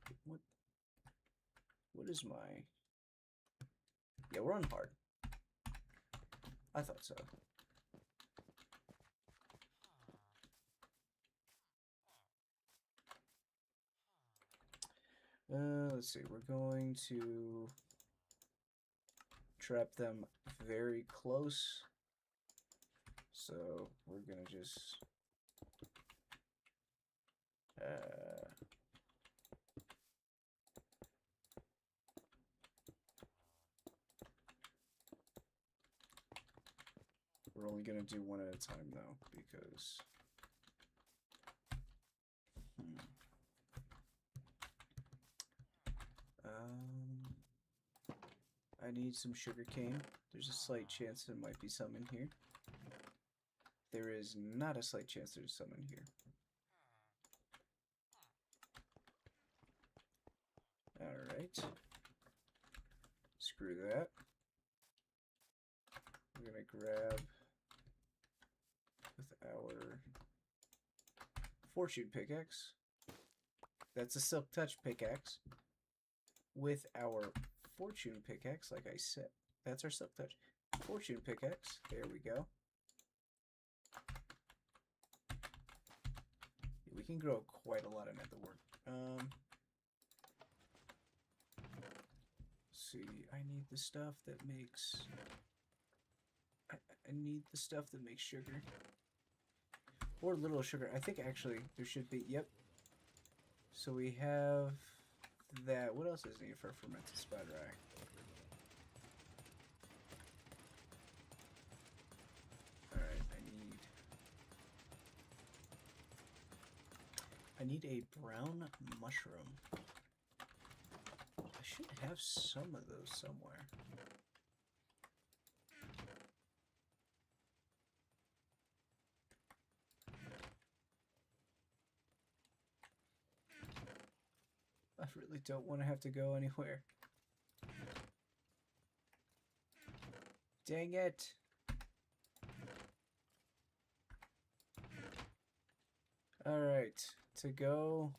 Speaker 2: what is my... Yeah, we're on hard. I thought so. Let's see, we're going to trap them very close. So we're gonna just we're only gonna do one at a time though, because I need some sugar cane. There's a slight chance there might be some in here. There is not a slight chance there's some in here. Alright. Screw that. We're gonna grab with our fortune pickaxe. that's a silk touch pickaxe. With our fortune pickaxe, like I said, that's our silk touch. Fortune pickaxe, there we go. We can grow quite a lot of netherwork. See, I need the stuff that makes... I need the stuff that makes sugar. Or little sugar. I think actually there should be... Yep. So we have that. What else is needed for fermented spider eye? Alright, I need a brown mushroom. I should have some of those somewhere. I really don't want to have to go anywhere. Dang it! Alright, to go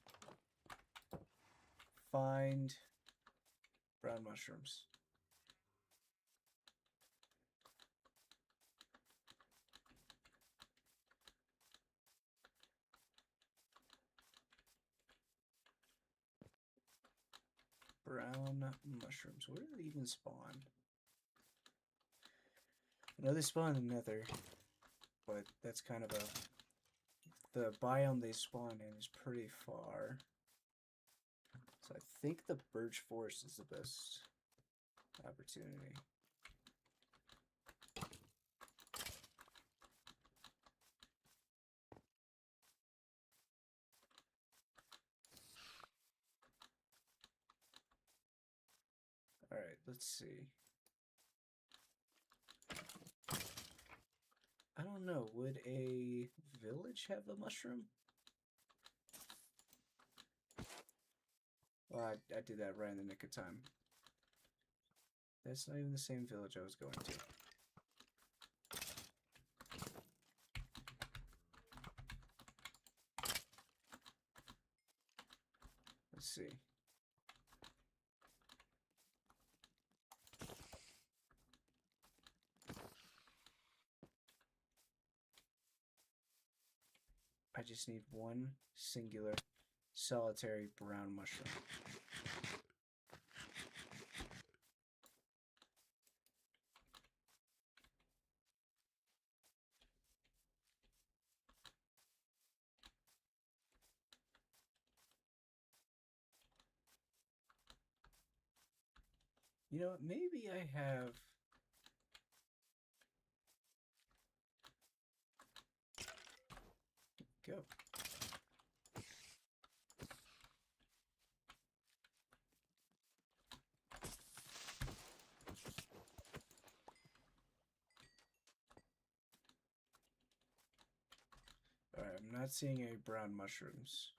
Speaker 2: find brown mushrooms. Brown mushrooms. Where do they even spawn? I know they spawn in the nether, but that's kind of a... The biome they spawn in is pretty far. So I think the birch forest is the best opportunity. Alright, let's see. I don't know, would a village have a mushroom? Well, I did that right in the nick of time. That's not even the same village I was going to. Let's see. I just need one singular solitary brown mushroom. You know what? Maybe I have... Go. Alright, I'm not seeing any brown mushrooms.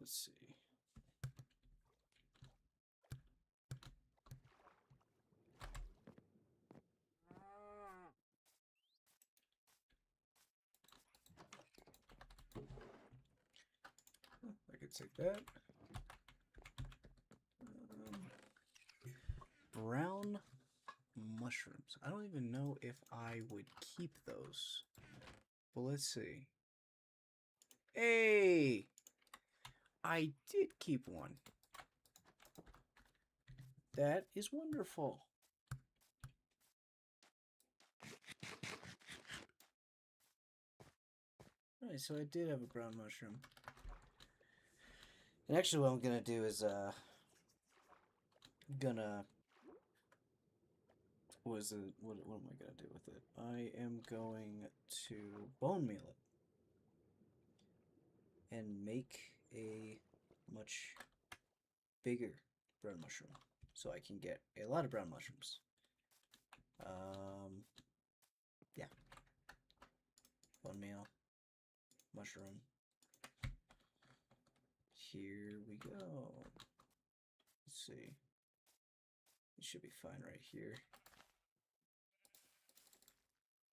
Speaker 2: Let's see. I could take that. Brown mushrooms. I don't even know if I would keep those. But let's see. Hey! I did keep one. That is wonderful. Alright, so I did have a brown mushroom. And actually what I'm gonna do is, what am I gonna do with it? I am going to bone meal it. And make a much bigger brown mushroom. So I can get a lot of brown mushrooms. Yeah. Bone meal. Mushroom. Here we go. Let's see. It should be fine right here.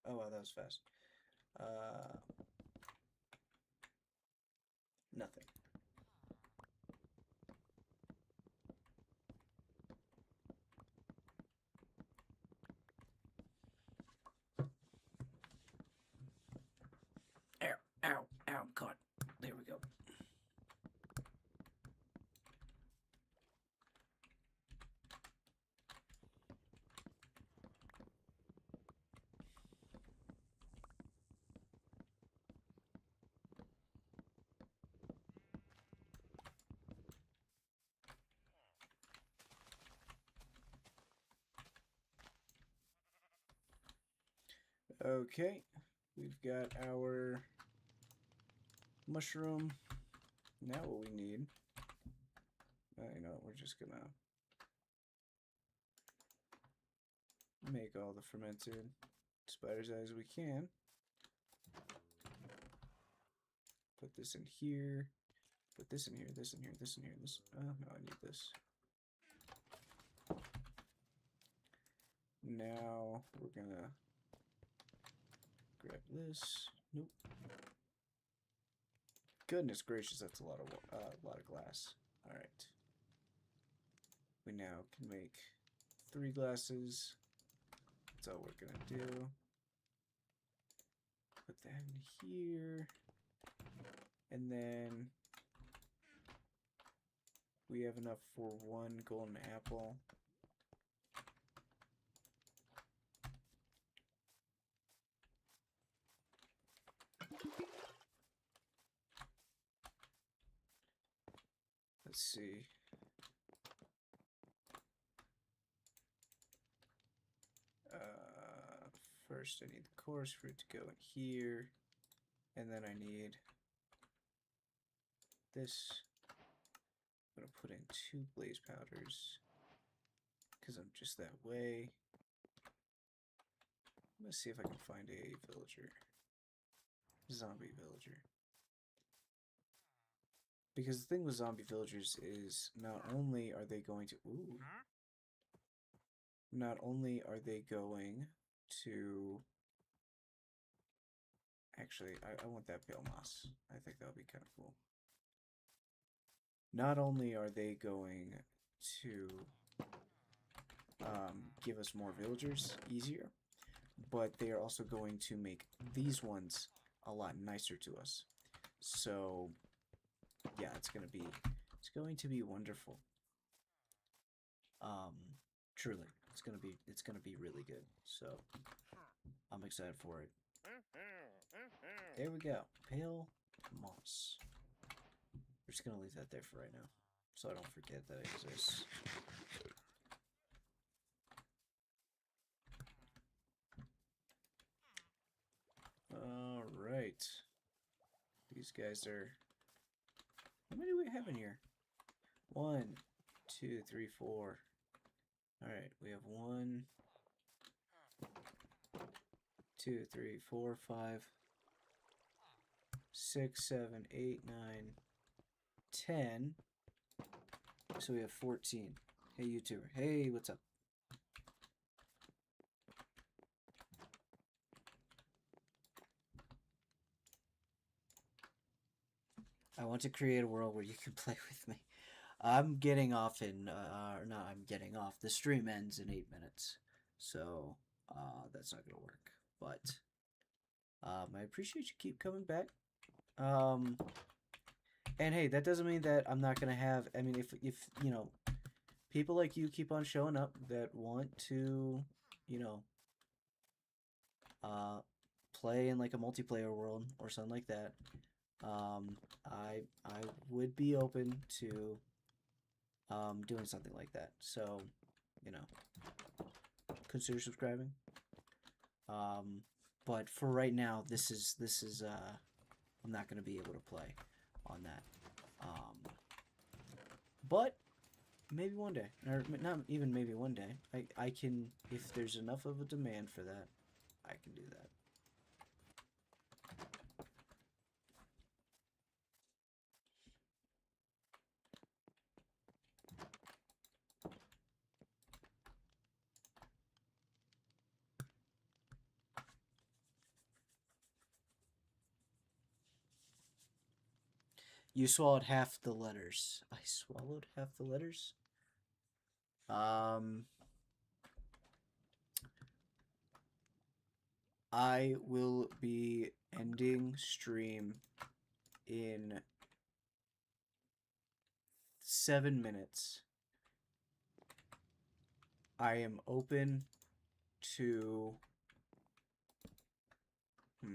Speaker 1: Oh wow, that was fast. Nothing.
Speaker 2: Ow, ow, ow, God. There we go. Okay, we've got our mushroom. Now what we need, you know, we're just gonna make all the fermented spider's eyes we can. Put this in here. Put this in here, this in here, this in here, this. Oh, no, I need this. Now we're gonna grab this. Nope. Goodness gracious, that's a lot of glass. All right. We now can make 3 glasses. That's all we're gonna do. Put that in here, and then we have enough for 1 golden apple. Let's see. First, I need the coarse fruit to go in here, and then I need this. I'm gonna put in 2 blaze powders because I'm just that way. Let's see if I can find a villager, zombie villager. Because the thing with zombie villagers is not only are they going to not only are they going to actually I want that pale moss. I think that would be kind of cool. Not only are they going to give us more villagers easier, but they are also going to make these ones a lot nicer to us. So yeah, it's going to be wonderful. Truly, it's going to be really good. So I'm excited for it. There we go. Pale moss. We're just going to leave that there for right now, so I don't forget that it exists. Alright. These guys are... How many do we have in here? 1, 2, 3, 4. Alright, we have 1, 2, 3, 4, 5, 6, 7, 8, 9, 10. So we have 14. Hey, YouTuber. Hey, what's up? I want to create a world where you can play with me. I'm getting off in, no, I'm getting off. The stream ends in 8 minutes. So, that's not gonna work. But, I appreciate you keep coming back. And hey, that doesn't mean that I'm not gonna have, I mean, if you know, people like you keep on showing up that want to, you know, play in like a multiplayer world or something like that, I would be open to doing something like that. So, you know, consider subscribing. But for right now, this is I'm not gonna be able to play on that. But maybe one day, or not even maybe one day, I can, if there's enough of a demand for that, I can do that.
Speaker 1: You swallowed half the letters. I swallowed half the letters? Um, I will be ending stream in 7 minutes. I am open to... How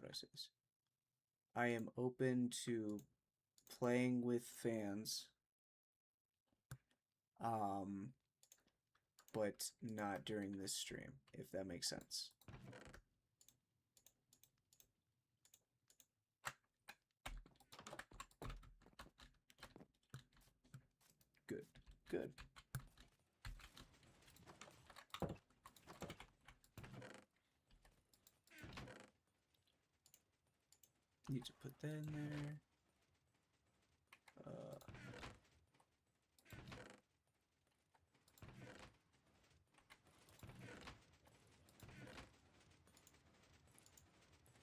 Speaker 1: do I say this? I am open to playing with fans, but not during this stream, if that makes sense. Good, good. Need to put that in there.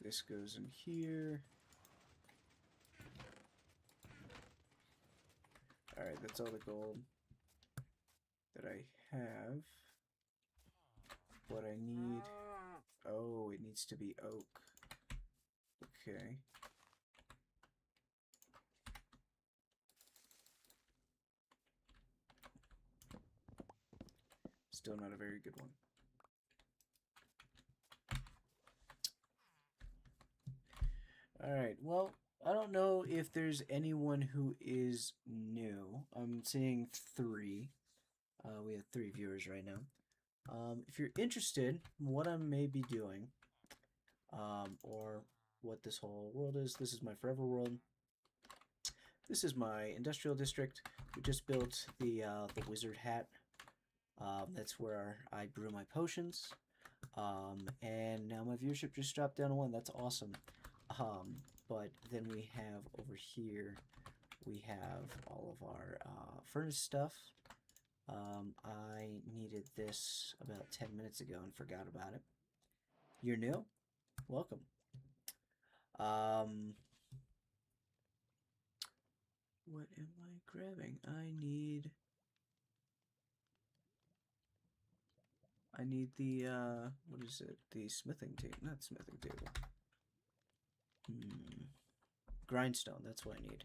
Speaker 1: This goes in here. Alright, that's all the gold that I have. What I need... Oh, it needs to be oak. Okay. Still not a very good one. Alright, well, I don't know if there's anyone who is new. I'm seeing 3. We have 3 viewers right now. If you're interested in what I may be doing, or what this whole world is, this is my forever world. This is my industrial district. We just built the wizard hat. That's where I brew my potions. And now my viewership just dropped down to 1. That's awesome. But then we have over here, we have all of our furnace stuff. I needed this about 10 minutes ago and forgot about it. You're new? Welcome. What am I grabbing? I need the, what is it? The smithing table. Not smithing table. Grindstone, that's what I need.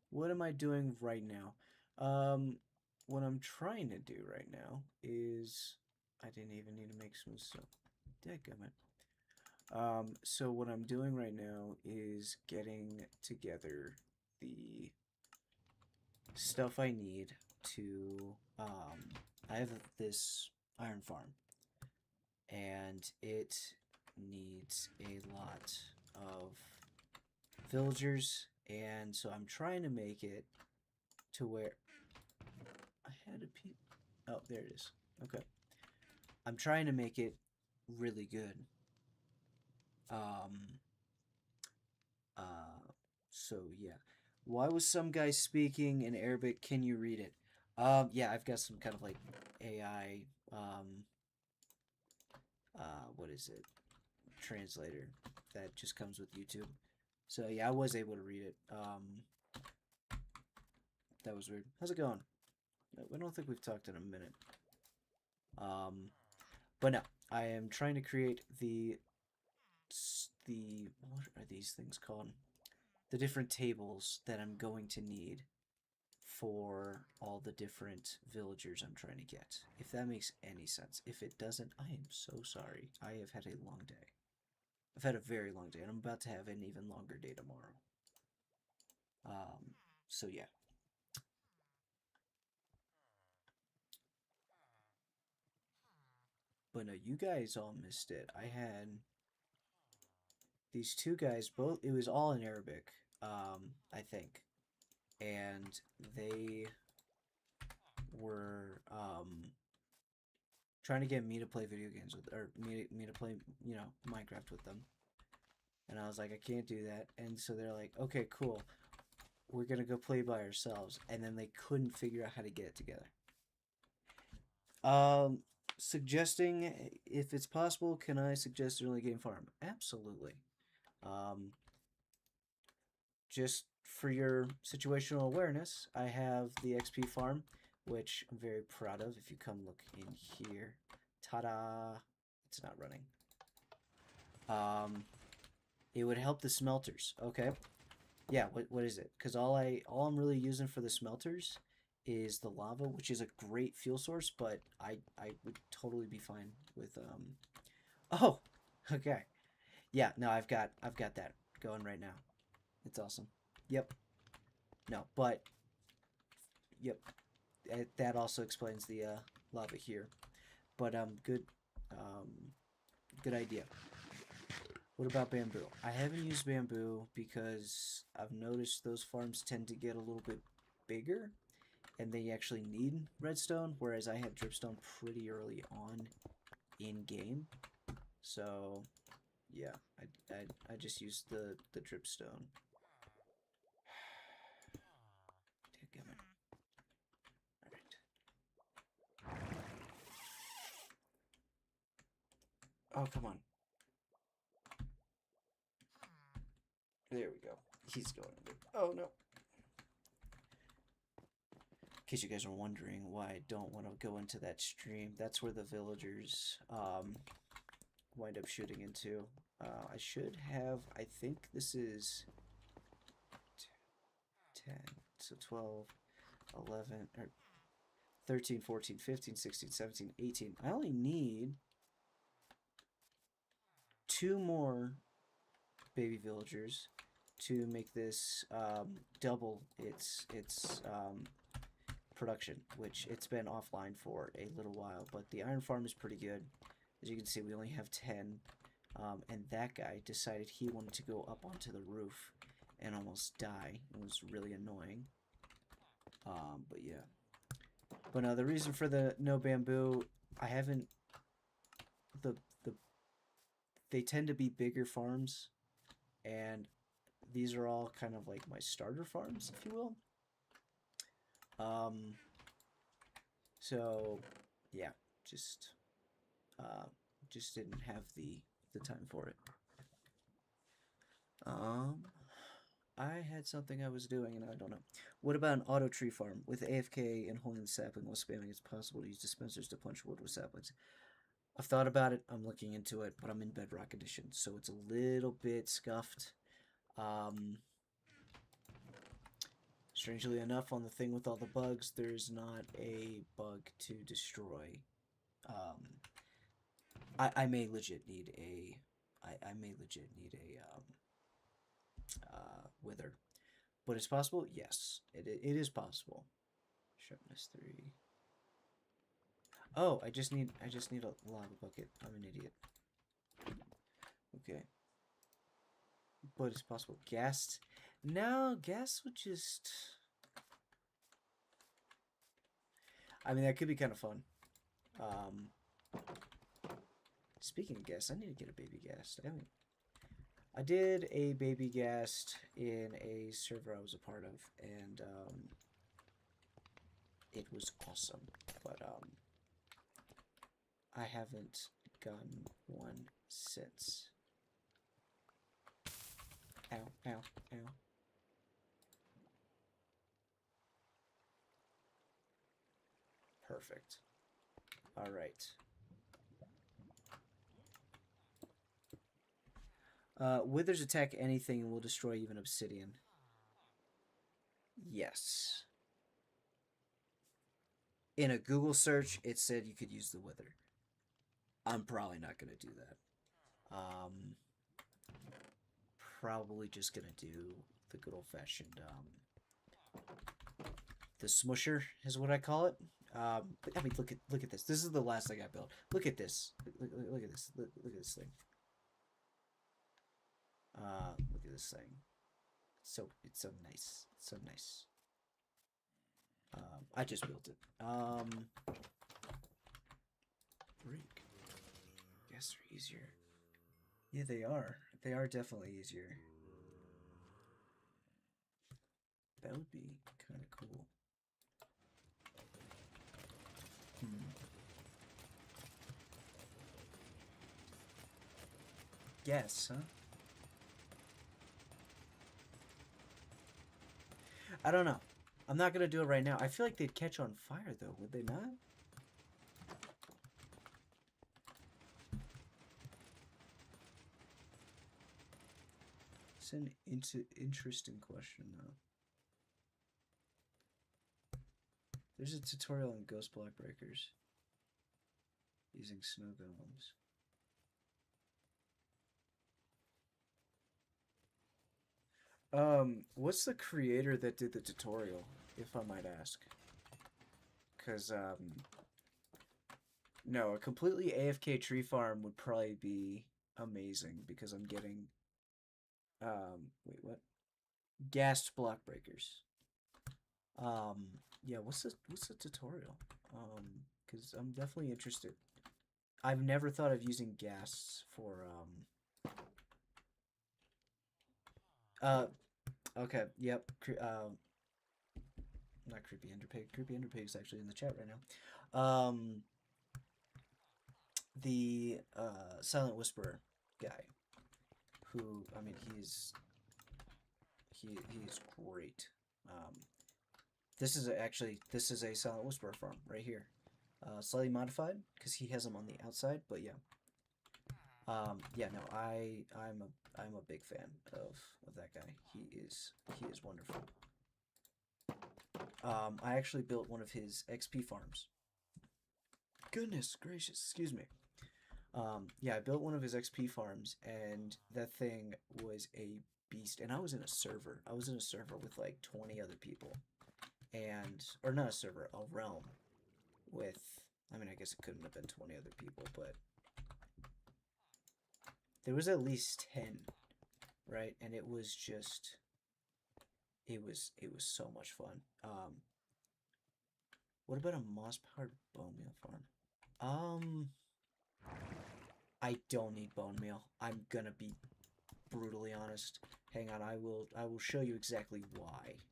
Speaker 1: What am I doing right now? What I'm trying to do right now is... I didn't even need to make smooth stone. Dadgummit. So what I'm doing right now is getting together the stuff I need to... I have this iron farm, and it needs a lot of villagers, and so I'm trying to make it to where I had a piece. Oh, there it is. Okay. I'm trying to make it really good. So yeah. Why was some guy speaking in Arabic? Can you read it? Yeah, I've got some kind of like AI, what is it? Translator that just comes with YouTube. So yeah, I was able to read it. That was weird. How's it going? I don't think we've talked in a minute. But no, I am trying to create the what are these things called? The different tables that I'm going to need for all the different villagers I'm trying to get. If that makes any sense. If it doesn't, I am so sorry. I have had a long day. I've had a very long day, and I'm about to have an even longer day tomorrow. So yeah. But no, you guys all missed it. I had these 2 guys, both, it was all in Arabic, I think. And they were, trying to get me to play video games with, or me to play, you know, Minecraft with them. And I was like, I can't do that. And so they're like, okay, cool. We're gonna go play by ourselves. And then they couldn't figure out how to get it together. Suggesting, if it's possible, can I suggest early game farm? Absolutely. just for your situational awareness, I have the XP farm, which I'm very proud of. If you come look in here, ta-da! It's not running. It would help the smelters. Okay, yeah. What is it? Because all I'm really using for the smelters is the lava, which is a great fuel source, but I would totally be fine with Oh, okay. Yeah, no, I've got that going right now. It's awesome. Yep. No, but yep. That also explains the lava here. But good good idea. What about bamboo? I haven't used bamboo because I've noticed those farms tend to get a little bit bigger and they actually need redstone, whereas I had dripstone pretty early on in game. So yeah, I just used the dripstone. Dadgummit. Alright. Oh, come on. There we go. He's going under. Oh, no. In case you guys are wondering why I don't want to go into that stream, that's where the villagers wind up shooting into. I should have, I think this is 10, so 12, 11, or 13, 14, 15, 16, 17, 18. I only need 2 more baby villagers to make this double its production, which it's been offline for a little while, but the iron farm is pretty good. As you can see, we only have 10, and that guy decided he wanted to go up onto the roof and almost die. It was really annoying. But yeah. But no, the reason for the no bamboo, I haven't, the they tend to be bigger farms, and these are all kind of like my starter farms, if you will. So yeah, just didn't have the time for it. I had something I was doing and I don't know. What about an auto tree farm? With AFK and holding the sapling while spamming, it's possible to use dispensers to punch wood with saplings. I've thought about it, I'm looking into it, but I'm in Bedrock Edition, so it's a little bit scuffed. Strangely enough, on the thing with all the bugs, there's not a bug to destroy. I may legit need a wither, but it's possible. Yes, it is possible. Sharpness 3. Oh, I just need a lava bucket. I'm an idiot. Okay, but it's possible. Gas. No, gas would just. I mean, that could be kind of fun. Speaking of gas, I need to get a baby gas. I did a baby gas in a server I was a part of, and it was awesome. But I haven't gotten one since. Ow, ow, ow. Perfect. All right. Withers attack anything and will destroy even obsidian. Yes. In a Google search, it said you could use the wither. I'm probably not going to do that. Probably just going to do the good old-fashioned, the smusher is what I call it. I mean, look at this. This is the last thing I built. Look at this. Look at this. Look at this thing. Look at this thing. It's so nice. It's so nice. I just built it. Break. Guess they're easier. Yeah, they are. They are definitely easier. That would be kind of cool. Yes, huh? I don't know. I'm not gonna do it right now. I feel like they'd catch on fire though, would they not? It's an interesting question though. There's a tutorial on ghost block breakers using snow golems. What's the creator that did the tutorial, if I might ask? Because, no, a completely AFK tree farm would probably be amazing because I'm getting, wait, what? Ghast block breakers. Yeah, what's the tutorial? Because I'm definitely interested. I've never thought of using ghasts for, okay, yep, not creepy underpig. Creepy underpig is actually in the chat right now. The silent whisperer guy, who I mean, he's great. This is a silent whisperer farm right here, slightly modified because he has them on the outside, but yeah. Yeah, no, I'm a big fan of that guy. He is wonderful. I actually built one of his XP farms. Goodness gracious, excuse me. Yeah, I built one of his XP farms, and that thing was a beast. And I was in a server. I was in a server with like 20 other people, and or not a server, a realm with. I mean, I guess it couldn't have been 20 other people, but there was at least 10, right? And it was just, it was so much fun. What about a moss-powered bone meal farm? I don't need bone meal. I'm gonna be brutally honest. Hang on, I will show you exactly why.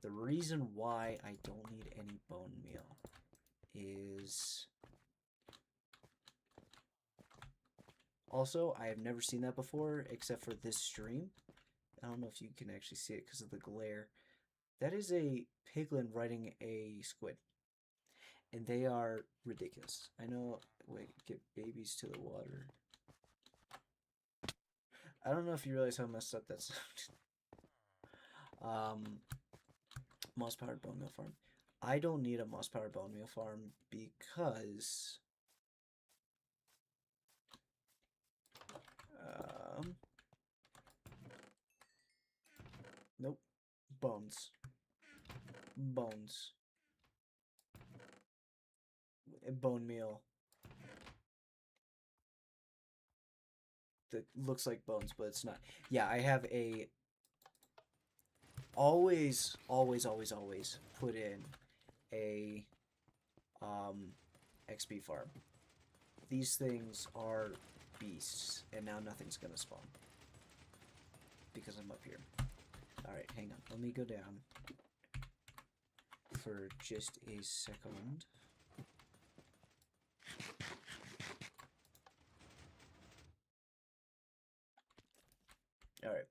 Speaker 1: The reason why I don't need any bone meal is also I have never seen that before except for this stream. I don't know if you can actually see it because of the glare. That is a piglin riding a squid. And they are ridiculous. I know. Wait, get babies to the water. I don't know if you realize how messed up that sounded. Moss powered bone meal farm. I don't need a moss powered bone meal farm because nope. Bones. Bones. Bone meal. That looks like bones, but it's not. Yeah, I have a always put in a XP farm. These things are beasts, and now nothing's gonna spawn because I'm up here. Alright, hang on. Let me go down for just a second. Alright,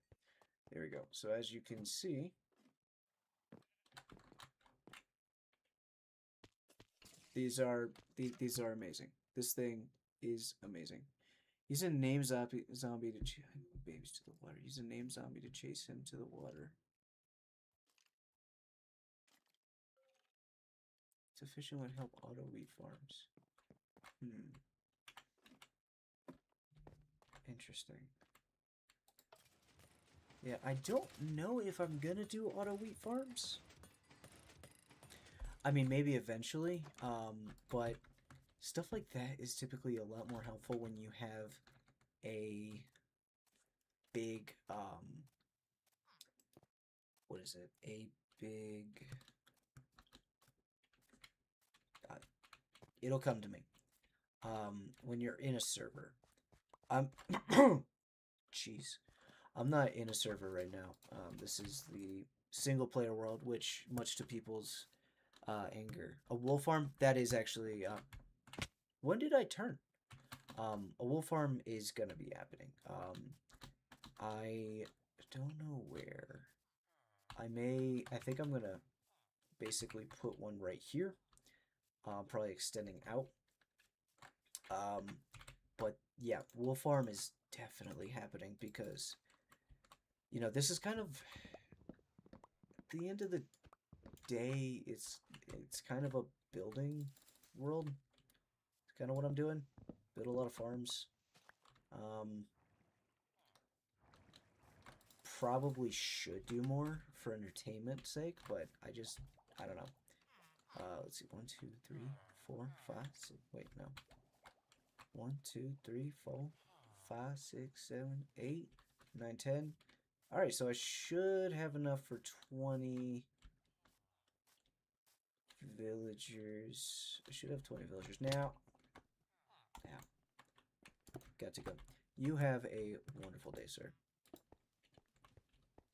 Speaker 1: there we go. So as you can see, these are amazing. This thing is amazing. Use a name zombie to chase babies to the water. Use a name zombie to chase him to the water. Sufficient would help auto wheat farms. Interesting. Yeah, I don't know if I'm gonna do auto wheat farms. I mean, maybe eventually, but stuff like that is typically a lot more helpful when you have a big, what is it? A big, it'll come to me. When you're in a server. Jeez. I'm not in a server right now. This is the single player world, which, much to people's anger. A wolf farm, that is actually, when did I turn? A wolf farm is gonna be happening. I don't know where. I think I'm gonna basically put one right here, probably extending out. Um, but yeah, wool farm is definitely happening because, this is kind of the end of the day. It's kind of a building world. It's kind of what I'm doing. Build a lot of farms. Um, Probably should do more for entertainment's sake, but I don't know. Let's see, 1, 2, 3, 4, 5, 6, wait, no. 1, 2, 3, 4, 5, 6, 7, 8, 9, 10. All right, so I should have enough for 20 villagers. I should have 20 villagers. Now, got to go. You have a wonderful day, sir.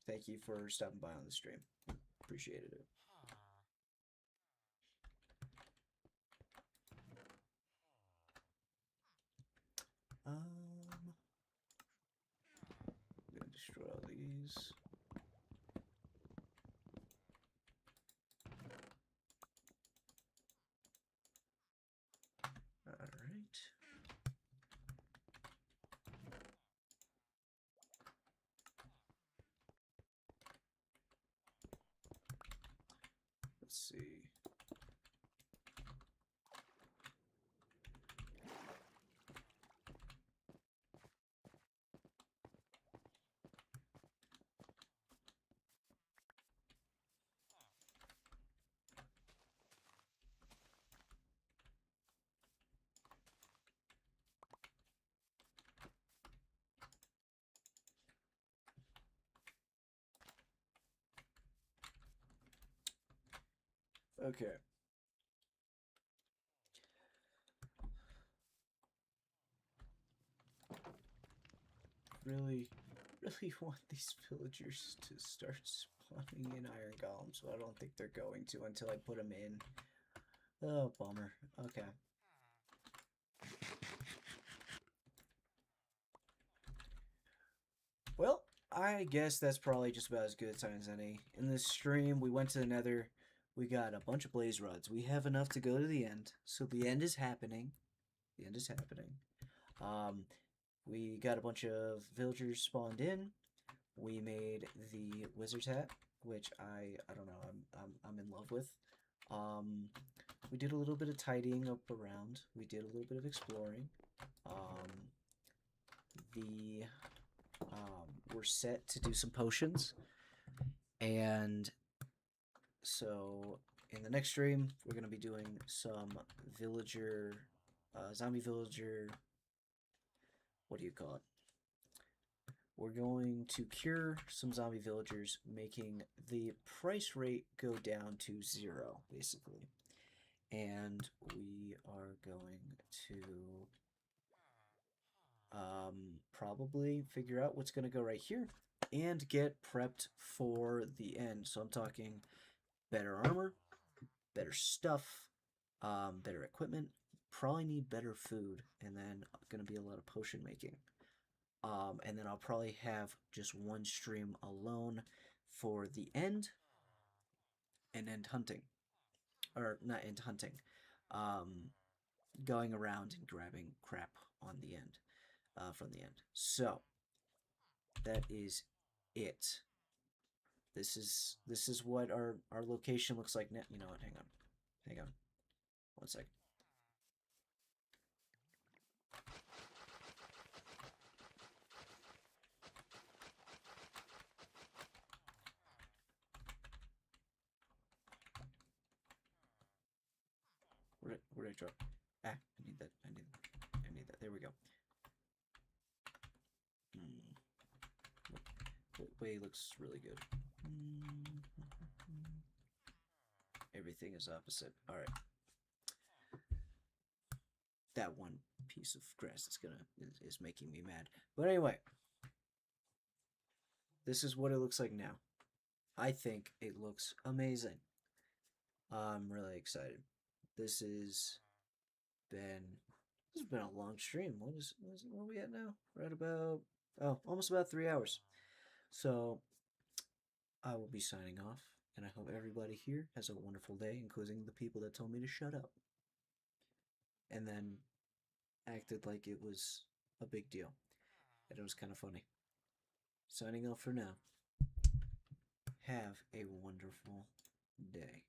Speaker 1: Thank you for stopping by on the stream. Appreciated it. I'm gonna destroy all these. All right. Let's see. Okay. Really, really want these villagers to start spawning in iron golems, but I don't think they're going to until I put them in. Oh, bummer. Okay. Well, I guess that's probably just about as good a time as any. In this stream, we went to the nether. We got a bunch of blaze rods. We have enough to go to the end. So the end is happening. The end is happening. Um, we got a bunch of villagers spawned in. We made the wizard's hat, which I don't know, I'm in love with. Um, we did a little bit of tidying up around. We did a little bit of exploring. The We're set to do some potions, and so in the next stream we're gonna be doing some villager, zombie villager. What do you call it? We're going to cure some zombie villagers, making the price rate go down to 0, basically. And we are going to probably figure out what's going to go right here and get prepped for the end. So I'm talking better armor, better stuff, better equipment, probably need better food, and then going to be a lot of potion making. And then I'll probably have just one stream alone for the end and end hunting. Or not end hunting. Um, Going around and grabbing crap on the end. From the end. So that is it. This is what our location looks like now. You know what? Hang on, 1 second. Where did I drop? Ah, I need that. I need that. There we go. Way looks really good. Everything is opposite. All right. That one piece of grass is making me mad. But anyway, this is what it looks like now. I think it looks amazing. I'm really excited. This has been a long stream. What are we at now? Right about almost about 3 hours. So I will be signing off, and I hope everybody here has a wonderful day, including the people that told me to shut up and then acted like it was a big deal. And it was kind of funny. Signing off for now. Have a wonderful day.